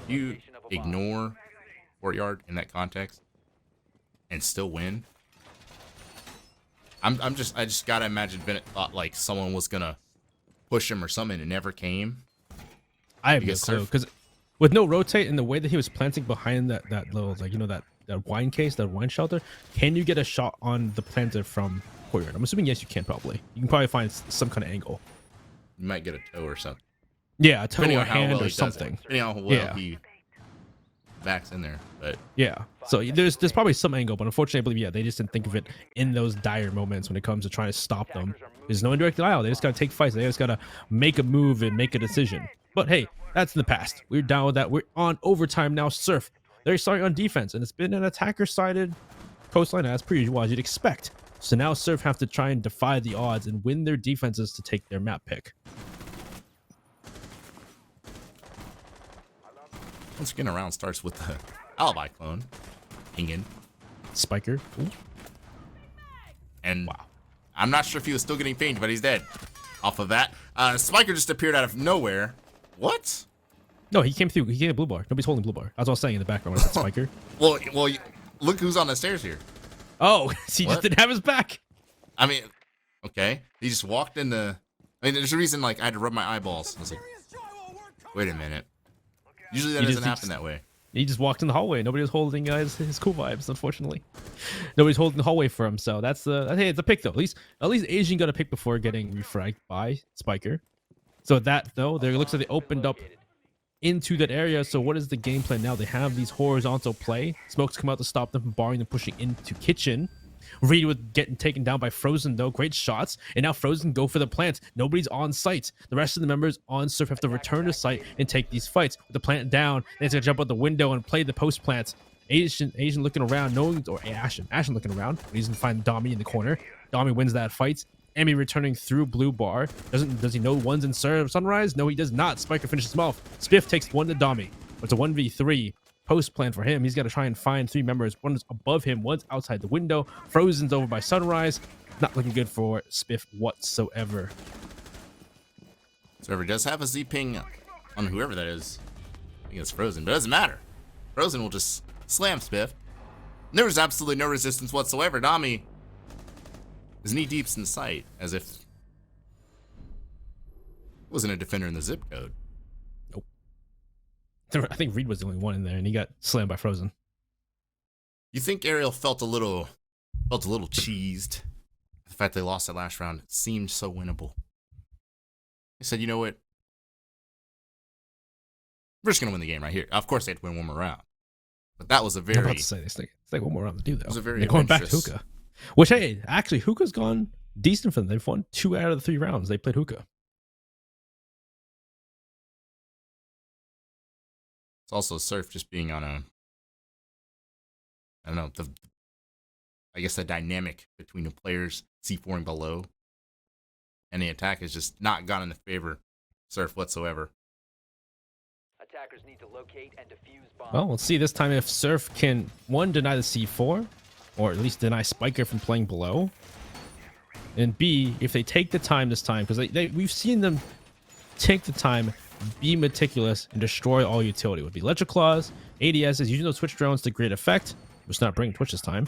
You ignore courtyard in that context and still win. I just gotta imagine Bennett thought like someone was gonna push him or something. It never came. I have no clue, because with no rotate and the way that he was planting behind that little, like, you know, that wine case, that wine shelter, can you get a shot on the planter from courtyard? I'm assuming yes, you can. Probably you can probably find some kind of angle. You might get a toe or something. Yeah, a toe or a hand or something. Depending on how well he backs in there, but yeah. So there's probably some angle, but unfortunately, I believe they just didn't think of it in those dire moments when it comes to trying to stop them. There's no indirect denial. They just gotta take fights. They just gotta make a move and make a decision. But hey, that's in the past. We're down with that. We're on overtime now. Surf, they're starting on defense, and it's been an attacker-sided coastline as per usual, as you'd expect. So now Surf have to try and defy the odds and win their defenses to take their map pick. Once again, a round starts with the alibi clone, Hingen. Spiker. Ooh. And wow. I'm not sure if he was still getting pinged, but he's dead. Off of that, Spiker just appeared out of nowhere. What? No, he came through. He came to blue bar. Nobody's holding blue bar. That's what I was saying in the background. When I said Spiker. Well, look who's on the stairs here. Oh, he What? just didn't have his back. I mean, okay. He just walked in the. I mean, there's a reason. Like I had to rub my eyeballs. I was like, wait a minute. Usually that You doesn't just- happen that way. He just walked in the hallway. Nobody was holding his cool vibes, unfortunately. Nobody's holding the hallway for him. So that's the. Hey, it's a pick though. At least Asian got a pick before getting refragged by Spiker. So that though, there looks like they opened up into that area. So what is the game plan now? They have these horizontal play. Smokes come out to stop them from barring them pushing into kitchen. Reed with getting taken down by Frozen though. Great shots. And now Frozen go for the plant. Nobody's on site. The rest of the members on Surf have to return to site and take these fights. With the plant down, they have to jump out the window and play the post plant. Asian looking around, knowing, or Ashen looking around. But he doesn't find Dami in the corner. Dami wins that fight. Emmy returning through blue bar. Does he know one's in serve Sunrise? No, he does not. Spiker finishes him off. Spiff takes one to Dami. It's a 1v3 post plan for him. He's got to try and find three members. One's above him, one's outside the window. Frozen's over by Sunrise. Not looking good for Spiff whatsoever. Server does have a Z ping on whoever that is. I think it's Frozen, but it doesn't matter. Frozen will just slam Spiff. There was absolutely no resistance whatsoever. Dami is knee deep in sight, as if wasn't a defender in the zip code. Nope. I think Reed was the only one in there, and he got slammed by Frozen. You think Arial felt a little cheesed? The fact they lost that last round seemed so winnable. He said, you know what? We're just gonna win the game right here. Of course, they had to win one more round, but that was a I'm very about to say this thing. It's like one more round to do though. was a very They're going back to adventurous- hookah. Which hey, actually hookah's gone decent for them. They've won 2 out of the 3 rounds they played hookah. It's also Surf just being on a, I don't know, I guess the dynamic between the players C4 and below and the attack has just not gone in the favor Surf whatsoever. Attackers need to locate and defuse bombs. Well, let's see this time if Surf can one deny the C4, or at least deny Spiker from playing below, and B if they take the time this time, because we've seen them take the time, be meticulous, and destroy all utility. It would be Electric Claws, ADSs, using those Twitch drones to great effect, which not bringing Twitch this time,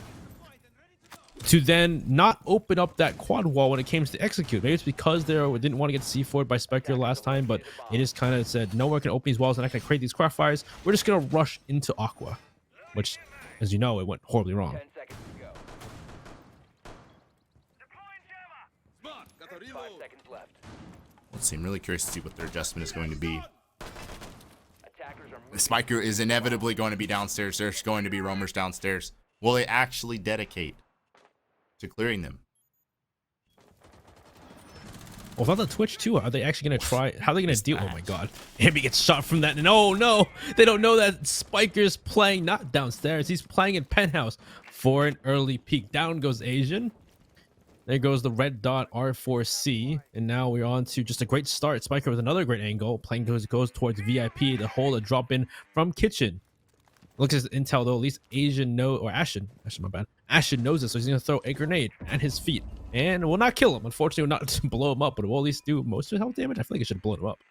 to then not open up that quad wall when it came to execute. Maybe it's because they didn't want to get C4'd by Spiker last time, but it just kind of said, no one can open these walls and I can create these qualifiers. We're just going to rush into Aqua, which, as you know, it went horribly wrong. 10 seconds to go. 5 seconds left. Let's see, I'm really curious to see what their adjustment is going to be. Attackers are The moving. Spiker is inevitably going to be downstairs. There's going to be roamers downstairs. Will they actually dedicate to clearing them? Well, without the Twitch too, are they actually going to try? How are they going to deal? Oh my god. Ambi gets shot from that. And oh no, they don't know that Spiker's playing not downstairs. He's playing in penthouse for an early peek. Down goes Asian. There goes the red dot R4C. And now we're on to just a great start. Spiker with another great angle. Playing goes towards VIP to hold a drop in from kitchen. Looks at intel though, at least Asian Ashen, my bad. Ashen knows this, so he's gonna throw a grenade at his feet. And will not kill him. Unfortunately, will not blow him up, but it will at least do most of his health damage. I feel like it should have blown him up.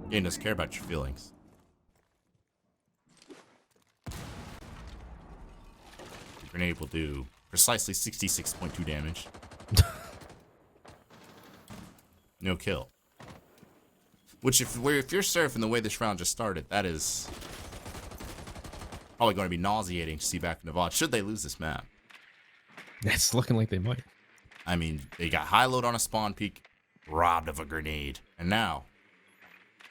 Game doesn't care about your feelings. The grenade will do precisely 66.2 damage. No kill. Which, if you're surfing the way this round just started, that is probably going to be nauseating to see back in the VOD, should they lose this map. It's looking like they might. I mean, they got high load on a spawn peak, robbed of a grenade, and now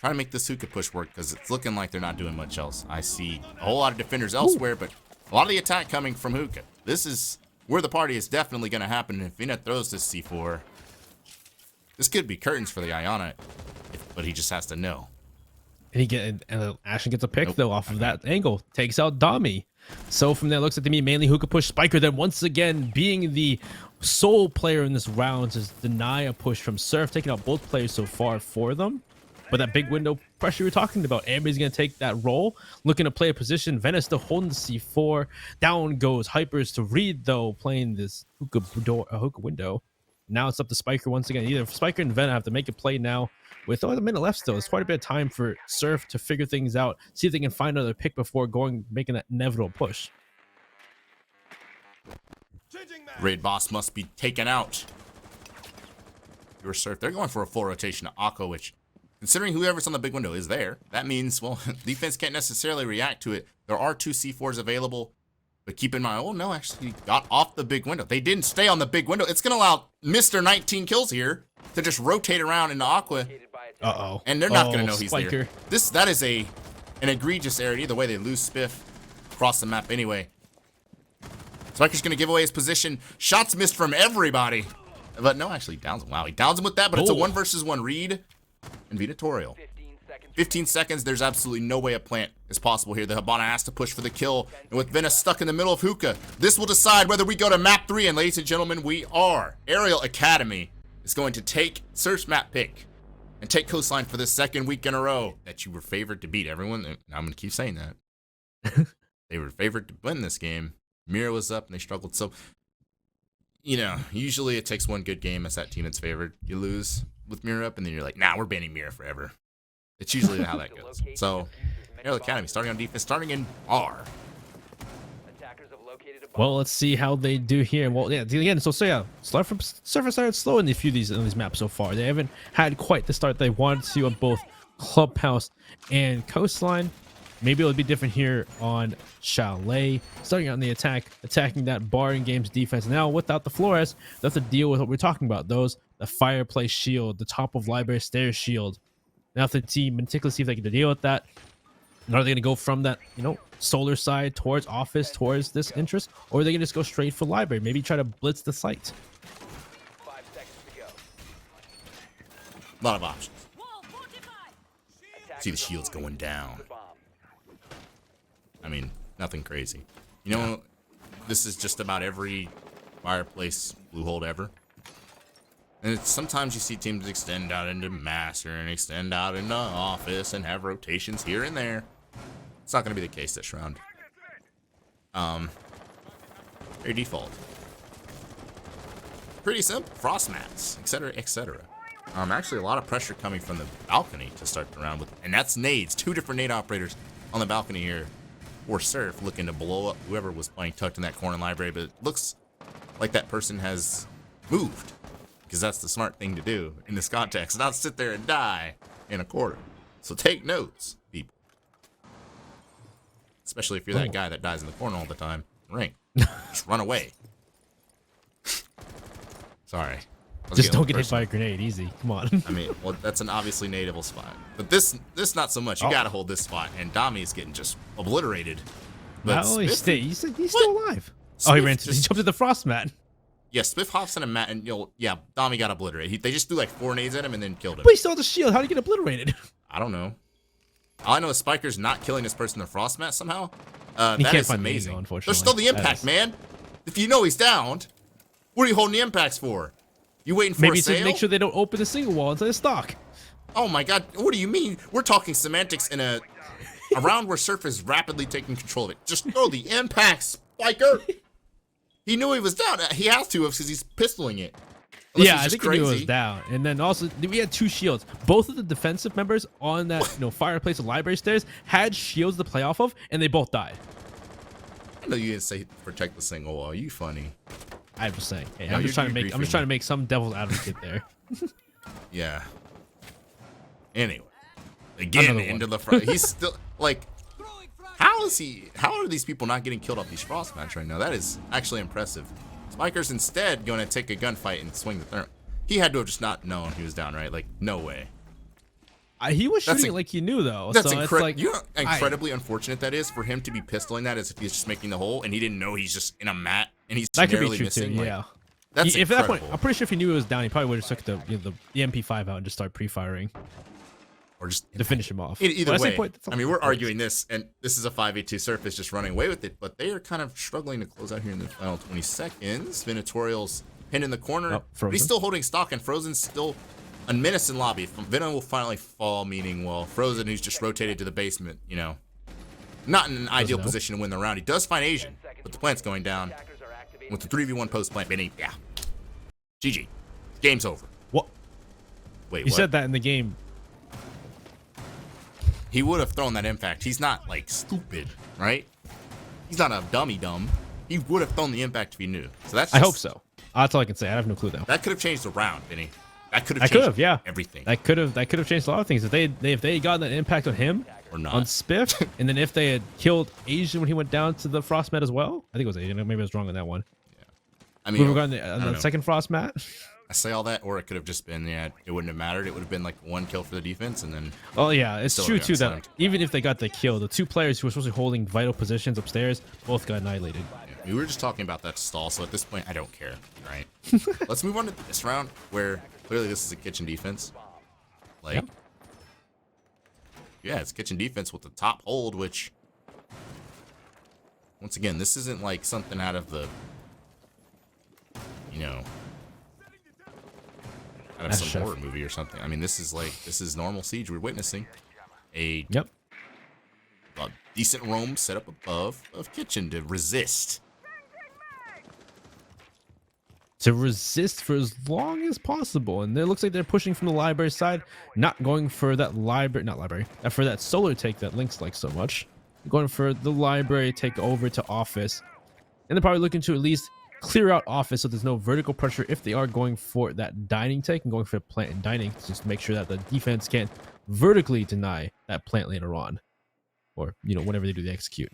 try to make this hookah push work because it's looking like they're not doing much else. I see a whole lot of defenders elsewhere, but a lot of the attack coming from hookah. This is where the party is definitely going to happen. If Vina throws this C4, this could be curtains for the Iona, but he just has to know. And Ashen gets a pick Nope. though off of that angle. Takes out Dami. So from there, looks like to me mainly hookah push Spiker. Then once again, being the sole player in this round, to deny a push from Surf, taking out both players so far for them. But that big window pressure you're talking about, everybody's going to take that role, looking to play a position. Venice still holding the C4. Down goes Hypers to Reed, though, playing this hookah window. Now it's up to Spiker once again. Either Spiker and Ven have to make a play now. With only a minute left still, it's quite a bit of time for Surf to figure things out, see if they can find another pick before making that inevitable push. Raid boss must be taken out. Your Surf, they're going for a full rotation to Aqua, which, considering whoever's on the big window is there, that means, well, defense can't necessarily react to it. There are 2 C4s available, but keep in mind, oh no, actually got off the big window. They didn't stay on the big window. It's going to allow Mr. 19 kills here to just rotate around into Aqua. Uh-oh. And they're not going to know he's Spiker. there. That is an egregious error. Either way, they lose Spiff across the map anyway. Spiker's going to give away his position. Shots missed from everybody. But no, actually downs him. Wow, he downs him with that, but it's a 1 versus 1 read. And Venatorial. 15 seconds, there's absolutely no way a plant is possible here. The Hibana has to push for the kill. And with Vena stuck in the middle of Hookah, this will decide whether we go to map 3. And ladies and gentlemen, we are. Arial Academy is going to take Surf's map pick and take coastline for the 2nd week in a row that you were favored to beat. Everyone, I'm going to keep saying that. They were favored to win this game. Mira was up and they struggled. So, you know, usually it takes one good game as that team that's favored. You lose with Mira up and then you're like, nah, we're banning Mira forever. It's usually how that goes. So, Arial Academy starting on defense, starting in R. Well, let's see how they do here. Well, yeah, again, so yeah, Surfer started slow in a few of these maps so far. They haven't had quite the start they wanted to on both Clubhouse and Coastline. Maybe it'll be different here on Chalet. Starting out in the attack, attacking that bar and games defense. Now, without the Flores, they have to deal with what we're talking about. The fireplace shield, the top of library stairs shield. Now, if the team meticulously see if they can deal with that. And are they going to go from that, solar side towards office, towards this interest? Or are they going to just go straight for library? Maybe try to blitz the site. 5 seconds to go. A lot of options. See the shields going down. I mean, nothing crazy. This is just about every fireplace blue hold ever. And sometimes you see teams extend out into master and extend out into office and have rotations here and there. It's not going to be the case this round. Very default. Pretty simple. Frost mats, etc., etc. Actually, a lot of pressure coming from the balcony to start the round with, and that's nades. 2 different nade operators on the balcony here. Or Surf looking to blow up whoever was playing tucked in that corner library, but it looks like that person has moved. Because that's the smart thing to do in this context, not sit there and die in a corner. So take notes, people. Especially if you're that guy that dies in the corner all the time. Ring. Just run away. Sorry. Just don't get hit by a grenade. Easy. Come on. I mean, well, that's an obviously nadeable spot. But this not so much. You gotta hold this spot. And Dami's getting just obliterated. But he's still alive. Oh, he jumped to the frost mat. Yeah, Spiff hops in a mat, and Dami got obliterated. They just threw like 4 nades at him and then killed him. But he still had the shield. How did he get obliterated? I don't know. All I know is Spiker's not killing this person in the frost mat somehow. He that can't is find amazing. Mago, unfortunately. There's still the impact, man. If you know he's downed, what are you holding the impacts for? You waiting for Maybe a sale? to make sure they don't open a single wall inside the stock. Oh my god, what do you mean? We're talking semantics in a round where Surf is rapidly taking control of it. Just throw the impacts, Spiker. He knew he was down. He has to because he's pistoling it. Unless Yeah, I think he knew it was down. And then also, we had 2 shields. Both of the defensive members on that fireplace and library stairs had shields to play off of, and they both died. I know you didn't say protect the single wall. You funny. I'm just saying. Hey, No, I'm just you're trying to make some devil's advocate there. Yeah. Anyway, again into the front. He's still like, how are these people not getting killed off these frost mats right now? That is actually impressive. Spiker's instead going to take a gunfight and swing the thermal. He had to have just not known he was down, right? Like, no way. He was shooting it like he knew, though. That's so incredible. You know how incredibly unfortunate that is for him to be pistoling that as if he's just making the hole and he didn't know he's just in a mat and he's that could be narrowly true missing. too. Like, Yeah. that's if at that point, incredible. I'm pretty sure if he knew it was down, he probably would have took the MP5 out and just started pre-firing or just to finish him off. Either But way, point, I mean, we're arguing this, and this is a 5v2 Surface just running away with it, but they are kind of struggling to close out here in the final 20 seconds. Venatorial's pinned in the corner, but he's still holding stock, and Frozen's still a menace in lobby. Venom will finally fall, meaning, well, Frozen, who's just rotated to the basement, not in an ideal position to win the round. He does find Asian, but the plant's going down with the 3v1 post plant. Benny, yeah. GG. Game's over. What? Wait, You what? said that in the game. He would have thrown that impact. He's not like stupid, right? He's not a dumb. He would have thrown the impact if he knew. So that's. I hope so. That's all I can say. I have no clue though. That could have changed the round, Vinny. That could I have could changed have, yeah. everything. That could have changed a lot of things. If they had gotten that impact on him, Or not. on Spiff, and then if they had killed Asian when he went down to the frost mat as well, I think it was Asian. Maybe I was wrong on that one. I mean, We were going on I don't the know. second frost mat. I say all that, or it could have just been, yeah, it wouldn't have mattered. It would have been like 1 kill for the defense, and then Oh yeah, it's Still true got too that slammed. even if they got the kill, the two players who were supposed to be holding vital positions upstairs both got annihilated. we were just talking about that stall. So at this point, I don't care. Right? Let's move on to this round, where clearly this is a kitchen defense. Like, Yep. yeah, it's kitchen defense with the top hold, which, once again, this isn't like something out of the, you know, out of That's some chef. horror movie or something. I mean, this is normal siege. We're witnessing a Yep. decent roam set up above of kitchen to resist. To resist for as long as possible, and it looks like they're pushing from the library side, not going for that for that solar take that Link's like so much. Going for the library take over to office, and they're probably looking to at least clear out office so there's no vertical pressure if they are going for that dining take and going for the plant and dining, just to make sure that the defense can't vertically deny that plant later on, or whenever they do the execute.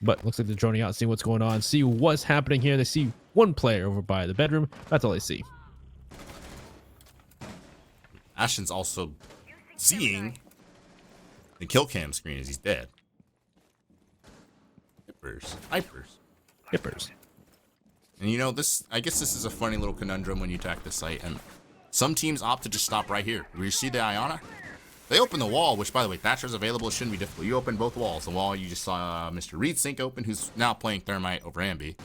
But looks like they're droning out, seeing what's going on, see what's happening here. They see one player over by the bedroom. That's all they see. Ashton's also seeing the kill cam screen as he's dead. Hypers. Hippers. And this, I guess this is a funny little conundrum when you attack the site, and some teams opt to just stop right here. Where you see the Iona, they open the wall, which, by the way, Thatcher's available. It shouldn't be difficult. You open both walls. The wall you just saw Mr. Reed Sink open, who's now playing Thermite over Ambi.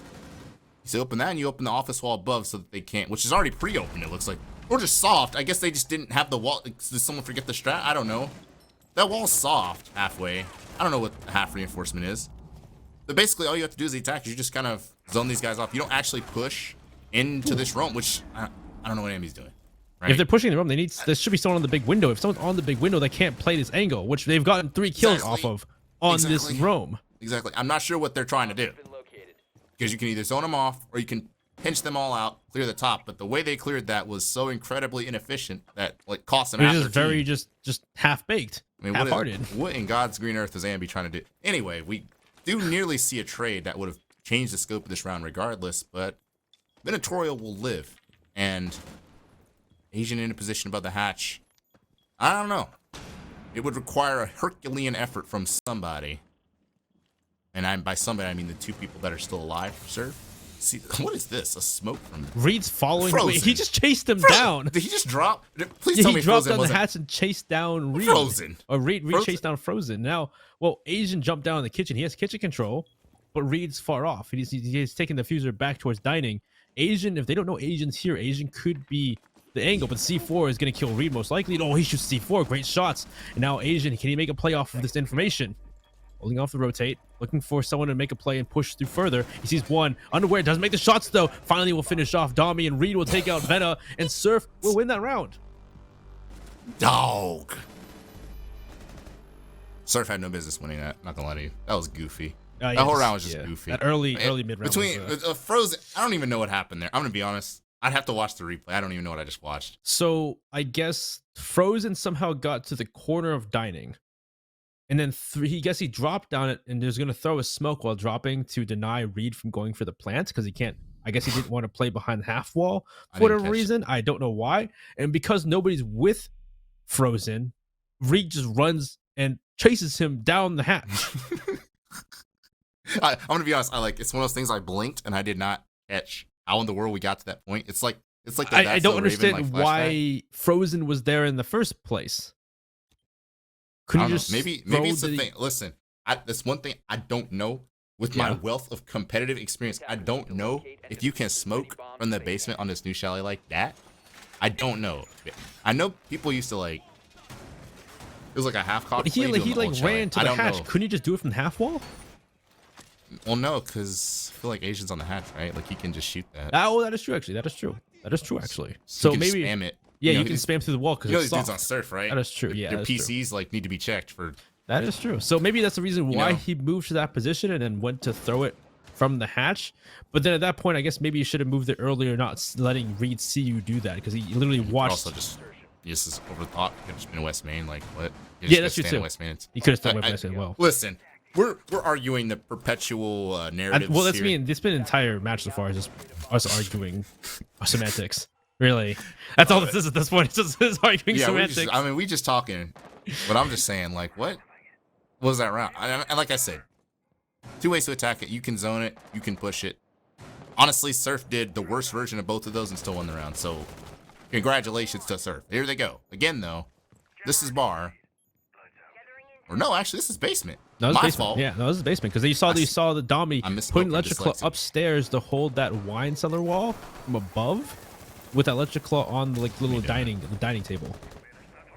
You open that, and you open the office wall above so that they can't, which is already pre-opened, it looks like. Or just soft. I guess they just didn't have the wall. Did someone forget the strat? I don't know. That wall's soft halfway. I don't know what half reinforcement is. But basically, all you have to do is the attack. You just kind of zone these guys off. You don't actually push into this room, which I don't know what Ambi's doing. Right? If they're pushing the room, there should be someone on the big window. If someone's on the big window, they can't play this angle, which they've gotten 3 kills Exactly. off of on this Exactly. roam. Exactly. I'm not sure what they're trying to do. Been located. Because you can either zone them off or you can pinch them all out, clear the top. But the way they cleared that was so incredibly inefficient that cost them It half was their just very team. just half baked, I mean, half-hearted. what in God's green earth is Ambi trying to do? Anyway, we do nearly see a trade that would have changed the scope of this round regardless, but Minotaurial will live. And Asian in a position above the hatch, I don't know. It would require a Herculean effort from somebody. And by somebody, I mean the 2 people that are still alive, sir. See, what is this? A smoke from... Reed's following. Frozen. Wait, he just chased him Fro- down. Did he just drop? Please Yeah, tell he me dropped Frozen down the wasn't... hatch and chased down Reed. Frozen. Or Reed Frozen. chased down Frozen. Now, well, Asian jumped down in the kitchen. He has kitchen control, but Reed's far off. He's taking the fuser back towards dining. Asian, if they don't know Asian's here, Asian could be the angle, but C4 is going to kill Reed most likely. Oh, he shoots C4. Great shots. And now Asian, can he make a play off of this information? Holding off the rotate, looking for someone to make a play and push through further. He sees one. Underwear doesn't make the shots, though. Finally, will finish off Dami, and Reed will take out Vena, and Surf will win that round. Dog. Surf had no business winning that. Not gonna lie to you. That was goofy. That whole round was just goofy. That early mid round. Between Frozen, I don't even know what happened there. I'm gonna be honest. I'd have to watch the replay. I don't even know what I just watched. So I guess Frozen somehow got to the corner of dining, and then he dropped down it, and was gonna throw a smoke while dropping to deny Reed from going for the plant because he can't. I guess he didn't want to play behind the half wall I for didn't whatever catch reason. I don't know why. And because nobody's with Frozen, Reed just runs and chases him down the hatch. I'm gonna be honest. It's one of those things. I blinked and I did not catch how in the world we got to that point. It's like the I That's don't So understand Raven, flashback. why Frozen was there in the first place. I Couldn't don't you know. just Maybe throw it's the thing. Listen, that's one thing I don't know. With my Yeah. wealth of competitive experience, I don't know if you can smoke from the basement on this new chalet like that. I don't know. I know people used to it was like a half-cocked He play doing the old chalet. ran to I the don't hatch. know. Couldn't you just do it from the half wall? Well, no, because I feel like Asian's on the hatch, right? Like he can just shoot that. Oh, that is true. Actually, that is true. That is true, actually. So So you can maybe, spam it. yeah, you can these- spam through the wall because You know it's these dudes soft. on surf, right? That is true. Yeah, Their that is true. PCs like need to be checked for. That is true. So maybe that's the reason why know? he moved to that position and then went to throw it from the hatch. But then at that point, I guess maybe you should have moved it earlier, not letting Reed see you do that, because he literally watched. Also, just this is overthought. Could have just been West Main, like what? You Yeah, just that's true gotta stand in too. West Main. He could have still I- went I- West as well. Listen, we're arguing the perpetual narrative. Well, that's me. And this been an entire match so far is just us arguing semantics. Really, that's all this is at this point. It's just us arguing Yeah, semantics. we just talking, but I'm just saying, like, what was that round? And like I said, two ways to attack it. You can zone it. You can push it. Honestly, Surf did the worst version of both of those and still won the round. So, congratulations to Surf. Here they go. Again, though, this is bar. Or no, actually, this is basement. No, My this is basement. fault. Yeah, no, this is basement because you saw the Dommy I misspoke, putting I'm electric claw dyslexic. upstairs to hold that wine cellar wall from above, with that electric claw on the like little dining table.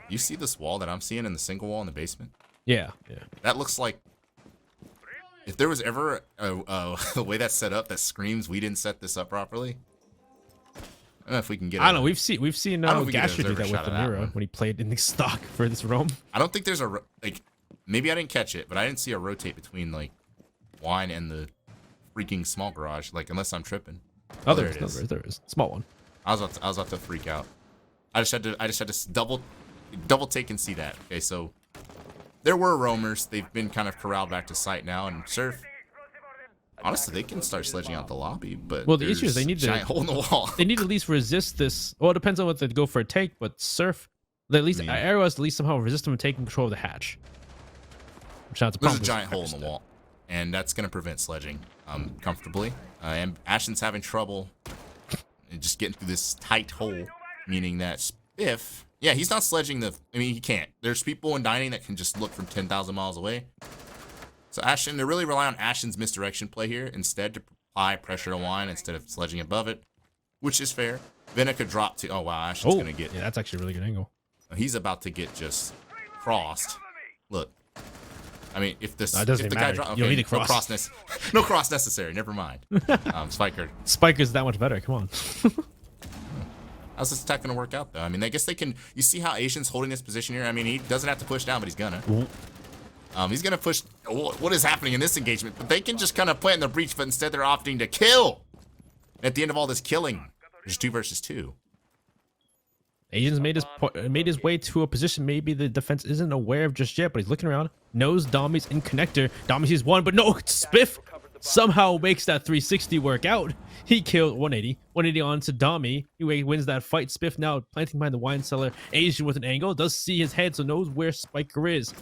You see this wall that I'm seeing in the single wall in the basement? Yeah, yeah. That looks like if there was ever a way that's set up that screams we didn't set this up properly. I don't know if we can get. I don't know. We've seen I don't know if we can Gasher do deserve a that with shot the of that Mira one. when he played in the stock for this roam. I don't think there's like. Maybe I didn't catch it, but I didn't see a rotate between like wine and the freaking small garage. Like unless I'm tripping. Oh, there there it is. is. There is. Small one. I was about to freak out. I just had to double take and see that. Okay, so there were roamers. They've been kind of corralled back to site now, and Surf. Honestly, they can start sledging out the lobby, but Well, the issue is they need a giant hole in the wall. They need to at least resist this. Well, it depends on what they go for a take, but Surf, at least Yeah. Arial has to at least somehow resist them taking control of the hatch. Which now it's a There's problem a giant with hole in the wall, and that's going to prevent sledging comfortably. And Ashton's having trouble just getting through this tight hole, meaning that if, yeah, he's not sledging I mean, he can't. There's people in dining that can just look from 10,000 miles away. So Ashton, they really rely on Ashton's misdirection play here instead to apply pressure to wine instead of sledging above it, which is fair. Vena could drop to, oh wow, Ashton's going to get, Yeah, that's actually a really good angle. he's about to get just crossed. Look. I mean, if this, No, it doesn't if the even guy matter. drops, You don't okay, need a cross. no cross necessary. Never mind. Spiker. Spiker's that much better. Come on. How's this attack gonna work out though? I mean, I guess they can. You see how Asian's holding this position here? I mean, he doesn't have to push down, but he's gonna. He's gonna push. What is happening in this engagement? But they can just kind of plant in the breach, but instead they're opting to kill. And at the end of all this killing, there's 2 versus 2. Asian's made his way to a position maybe the defense isn't aware of just yet, but he's looking around, knows Dommy's in connector. Dommy sees one, but no, Spiff somehow makes that 360 work out. He killed 180 on to Dommy. He wins that fight. Spiff now planting behind the wine cellar. Asian with an angle, does see his head, so knows where Spiker is.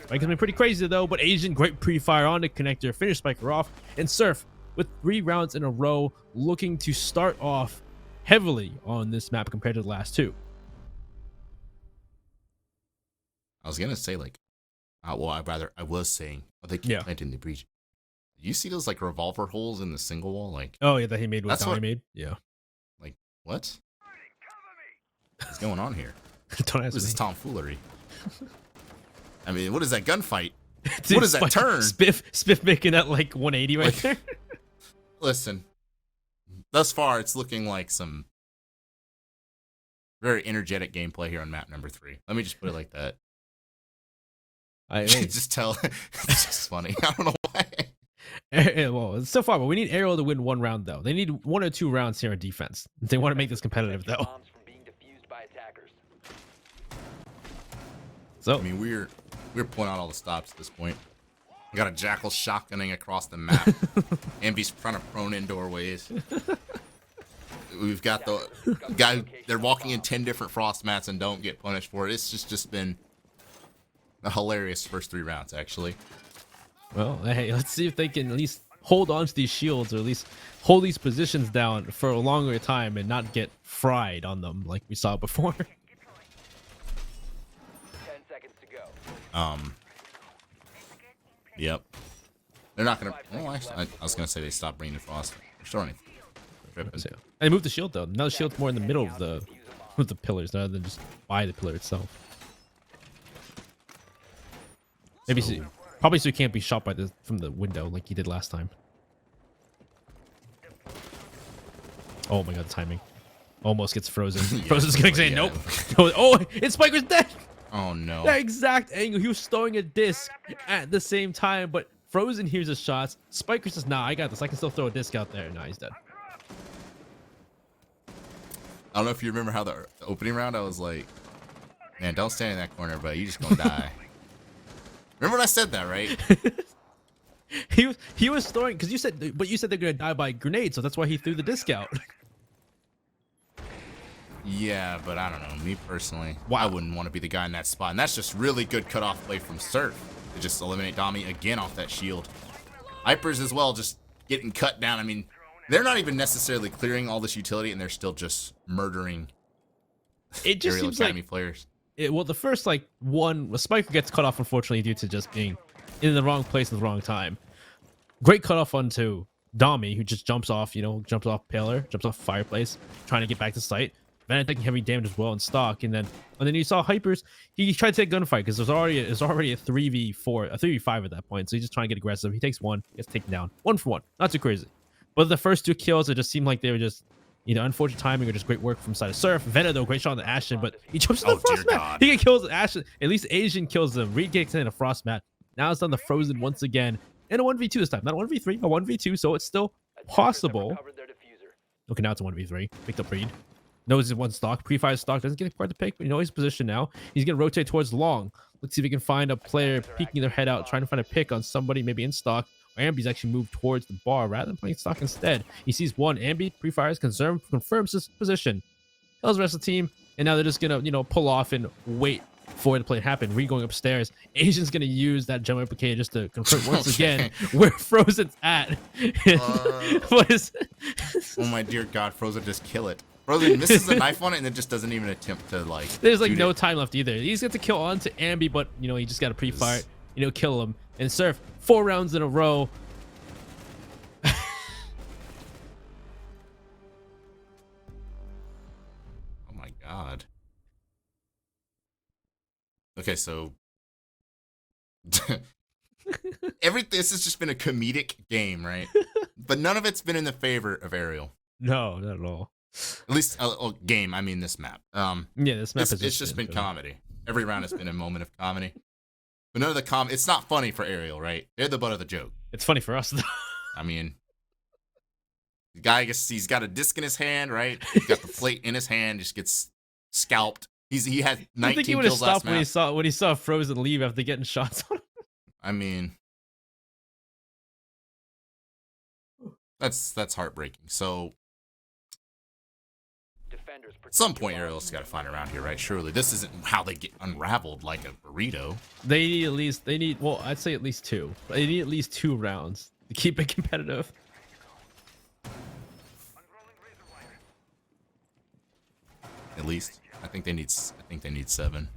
Spiker's been pretty crazy though, but Asian, great pre-fire on the connector, finish Spiker off, and Surf with 3 rounds in a row, looking to start off heavily on this map compared to the last 2. I was gonna say like, I was saying, they keep Yeah. planting the breach. You see those like revolver holes in the single wall? Like, Oh yeah, that he made with That's Dommy what- made. Yeah. what? What's going on here? Don't What ask is this me. tomfoolery? I mean, what is that gunfight? Dude, what is that Spike- turn? Spiff making that like 180 right Like- there. Listen, thus far it's looking like some very energetic gameplay here on map number 3. Let me just put it like that. Just tell. It's just funny. I don't know why. Well, so far, but we need Arial to win 1 round though. They need 1 or 2 rounds here on defense. They want to make this competitive though. Bombs from being defused by attackers. So I mean, we're pulling out all the stops at this point. We got a Jackal shotgunning across the map. Ambi's trying to prone in doorways. We've got the guy. They're walking in 10 different frost mats and don't get punished for it. It's just been a hilarious first 3 rounds, actually. well, hey, let's see if they can at least hold on to these shields or at least hold these positions down for a longer time and not get fried on them like we saw before. 10 seconds to go. Yep. They're not gonna. Well, actually, I was gonna say they stopped bringing the frost. They're still running. Tripping. So, they moved the shield though. Now the shield's more in the middle of the pillars rather than just by the pillar itself. Maybe probably so he can't be shot by from the window like he did last time. Oh my god, the timing. Almost gets frozen. Yeah, Frozen's gonna say yeah. nope. Oh, it's Spiker's dead. Oh no. That exact angle. He was throwing a disc at the same time, but Frozen hears his shots. Spiker says, nah, I got this. I can still throw a disc out there. Nah, he's dead. I don't know if you remember how the opening round, I was like, man, don't stand in that corner, but you just gonna die. Remember when I said that, right? He was throwing, because you said they're gonna die by grenades, so that's why he threw the disc out. Yeah, but I don't know. Me personally, Wow. I wouldn't want to be the guy in that spot. And that's just really good cutoff play from Surf to just eliminate Dami again off that shield. Hypers as well, just getting cut down. I mean, they're not even necessarily clearing all this utility, and they're still just murdering It just Arial seems Academy like players. well, the first the Spiker gets cut off unfortunately due to just being in the wrong place at the wrong time. Great cutoff onto Dami, who just jumps off Paler, jumps off Fireplace, trying to get back to site. Van taking heavy damage as well in stock, and then you saw Hypers. He tried to take gunfight because there's already a 3v4, a 3v5 at that point. So he's just trying to get aggressive. He takes one, gets taken down, 1-for-1, not too crazy. But the first 2 kills, it just seemed like they were just unfortunate timing or just great work from side of Surf. Vena though, great shot on the Ashen, but he jumps in the frost mat. God. He kills Ashen. At least Asian kills him. Reed gets in a frost mat. Now it's on the Frozen once again. And a 1v2 this time, not a 1v3, a 1v2. So it's still possible. Okay, now it's a 1v3. Picked up Reed. Knows his one stock. Pre-fire stock. Doesn't get quite the pick, but you know his position now. He's going to rotate towards long. Let's see if we can find a player peeking their head out, trying to find a pick on somebody maybe in stock. Ambi's actually moved towards the bar rather than playing stock instead. He sees one. Ambi pre-fires, confirms his position. Tells the rest of the team. And now they're just going to, pull off and wait for the play to happen. Reed going upstairs. Asian's going to use that jump implicator just to confirm once again where Frozen's at. What is... Oh my dear God, Frozen, just kill it. Frozen misses a knife on it and then just doesn't even attempt to like. There's like shoot no it. time left either. He's got to kill onto Ambi, but he just got to pre-fire, kill him. And Surf 4 rounds in a row. Oh my God. Okay, so this has just been a comedic game, right? But none of it's been in the favor of Arial. No, not at all. At least game. I mean, this map. Yeah, this map It's just been comedy. Every round has been a moment of comedy. But none of the it's not funny for Arial, right? They're the butt of the joke. It's funny for us though. I mean, the guy he's got a disc in his hand, right? He's got the plate in his hand, just gets scalped. He had 19 I think he would have kills last stopped map. when he saw Frozen leave after getting shots on him. I mean, that's heartbreaking. So at some point, Ariel's got to find around here, right? Surely this isn't how they get unraveled like a burrito. I'd say at least 2. They need at least 2 rounds to keep it competitive. At least I think they need 7.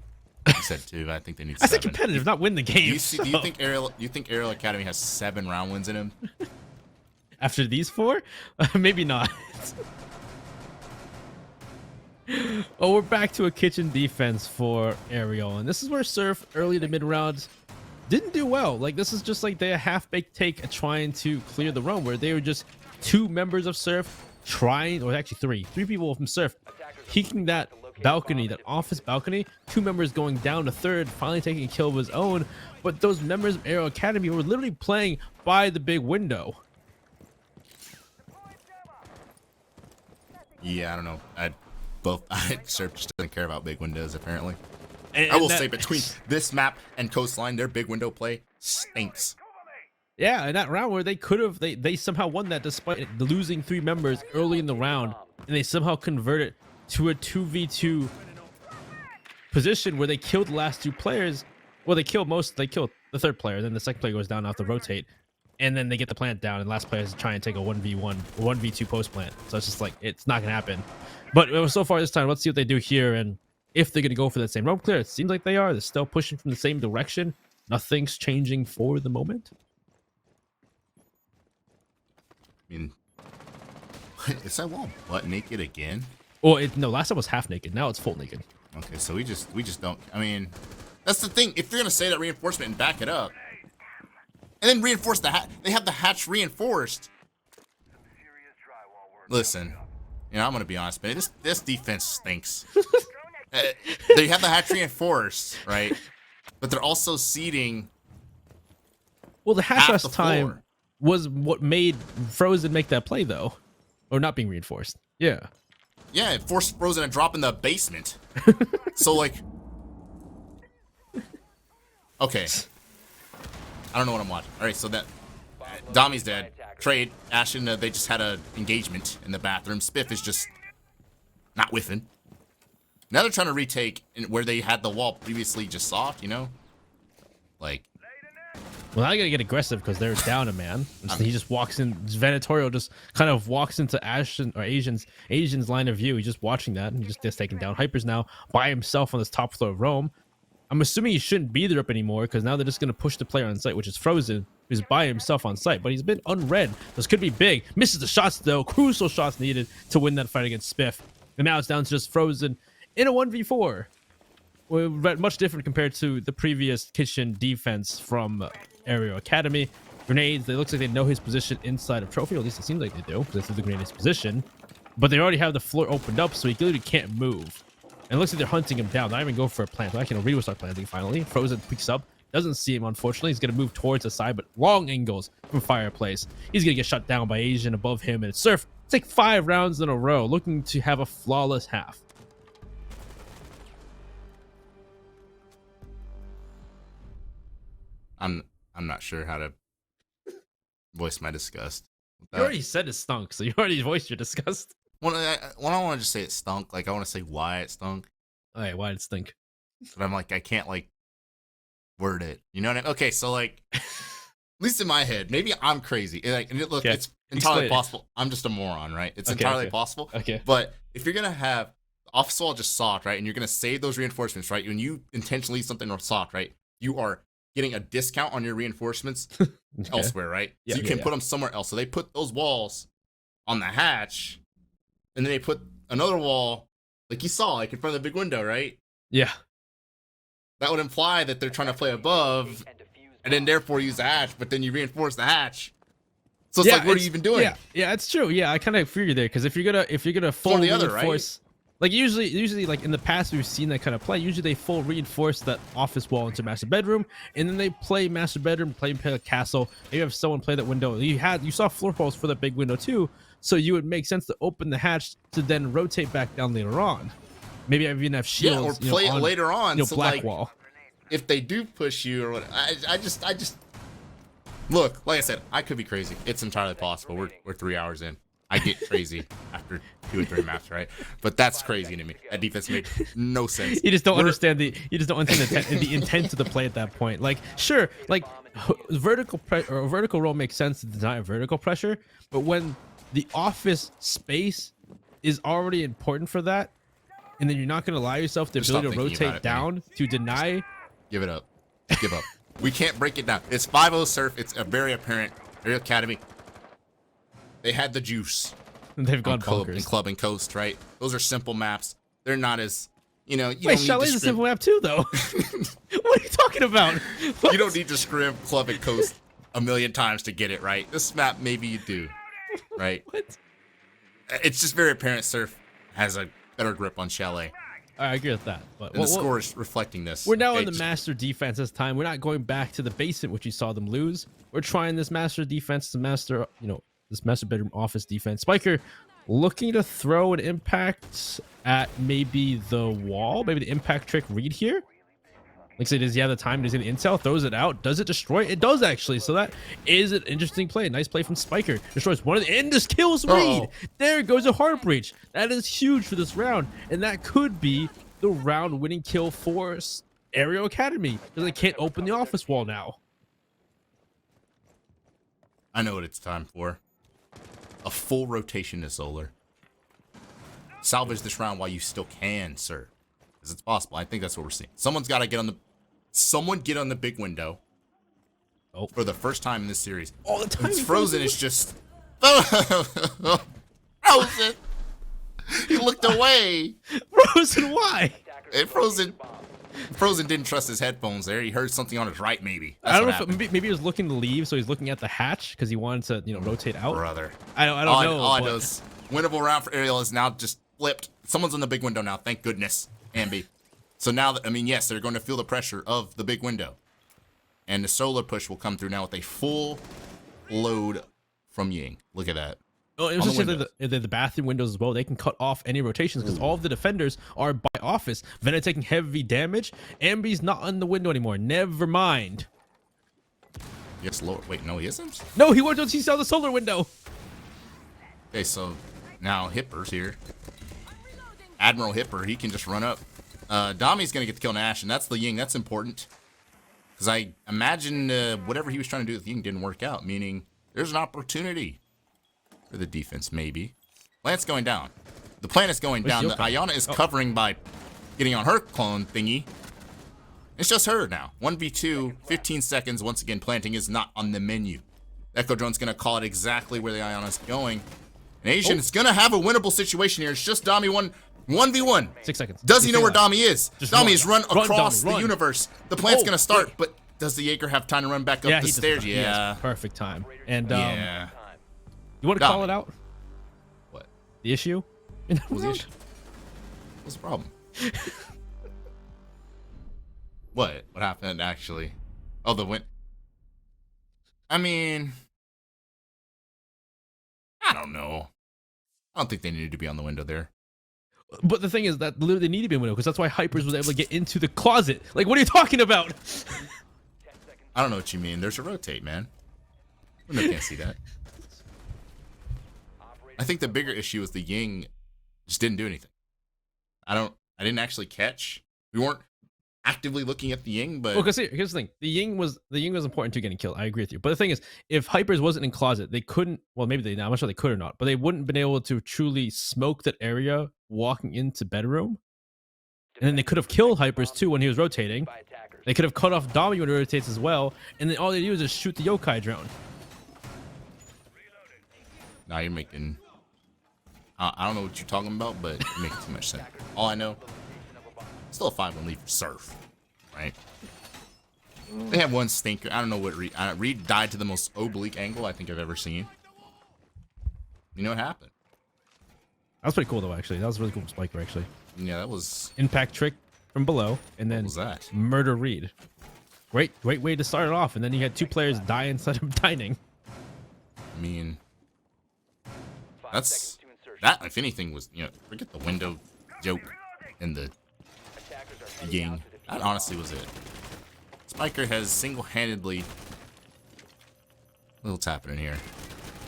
You said 2. I think they need 7. I said competitive, not win the game. Do you think Arial Academy has 7 round wins in him? After these 4? Maybe not. Oh, we're back to a kitchen defense for Arial, and this is where Surf early to mid rounds didn't do well. Like, this is just like they half-baked take at trying to clear the roam, where they were just 2 members of Surf trying, or actually 3 people from Surf peeking that balcony, that office balcony. 2 members going down to third, finally taking a kill of his own. But those members of Arial Academy were literally playing by the big window. Yeah, I don't know. Surf just doesn't care about big windows, apparently. And I will say, between this map and Coastline, their big window play stinks. Yeah, in that round where they somehow won that despite losing 3 members early in the round, and they somehow converted to a 2v2 position where they killed the last 2 players. Well, they killed the third player, then the second player goes down off the rotate, and then they get the plant down, and last player is trying to take a 1v1, 1v2 post plant. So it's just like, it's not gonna happen. But so far this time, let's see what they do here, and if they're gonna go for that same roam clear. It seems like they are. They're still pushing from the same direction. Nothing's changing for the moment. I mean, is that wall butt naked again? Well, no, last time was half naked. Now it's full naked. Okay, so we just don't. I mean, that's the thing. If you're gonna say that reinforcement and back it up, and then reinforce they have the hatch reinforced. Listen, You know, I'm gonna be honest, man. This defense stinks. They have the hatch reinforced, right? But they're also seeding. Well, the hatch Half rest the time floor. was what made Frozen make that play, though, or not being reinforced. Yeah. Yeah, it forced Frozen to drop in the basement. So like, okay, I don't know what I'm watching. All right, so that Domi's dead. Trade Ashton. They just had a engagement in the bathroom. Spiff is just not whiffing. Now they're trying to retake where they had the wall previously just soft. You know, like. Well, now I gotta get aggressive because they're down a man. He just walks in. Venatorial just kind of walks into Ashton or Asian's line of view. He's just watching that, and he just gets taken down. Hyper's now by himself on this top floor of Rome. I'm assuming he shouldn't be there up anymore because now they're just gonna push the player on site, which is Frozen, who's by himself on site. But he's been unread. This could be big. Misses the shots though. Crucial shots needed to win that fight against Spiff. And now it's down to just Frozen in a 1v4. Well, much different compared to the previous kitchen defense from Arial Academy. Grenades, it looks like they know his position inside of Trophy, or at least it seems like they do, because this is the greatest position. But they already have the floor opened up, so he literally can't move. And it looks like they're hunting him down. Not even go for a plant. Actually, no, Reed will start planting finally. Frozen picks up. Doesn't see him, unfortunately. He's going to move towards the side, but long angles from Fireplace. He's going to get shut down by Asian above him. And Surf, it's like 5 rounds in a row, looking to have a flawless half. I'm not sure how to voice my disgust. You already said it stunk, so you already voiced your disgust. Well, I don't want to just say it stunk. Like, I want to say why it stunk. All right, why did it stink? But I'm like, I can't, like, word it. You know what I mean? Okay, so, like, at least in my head, maybe I'm crazy. And look, Okay. it's entirely Explain it. possible. I'm just a moron, right? It's Okay, entirely okay. possible. Okay. But if you're going to have the office wall just soft, right, and you're going to save those reinforcements, right, when you intentionally leave something soft, right, you are getting a discount on your reinforcements elsewhere, right? Yeah, so you yeah, can put them somewhere else. So they put those walls on the hatch, and then they put another wall, like you saw, like in front of the big window, right? Yeah. That would imply that they're trying to play above, and then therefore use the hatch, but then you reinforce the hatch. So it's like, what are you even doing? Yeah, it's true. Yeah, I kind of figured there because if you're gonna full the other, reinforce, like usually like in the past we've seen that kind of play. Usually they full reinforce that office wall into master bedroom, and then they play master bedroom, play castle. Maybe have someone play that window. You saw floor holes for that big window too, so you would make sense to open the hatch to then rotate back down later on. Maybe even have shields. Yeah, or play it later on. So black like, wall. if they do push you or what, I just look. Like I said, I could be crazy. It's entirely possible. We're 3 hours in. I get crazy after 2 or 3 maps, right? But that's crazy to me. That defense made no sense. You just don't understand the intent of the play at that point. Like, sure, like vertical roll makes sense to deny vertical pressure, but when the office space is already important for that, and then you're not going to allow yourself the Just ability to stop thinking about rotate it, down to deny. Give it up. Give up. We can't break it down. It's 5-0 Surf. It's a very apparent. Arial Academy. They had the juice. They've gone Club bonkers. and Coast, right? Those are simple maps. They're not as, you know, you Wait, don't Chalet's need a to simple map too, though. What are you talking about? you don't need to scrim Club and Coast a million times to get it right. This map, maybe you do, right? What? It's just very apparent Surf has a better grip on Chalet. I agree with that. But And the score is reflecting this. we're now Okay, in the master defense this time. We're not going back to the basement, which you saw them lose. We're trying this master defense, this master bedroom office defense. Spiker looking to throw an impact at maybe the wall, maybe the impact trick read here. Like I said, does he have the time? Does he have the intel? Throws it out. Does it destroy? It does actually. So that is an interesting play. Nice play from Spiker. Destroys one of the and just kills Reed. There goes a heart breach. That is huge for this round, and that could be the round-winning kill for Arial Academy because they can't open the office wall now. I know what it's time for. A full rotation to solar. Salvage this round while you still can, sir. Because it's possible. I think that's what we're seeing. Someone's got to get on the... Someone get on the big window. Oh. For the first time in this series. All the time. It's Frozen. It's just... Frozen! He looked away. Frozen, why? And Frozen didn't trust his headphones there. He heard something on his right, maybe. That's I don't know what if happened. maybe he was looking to leave, so he's looking at the hatch because he wanted to, rotate out. Brother. I don't know. All I know but is Winnable round for Arial is now just flipped. Someone's in the big window now. Thank goodness, Ambi. So now, I mean, yes, they're going to feel the pressure of the big window. And the solar push will come through now with a full load from Ying. Look at that. Oh, it was just the bathroom windows as well. They can cut off any rotations because all of the defenders are by office. Venom taking heavy damage. Ambi's not on the window anymore. Never mind. Yes, Lord. Wait, no, he isn't? No, he went to see the solar window. Okay, so now Hipper's here. Admiral Hipper, he can just run up. Dami's going to get the kill on Ash, and that's the Ying. That's important. Because I imagine whatever he was trying to do with Ying didn't work out, meaning there's an opportunity for the defense, maybe. Plant's going down. The plant is going down. The Ayana is covering by getting on her clone thingy. It's just her now. 1v2, 15 seconds. Once again, planting is not on the menu. Echo Drone's going to call it exactly where the Ayana's going. And Asian is going to have a winnable situation here. It's just Dami 1v1. 6 seconds. Does he know where Dami is? Just Dami has run across Dami, the universe. The plant's going to start, but does the Jaeger have time to run back up the stairs? Yeah. Perfect time. And yeah. You want to call it out? What? The issue? What was the issue? What's the problem? What? What happened, actually? Oh, the win. I mean, I don't know. I don't think they needed to be on the window there. But the thing is that literally they need to be in window because that's why Hypers was able to get into the closet. Like, what are you talking about? I don't know what you mean. There's a rotate, man. Window can't see that. I think the bigger issue is the Ying just didn't do anything. I didn't actually catch. We weren't actively looking at the Ying, but because here's the thing: the Ying was important to getting killed. I agree with you. But the thing is, if Hypers wasn't in closet, they couldn't. Well, maybe they. I'm not sure they could or not, but they wouldn't have been able to truly smoke that area walking into bedroom. And then they could have killed Hypers too when he was rotating. They could have cut off Dami when he rotates as well. And then all they do is just shoot the yokai drone. Now you're making. I don't know what you're talking about, but you're making too much sense. All I know, still a 5-1 lead for Surf, right? They have one stinker. I don't know what Reed. Reed died to the most oblique angle I think I've ever seen. You know what happened? That was pretty cool though. Actually, that was really cool from Spiker. Actually, yeah, that was impact trick from below, and then what was that? Murder Reed. Great way to start it off, and then you had 2 players die inside of dining. I mean, that's that. If anything, was forget the window joke and the Ying. That honestly was it. Spiker has single-handedly. What's happening here?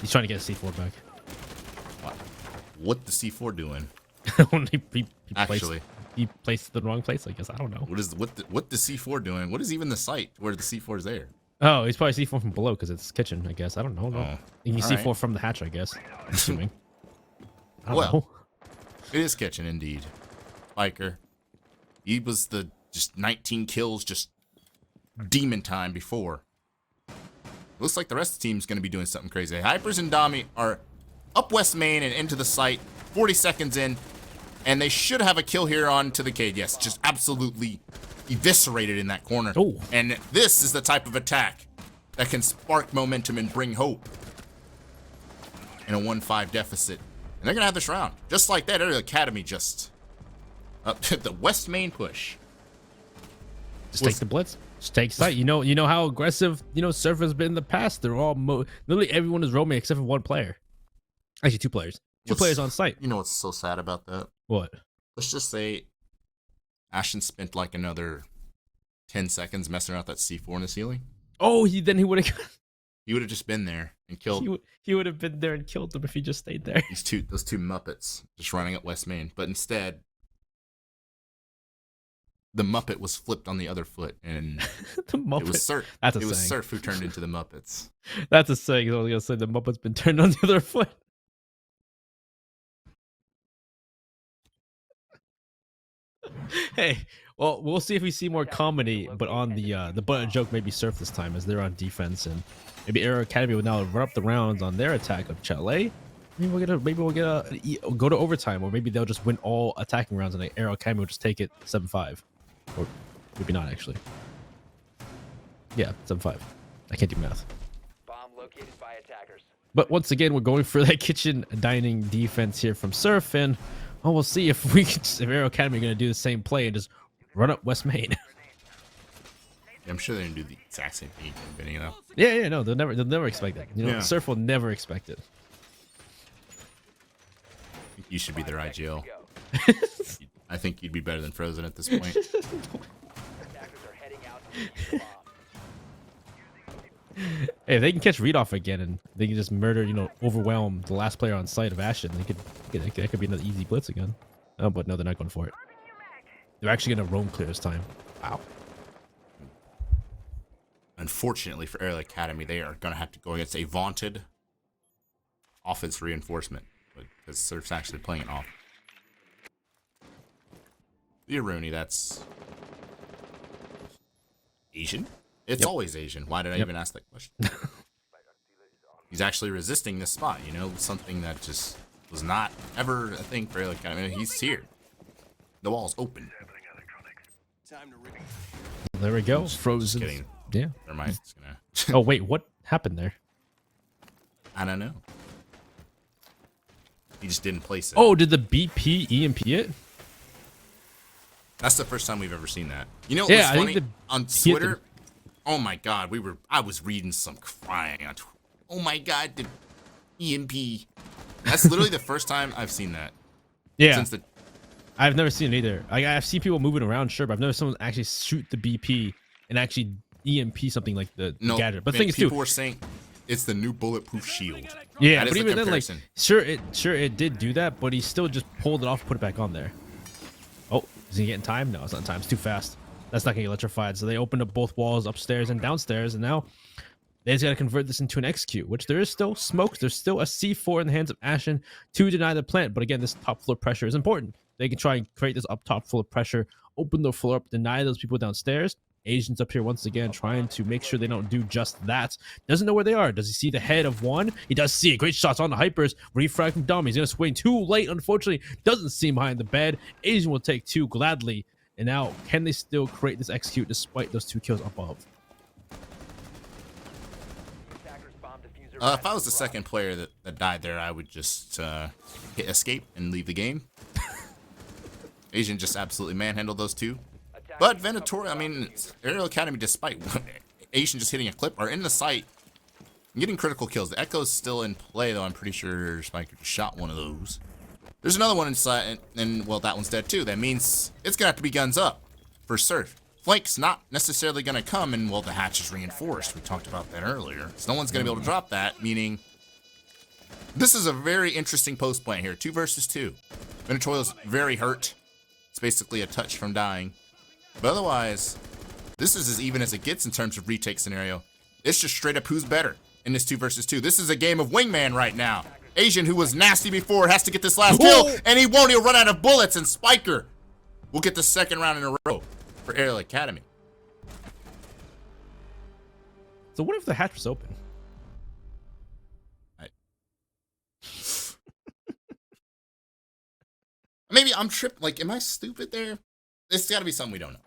He's trying to get a C4 back. What the C4 doing? he placed the wrong place. I guess I don't know. What the C4 doing? What is even the site where the C4 is there? Oh, he's probably C4 from below because it's kitchen. I guess I don't know. Oh, you can C4 from the hatch. I guess. I'm assuming. I don't know. It is kitchen indeed. Spiker. He was the just 19 kills, just demon time before. Looks like the rest of the team's going to be doing something crazy. Hypers and Dami are up west main and into the site. 40 seconds in, and they should have a kill here on to the Cade. Yes, just absolutely eviscerated in that corner. Oh. And this is the type of attack that can spark momentum and bring hope in a 1-5 deficit. And they're going to have this round. Just like that, Arial Academy just up to the west main push. Just take the blitz. Just take sight. You know how aggressive Surf has been in the past. They're all literally everyone is roaming except for 1 player. Actually, 2 players. 2 players on site. You know what's so sad about that? What? Let's just say Ashton spent like another 10 seconds messing around with that C4 in the ceiling. Oh, he would have. He would have just been there and killed. He would have been there and killed them if he just stayed there. Those two Muppets just running up West Main, but instead, the Muppet was flipped on the other foot, and the Muppet. It was Surf. That's a it was saying. Surf who turned into the Muppets. That's a saying. I was gonna say the Muppet's been turned on the other foot. Hey, well, we'll see if we see more comedy, but on the butt joke maybe Surf this time as they're on defense, and maybe Arial Academy will now run up the rounds on their attack of Chalet. Maybe we'll go to overtime, or maybe they'll just win all attacking rounds, and Arial Academy will just take it 7-5, or maybe not actually. Yeah, 7-5. I can't do math. Bomb located by attackers. But once again, we're going for that kitchen dining defense here from Surf, and we'll see if if Aero Academy are going to do the same play and just run up West Main. Yeah, I'm sure they didn't do the exact same thing, you know. Yeah, no, they'll never expect that. You know, Yeah. Surf will never expect it. You should be their IGL. I think you'd be better than Frozen at this point. Attackers are heading out to the bomb. Hey, if they can catch Reed off again and they can just murder, overwhelm the last player on site of Ashen, that could be another easy blitz again. Oh, but no, they're not going for it. They're actually going to roam clear this time. Wow. Unfortunately for Arial Academy, they are going to have to go against a vaunted offense reinforcement because Surf's actually playing it off. The Rooney, that's Asian. It's always Asian. Why did I even ask that question? He's actually resisting this spot, something that just was not ever a thing for Arial Academy. I mean, he's here. The wall's open. There we go. Just Frozen. kidding. Yeah. Never mind. It's gonna... Oh, wait, what happened there? I don't know. He just didn't place it. Oh, did the BP EMP it? That's the first time we've ever seen that. You know what Yeah, was I funny? think On he hit Twitter, oh my god, I was reading some crying on Twitter. Oh my god, the EMP. That's literally the first time I've seen that. Yeah. Since the I've never seen it either. I've seen people moving around, sure, but I've never seen someone actually shoot the BP and actually EMP something like the gadget. But man, thing is, too, people were saying it's the new bulletproof shield. yeah, That but is the even then, like, comparison. sure, it did do that, but he still just pulled it off, and put it back on there. Oh, is he getting time? No, it's not in time. It's too fast. That's not gonna get electrified. So they opened up both walls upstairs and downstairs, and now they just gotta convert this into an execute, which there is still smoke. There's still a C4 in the hands of Ashen to deny the plant. But again, this top floor pressure is important. They can try and create this up top floor pressure, open the floor up, deny those people downstairs. Asians up here once again trying to make sure they don't do just that. Doesn't know where they are. Does he see the head of one? He does see it. Great shots on the hypers. Refrag from Dom. He's gonna swing too late. Unfortunately, doesn't see him behind the bed. Asian will take two gladly. And now, can they still create this execute despite those two kills above? Attackers bomb diffuser If I was the second player that died there, I would just hit escape and leave the game. Asian just absolutely manhandled those two. But Venator, I mean, Arial Academy, despite Asian just hitting a clip, are in the site and getting critical kills. The Echo's still in play, though. I'm pretty sure Spiker just shot one of those. There's another one inside, and well, that one's dead too. That means it's gonna have to be guns up for Surf. Flank's not necessarily gonna come, and well, the hatch is reinforced. We talked about that earlier. So no one's gonna be able to drop that, meaning this is a very interesting post plant here. 2 versus 2. Venatorial's very hurt. It's basically a touch from dying. But otherwise, this is as even as it gets in terms of retake scenario. It's just straight up who's better in this 2 versus 2. This is a game of wingman right now. Asian, who was nasty before, has to get this last kill, and he won't. He'll run out of bullets, and Spiker will get the second round in a row for Arial Academy. So what if the hatch was open? Maybe I'm tripping. Like, am I stupid there? There's got to be something we don't know.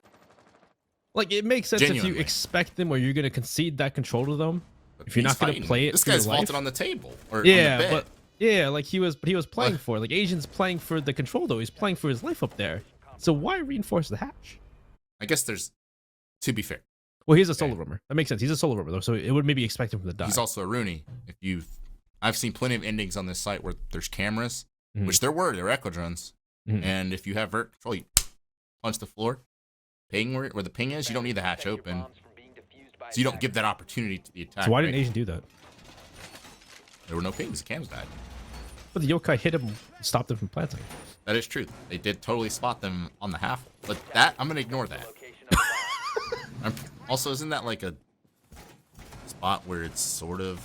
Like, it makes sense if you Genuinely. expect them or you're going to concede that control to them. But If you're he's not going to fighting. play it This for your guy's life. vaulted on the table. Or on Yeah, the bed. but yeah, like he was playing What? for it. Like Asian's playing for the control though. He's playing for his life up there. So why reinforce the hatch? I guess there's, to be fair, Well, he's a solo roamer. That makes sense. He's a solo roamer though, so it would maybe expect him to die. he's also a Rooney. I've seen plenty of endings on this site where there's cameras, Mhm. which there were. There were echo drones, Mhm. and if you have vert control, you punch the floor, ping where the ping is. You don't need the hatch open, so you don't give that opportunity to the attack. So why didn't right? Asian do that? There were no pings. The cams died. But the yokai hit him, stopped him from planting. That is true. They did totally spot them on the half, but that I'm gonna ignore that. Also, isn't that like a spot where it's sort of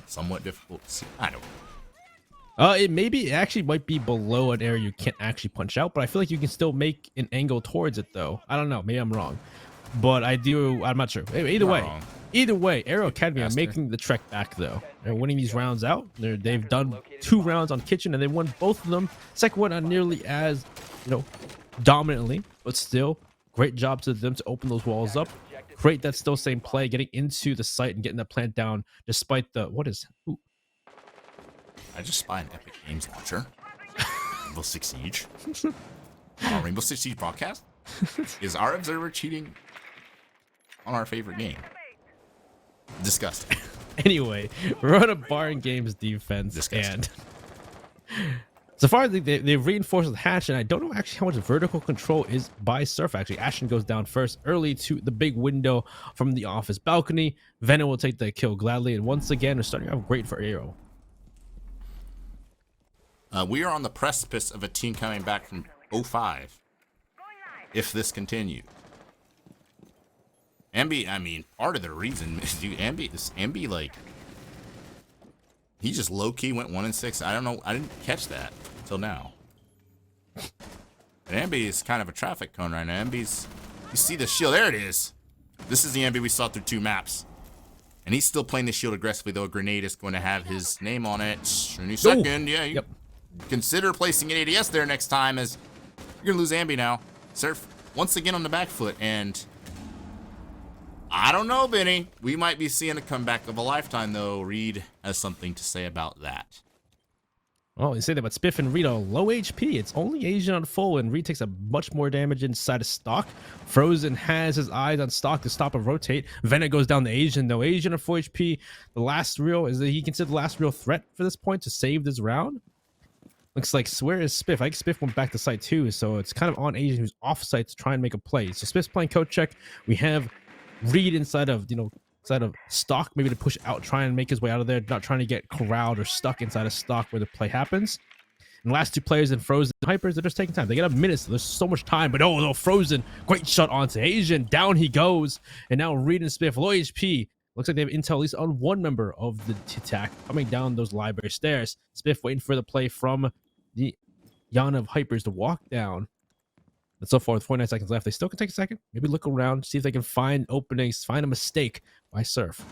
somewhat difficult to see? I don't know. It actually might be below an area you can't actually punch out, but I feel like you can still make an angle towards it though. I don't know. Maybe I'm wrong, but I'm not sure. Anyway, You're not wrong. Either way, Arial Academy are Faster. making the trek back though. They're winning these rounds out. They've done 2 rounds on Kitchen and they won both of them. Second one not nearly as dominantly, but still great job to them to open those walls up. Great, that's still same play, getting into the site and getting that plant down despite the I just spy an Epic Games launcher. Rainbow Six Siege. Rainbow Six Siege broadcast? Is our observer cheating on our favorite game? Disgusting. Anyway, we're on a Barn Games defense. Disgusting. And so far, they've reinforced with Hash, and I don't know actually how much vertical control is by Surf. Actually, Ashton goes down first early to the big window from the office balcony. Venom will take the kill gladly, and once again, we're starting off great for Arial. We are on the precipice of a team coming back from 05. If this continues. Ambi, I mean, part of the reason, dude, Ambi, like, he just low-key went 1-6. I don't know. I didn't catch that until now. But Ambi is kind of a traffic cone right now. Ambi's, you see the shield. There it is. This is the Ambi we saw through 2 maps. And he's still playing the shield aggressively, though. A grenade is going to have his name on it. Any second. Yeah, you consider placing an ADS there next time, as you're going to lose Ambi now. Surf once again on the back foot, and I don't know, Benny. We might be seeing a comeback of a lifetime, though. Reed has something to say about that. Oh, you say that, but Spiff and Reed are low HP. It's only Asian on full, and Reed takes a much more damage inside of stock. Frozen has his eyes on stock to stop a rotate. Venom goes down to Asian, though. Asian on 4 HP. The last real, is that he considered the last real threat for this point to save this round? Looks like, where is Spiff? I think Spiff went back to site too, so it's kind of on Asian, who's off site to try and make a play. So Spiff's playing coach check. We have Reed inside of, inside of stock, maybe to push out, try and make his way out of there, not trying to get corralled or stuck inside of stock where the play happens. And the last 2 players in Frozen Hypers, they're just taking time. They get a minute, so there's so much time. But oh, Frozen, great shot onto Asian. Down he goes. And now Reed and Spiff, low HP. Looks like they have intel at least on 1 member of the attack coming down those library stairs. Spiff waiting for the play from the Yana of Hypers to walk down. And so far, with 49 seconds left, they still can take a second. Maybe look around, see if they can find openings, find a mistake by Surf.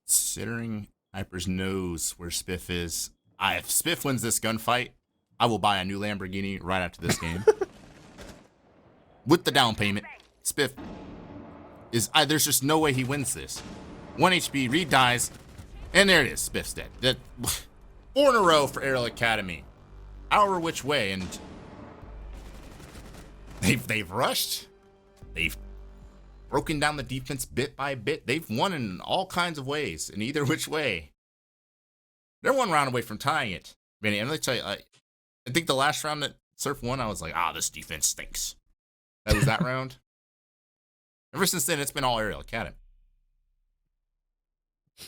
Considering Hypers knows where Spiff is, if Spiff wins this gunfight, I will buy a new Lamborghini right after this game. With the down payment. Spiff is, there's just no way he wins this. 1 HP, Reed dies, and there it is. Spiff's dead. 4 in a row for Arial Academy. However which way, and they've rushed. They've broken down the defense bit by bit. They've won in all kinds of ways, in either which way. They're 1 round away from tying it. Benny, I'm gonna tell you, I think the last round that Surf won, I was like, this defense stinks. That was that round. Ever since then, it's been all Arial Academy.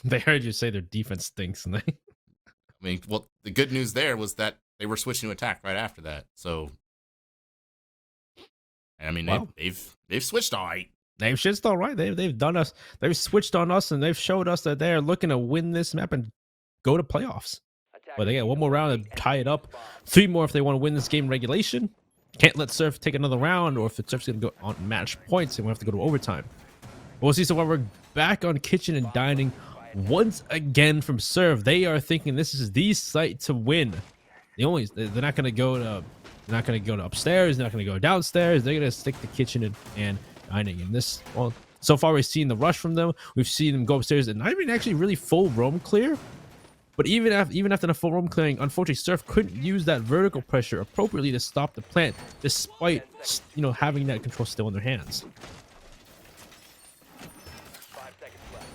They heard you say their defense stinks, and they... I mean, well, the good news there was that they were switching to attack right after that. So, I mean, wow. they've switched all right. They've switched all right. They've done us. They've switched on us, and they've showed us that they're looking to win this map and go to playoffs. But they got 1 more round to tie it up. 3 more if they want to win this game in regulation. Can't let Surf take another round, or if the Surf's going to go on match points, and we have to go to overtime. But we'll see. So while we're back on Kitchen and Dining once again from Surf, they are thinking this is the site to win. They're not going to go to upstairs. They're not going to go downstairs. They're going to stick to Kitchen and Dining. And this, well, so far we've seen the rush from them. We've seen them go upstairs and not even actually really full roam clear. But even after the full roam clearing, unfortunately, Surf couldn't use that vertical pressure appropriately to stop the plant, despite having that control still in their hands. 5 seconds left.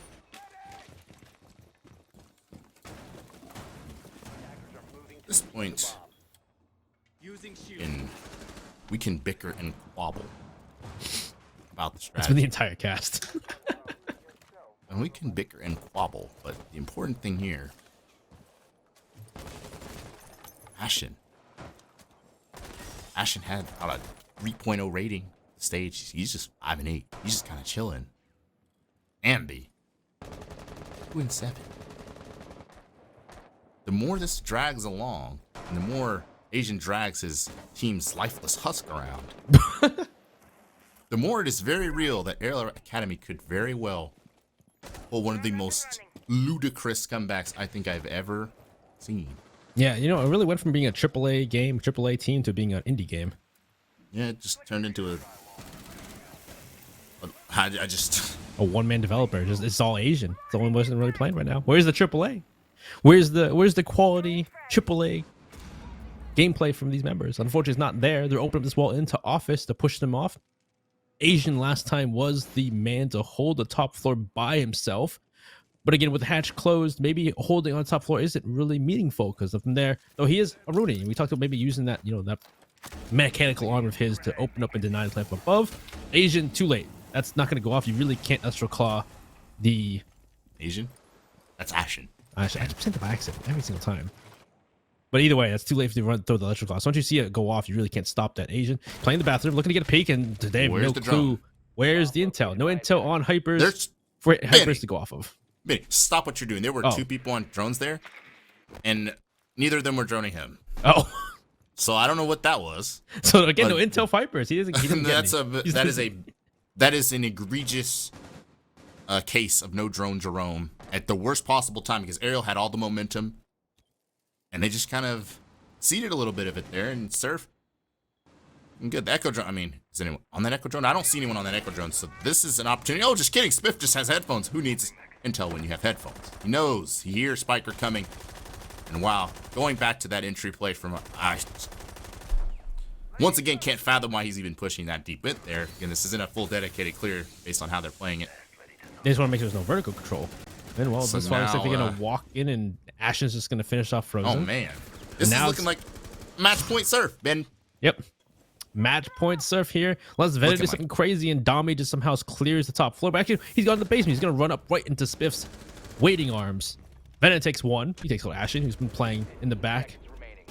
Attackers are moving At this point, we can bicker and quabble about the strategy. That's been the entire cast. And we can bicker and quabble, but the important thing here, Ashen had about a 3.0 rating stage. He's just 5 and 8. He's just kind of chilling. Ambi, 2 and 7. The more this drags along, and the more Asian drags his team's lifeless husk around, the more it is very real that Arial Academy could very well pull one of the most ludicrous comebacks I think I've ever seen. Yeah, it really went from being a AAA game, AAA team, to being an indie game. Yeah, it just turned into a one-man developer. It's all Asian. It's the only person really playing right now. Where's the AAA? Where's the quality AAA gameplay from these members? Unfortunately, it's not there. They're opening up this wall into office to push them off. Asian last time was the man to hold the top floor by himself. But again, with the hatch closed, maybe holding on top floor isn't really meaningful because from there, though he is a Rooney. We talked about maybe using that, that mechanical arm of his to open up and deny the lamp above. Asian, too late. That's not going to go off. You really can't Astral Claw the Asian? That's Ashen. I just sent it by accident every single time. But either way, that's too late for you to run through the electrical claw. So once you see it go off, you really can't stop that. Asian playing the bathroom, looking to get a peek, and today have no clue. Where's the intel? No intel on Hypers for Hypers to go off of. Benny, stop what you're doing. There were 2 people on drones there, and neither of them were droning him. Oh. So I don't know what that was. So again, no intel Hypers. He doesn't that is an egregious case of no drone Jerome at the worst possible time because Arial had all the momentum, and they just kind of ceded a little bit of it there. And Surf, good. The Echo drone. I mean, is anyone on that Echo drone? I don't see anyone on that Echo drone. So this is an opportunity. Oh, just kidding. Spiff just has headphones. Who needs intel when you have headphones? He knows. He hears Spiker coming. And wow, going back to that entry play from once again, can't fathom why he's even pushing that deep in there. Again, this isn't a full dedicated clear based on how they're playing it. They just want to make sure there's no vertical control. And well, so this one looks like they're gonna walk in, and Ashen's just gonna finish off Frozen. Oh man, this is looking like match point Surf, Ben. Yep, match point Surf here. Let's Venom do something crazy, and Dami just somehow clears the top floor. But actually, he's gone to the basement. He's gonna run up right into Spiff's waiting arms. Venom takes one. He takes out Ashen, who's been playing in the back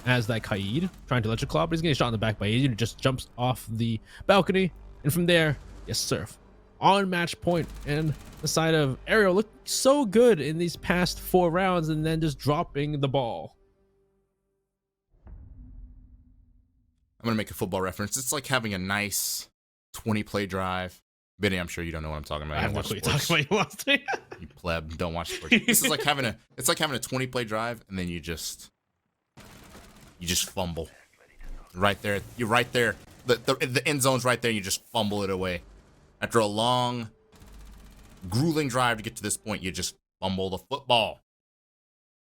as that Kaid, trying to electric claw, but he's getting shot in the back by Asian, who just jumps off the balcony. And from there, yes, Surf on match point, and the side of Arial looked so good in these past 4 rounds, and then just dropping the ball. I'm gonna make a football reference. It's like having a nice 20-play drive. Benny, I'm sure you don't know what I'm talking about. I have no clue what you're talking about. You pleb, don't watch sports. This is like having a 20-play drive, and then you just fumble. Right there. You're right there. The end zone's right there, and you just fumble it away. After a long, grueling drive to get to this point, you just fumble the football.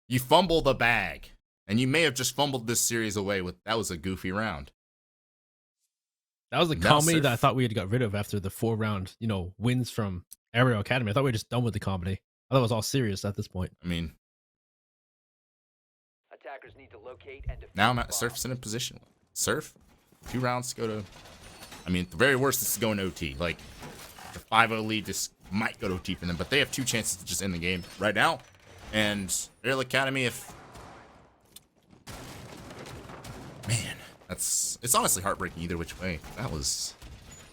You fumble the bag. And you may have just fumbled this series away that was a goofy round. That was the comedy that I thought we had got rid of after the 4-round, wins from Arial Academy. I thought we were just done with the comedy. I thought it was all serious at this point. I mean, Attackers need to locate and now Surf's in a position. Surf, 2 rounds to go to. I mean, at the very worst, this is going to OT. Like, the 5-0 lead just might go to OT for them, but they have 2 chances to just end the game right now. And Arial Academy, man, it's honestly heartbreaking either which way. That was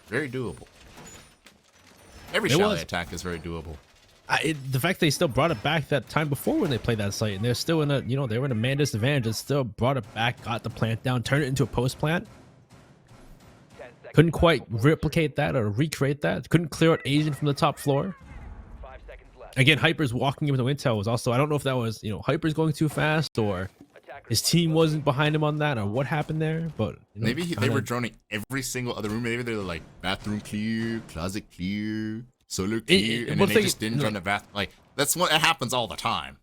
very doable. Every Chalet attack is very doable. The fact they still brought it back that time before when they played that site, and they're still in they were in a man disadvantage, and still brought it back, got the plant down, turned it into a post plant. Couldn't quite replicate that or recreate that. Couldn't clear out Asian from the top floor. 5 seconds left. Again, Hyper's walking in with the intel was also, I don't know if that was, Hyper's going too fast or his team wasn't behind him on that or what happened there, but maybe they were droning every single other room. Maybe they were like bathroom clear, closet clear, solo clear, and then they just didn't run the bath. Like that happens all the time.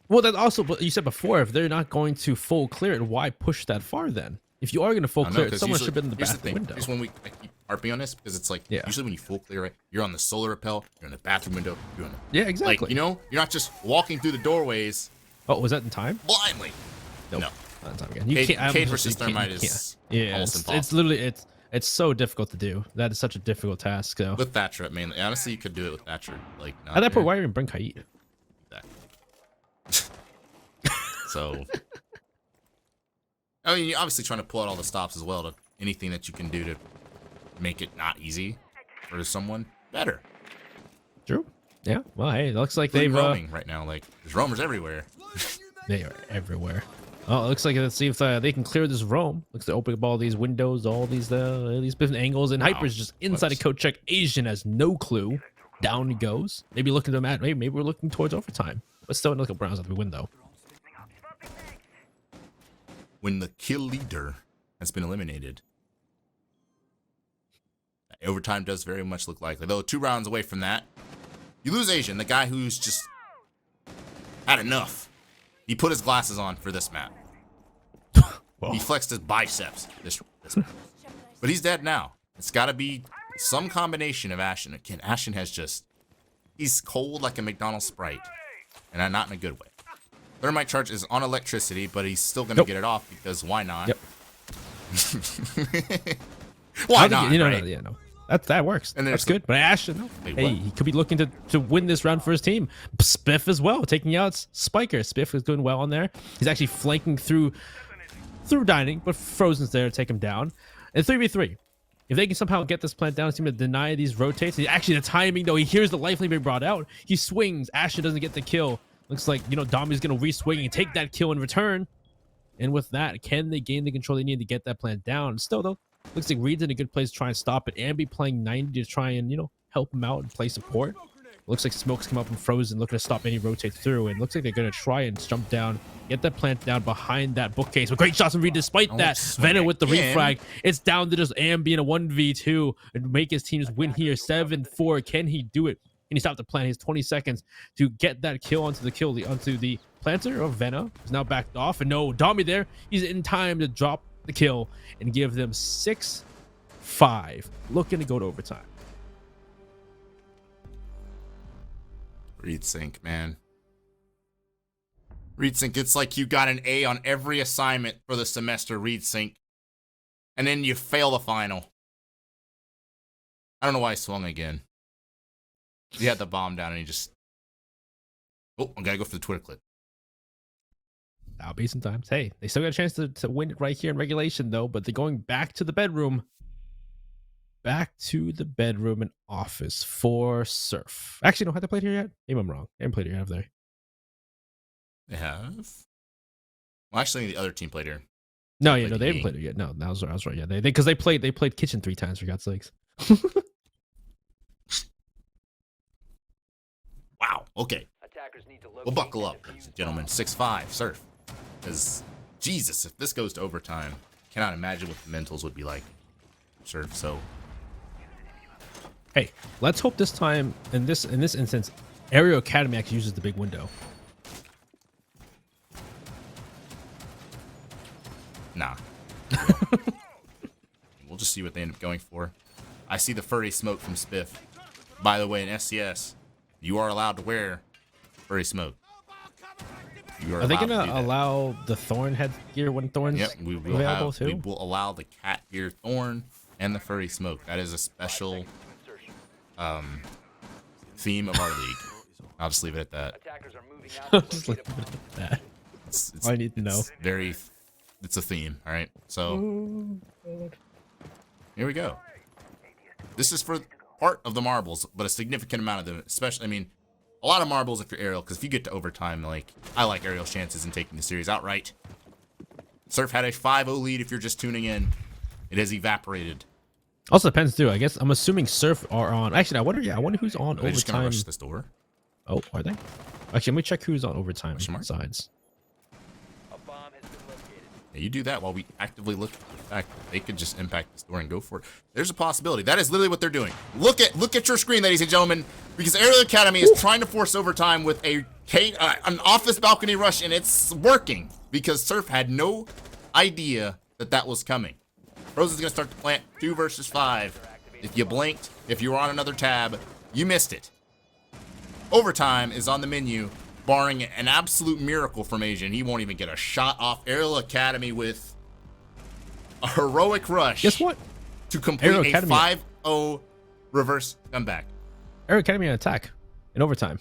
Well, that also, but you said before, if they're not going to full clear it, why push that far then? If you are going to full clear it, someone should have been in the bathroom window. Here's when I keep harping on this because it's like usually when you full clear it, you're on the solar rappel, you're in the bathroom window, you're on the exactly. Like you're not just walking through the doorways. Oh, was that in time? Blindly. Nope. No. Not in time again. You can't. Cade versus Thermite is almost impossible. It's literally it's so difficult to do. That is such a difficult task. So with Thatcher, I mean, honestly, you could do it with Thatcher. Like at that point, why even bring Kaid? So, I mean, you're obviously trying to pull out all the stops as well to anything that you can do to make it not easy for someone better. True. Yeah. Well, hey, it looks like they've roaming right now. Like there's roamers everywhere. They are everywhere. Oh, it looks like let's see if they can clear this roam. Looks to open up all these windows, all these different angles, and Hyper's just inside a coat check. Asian has no clue. Down he goes. Maybe looking to Matt. Maybe we're looking towards overtime, but still look at Browns out the window. When the kill leader has been eliminated, overtime does very much look likely. Though 2 rounds away from that, You lose Asian, the guy who's just had enough. He put his glasses on for this map. Well, He flexed his biceps this map. But he's dead now. It's got to be some combination of Ashen. Again, Ashen has just... He's cold like a McDonald's Sprite. And not in a good way. Thermite charge is on electricity, but he's still going to get it off because why not? Yep. Why not, You know, right? yeah, no. That works. And That's there's good. But Ashen, no. Wait, Hey, what? he could be looking to win this round for his team. Spiff as well, taking out Spiker. Spiff is doing well on there. He's actually flanking through Dining, but Frozen's there to take him down. And 3v3. If they can somehow get this plant down, seem to deny these rotates. Actually, the timing, though, he hears the lifeline being brought out. He swings. Ashen doesn't get the kill. Looks like, you know, Domi's going to re-swing and take that kill in return. And with that, can they gain the control they need to get that plant down? Still, though, looks like Reed's in a good place to try and stop it. And be playing 90 to try and, you know, help him out and play support. Looks like Smoke's come up and Frozen, looking to stop any rotate through. And looks like they're going to try and jump down, get that plant down behind that bookcase. But great shots from Reed despite that. Venom with the refrag. It's down to just Am being a 1v2 and make his teams win here. 7-4. Can he do it? And he stopped the plant. He has 20 seconds to get that kill onto the planter of Venom. He's now backed off. And no, Domi there. He's in time to drop the kill and give them 6-5. Looking to go to overtime. Reed Sync, man. Reed Sync, it's like you got an A on every assignment for the semester, Reed Sync. And then you fail the final. I don't know why I swung again. He had the bomb down and he just... Oh, I gotta go for the Twitter clip. That'll be sometimes. Hey, they still got a chance to win it right here in regulation, though. But they're going back to the bedroom. Back to the bedroom and office for Surf. Actually, no, have they played here yet? Maybe I'm wrong. They haven't played here, have they? They have? Well, actually, the other team played here. No, They yeah, no, played they haven't E. played it yet. No, I was right. Yeah, because they played Kitchen 3 times for God's sakes. Wow, okay. Attackers need to We'll locate buckle and up, defuse ladies and gentlemen. bombs. 6-5, Surf. Because, Jesus, if this goes to overtime, cannot imagine what the mentals would be like. Surf, so... Hey, let's hope this time, in this instance, Arial Academy actually uses the big window. Nah. We'll just see what they end up going for. I see the furry smoke from Spiff. By the way, in SCS, you are allowed to wear furry smoke. You Are they allowed to gonna do that. allow the Thorn headgear when Thorn's Yep, we will available have. We too? will allow the cat ear thorn and the furry smoke. That is a special theme of our league. I'll just leave it at that. Attackers are moving out to Just locate like a bomb. that. It's All I need to know. it's very. It's a theme. All right. So here we go. This is for part of the marbles, but a significant amount of them, especially. I mean, a lot of marbles if you're Arial, because if you get to overtime, like I like Arial's chances in taking the series outright. Surf had a 5-0 lead. If you're just tuning in, it has evaporated. Also depends too. I guess I'm assuming Surf are on. Actually, I wonder. Yeah, I wonder who's on Are they just gonna overtime. rush this door? Oh, are they? Actually, let me check who's on overtime Question mark? sides. A bomb has been located. Yeah, you do that while we actively look at the fact that they could just impact this door and go for it. There's a possibility. That is literally what they're doing. Look at your screen, ladies and gentlemen, because Arial Academy is trying to force overtime with an office balcony rush, and it's working because Surf had no idea that was coming. Frozen's gonna start to plant 2 versus 5. If you blinked, if you were on another tab, you missed it. Overtime is on the menu, barring an absolute miracle from Asian. He won't even get a shot off. Arial Academy with a heroic rush. Guess what? To complete Arial a Academy- 5-0 reverse comeback. Arial Academy on attack in overtime.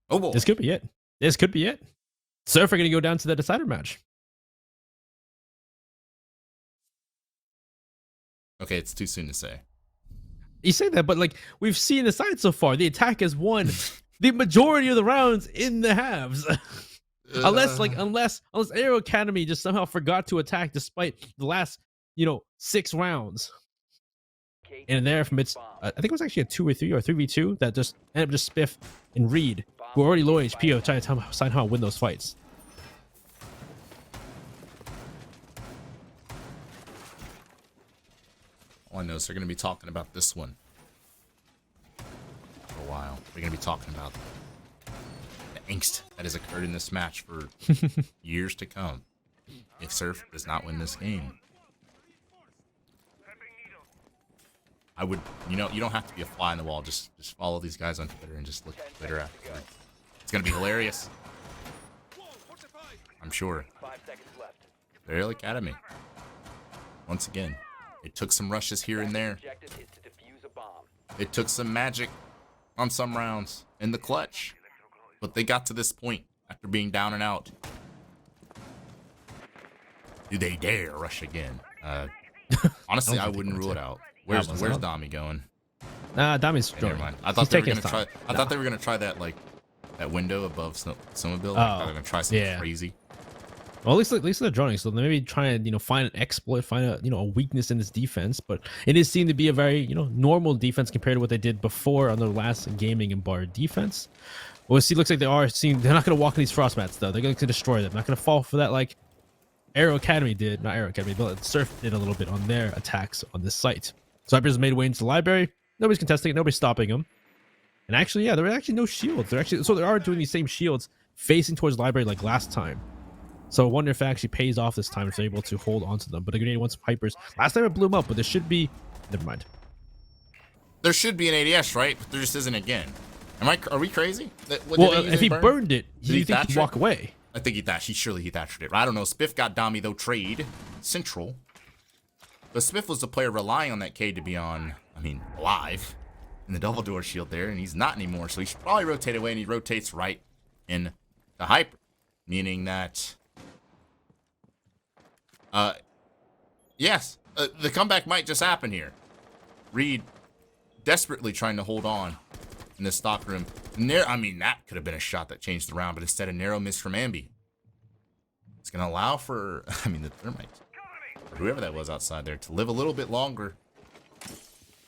Oh boy. This could be it. This could be it. Surf are going to go down to the decider match. Okay, it's too soon to say. You say that, but like we've seen the side so far, the attack has won the majority of the rounds in the halves. unless Arial Academy just somehow forgot to attack despite the last 6 rounds. And there from its, I think it was actually a 2v3 or 3v2 that just ended up just Spiff and Reed, who are already low HP, are trying to somehow win those fights. All I know is they're going to be talking about this one for a while. They're going to be talking about the angst that has occurred in this match for years to come if Surf does not win this game. I would, you know, you don't have to be a fly on the wall. Just follow these guys on Twitter and just look at Twitter after. It's going to be hilarious. I'm sure. 5 seconds left. Arial Academy. Once again, it took some rushes here and there. Objective is to defuse a bomb. It took some magic on some rounds in the clutch. But they got to this point after being down and out. Do they dare rush again? Honestly, I wouldn't rule it out. Where's Dami going? Nah, Dami's Okay, never mind. I thought they were gonna try. I thought they were gonna try that that window above Snowmobile. I thought they were gonna try something crazy. Well, at least they're droning, so they maybe try and find an exploit, find a weakness in this defense. But it is seen to be a very normal defense compared to what they did before on their last gaming and bar defense. Well, see, looks like they're not going to walk in these frost mats though. They're going to destroy them. Not going to fall for that like Arial Academy did, not Arial Academy, but Surf did a little bit on their attacks on this site. Snipers made way into the library. Nobody's contesting it. Nobody's stopping them. And actually, yeah, there were actually no shields. They are doing these same shields facing towards the library like last time. So I wonder if it actually pays off this time if they're able to hold onto them. But a grenade wants Pipers. Last time it blew them up, but there should be. Never mind. There should be an ADS, right? But there just isn't again. Are we crazy? Well, if he burned it, do you think he'd walk away? I think surely he thatched it. I don't know. Spiff got Dami though trade central. But Spiff was the player relying on that K to be on, alive in the double door shield there, and he's not anymore. So he should probably rotate away, and he rotates right in the hyper, meaning that, yes, the comeback might just happen here. Reed desperately trying to hold on in the stock room. That could have been a shot that changed the round, but instead a narrow miss from Ambi. It's going to allow for, the thermite, or whoever that was outside there, to live a little bit longer.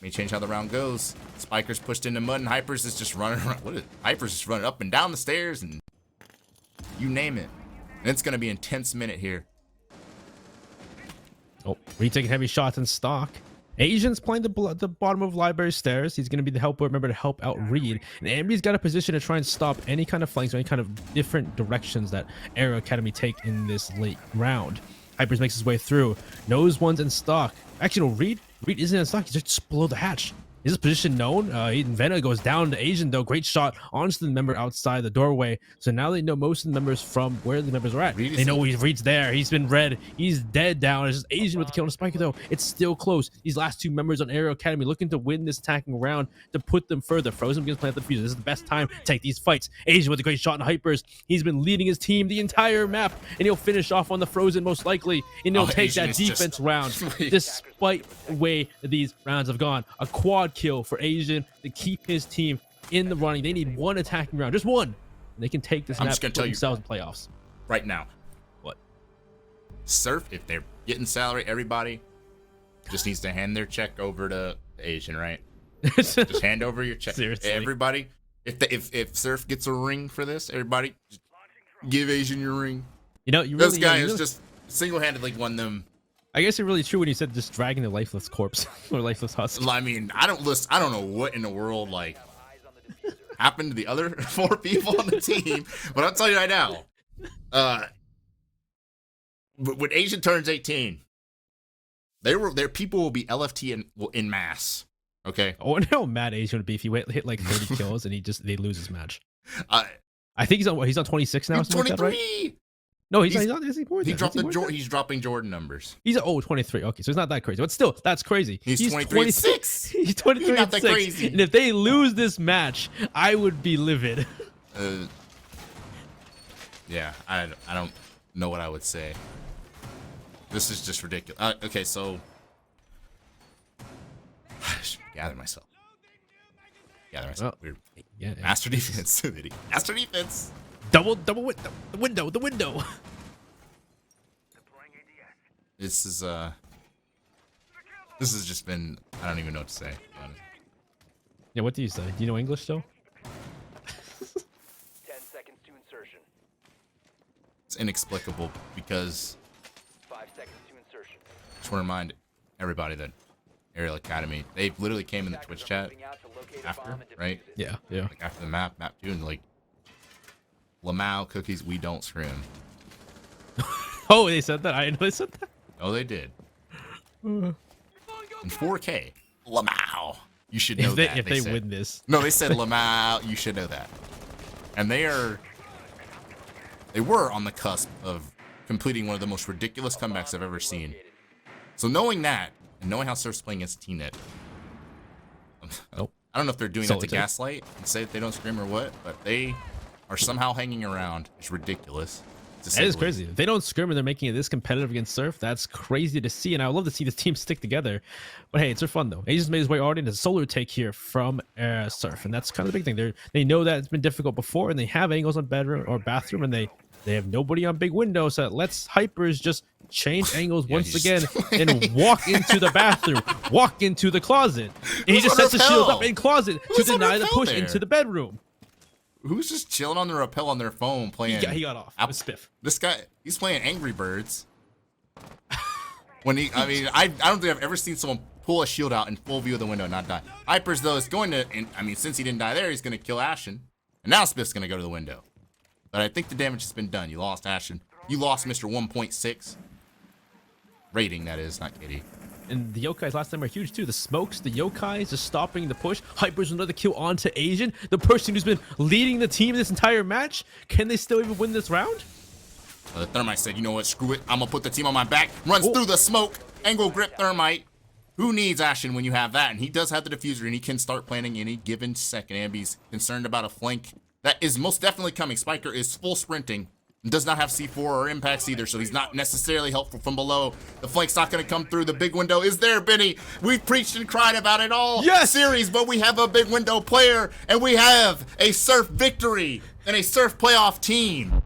May change how the round goes. Spiker's pushed into mud, and Hypers is just running around. Hypers just running up and down the stairs, and you name it. And it's going to be an intense minute here. Oh, Reed taking heavy shots in stock. Asian's playing the bottom of library stairs. He's going to be the helper, remember, to help out Reed. And Ambi's got a position to try and stop any kind of flanks or any kind of different directions that Arial Academy take in this late round. Hypers makes his way through. Knows one's in stock. Actually, no, Reed isn't in stock. He's just below the hatch. Is this position known? Vena goes down to Asian, though. Great shot onto the member outside the doorway. So now they know most of the members from where the members are at. They know Reed's there. He's been red. He's dead down. It's just Asian with the kill on Spiker, though. It's still close. These last two members on Arial Academy looking to win this attacking round to put them further. Frozen begins playing at the fuse. This is the best time to take these fights. Asian with a great shot in Hypers. He's been leading his team the entire map, and he'll finish off on the Frozen most likely, and he'll take Asian that defense round. Despite the way these rounds have gone, a quad kill for Asian to keep his team in the running. They need one attacking round, just one, and they can take this map just gonna tell themselves in playoffs. Right now. What? Surf, if they're getting salary, everybody just needs to hand their check over to Asian, right? Just hand over your check. Seriously. Everybody, if Surf gets a ring for this, everybody just give Asian your ring. This guy has just single-handedly won them. I guess it's really true when you said just dragging a lifeless corpse or lifeless husk. I don't know what in the world happened to the other 4 people on the team, but I'll tell you right now, when Asian turns 18, their people will be LFT in mass. Okay. I wonder how mad Asian would be if he hit like 30 kills and they lose his match. I think he's on 26 now. He's 23. Like that, right? No, he's not. He's dropping Jordan numbers. He's 23. Okay, so it's not that crazy, but still, that's crazy. He's 23-6. He's 23 not that crazy. And if they lose this match, I would be livid. Yeah, I don't know what I would say. This is just ridiculous. Okay, so I should gather myself. Well, yeah. Master defense. Master defense. Double window. The window. This has just been, I don't even know what to say. Yeah, what do you say? Do you know English still? 10 seconds to insertion. It's inexplicable because 5 seconds to insertion. I just want to remind everybody that Arial Academy. They literally came in the Twitch chat after, right? Yeah. Like after the map 2, and like, Lamau cookies, we don't scrim. Oh, they said that. I didn't know they said that. Oh, they did. In 4K, Lamau. You should know that. If they said. win this. No, they said Lamau. You should know that. And they were on the cusp of completing one of the most ridiculous comebacks I've ever seen. So knowing that, and knowing how Surf's playing against T-Net, Nope. I don't know if they're doing Solid that to take. gaslight and say that they don't scream or what, but they are somehow hanging around. It's ridiculous. That is crazy. If they don't scrim and they're making it this competitive against Surf, that's crazy to see. And I would love to see this team stick together. But hey, it's for fun though. He just made his way already into a solo take here from Surf. And that's kind of the big thing. They know that it's been difficult before, and they have angles on bedroom or bathroom, and they have nobody on big window. So it lets Hypers just change angles once again and walk into the bathroom, walk into the closet. And he just sets the shield up in closet to deny the push into the bedroom. Who's just chilling on the rappel on their phone playing? He got off. It was spiff. This guy, he's playing Angry Birds. I don't think I've ever seen someone pull a shield out in full view of the window and not die. Hypers though is going to, since he didn't die there, he's going to kill Ashen, and now Spiff's going to go to the window. But I think the damage has been done. You lost Ashen. You lost Mr. 1.6 rating. That is not KD. And the yokais last time were huge too. The smokes, the yokais just stopping the push. Hypers another kill onto Asian, the person who's been leading the team this entire match. Can they still even win this round? The Thermite said, you know what, screw it. I'm going to put the team on my back. Runs through the smoke. Angle grip Thermite. Who needs Ashen when you have that? And he does have the diffuser, and he can start planning any given second. Ambi's concerned about a flank that is most definitely coming. Spiker is full sprinting. Does not have C4 or impacts either, so he's not necessarily helpful from below. The flank's not going to come through. The big window is there, Benny. We've preached and cried about it all series, but we have a big window player, and we have a Surf victory and a Surf playoff team.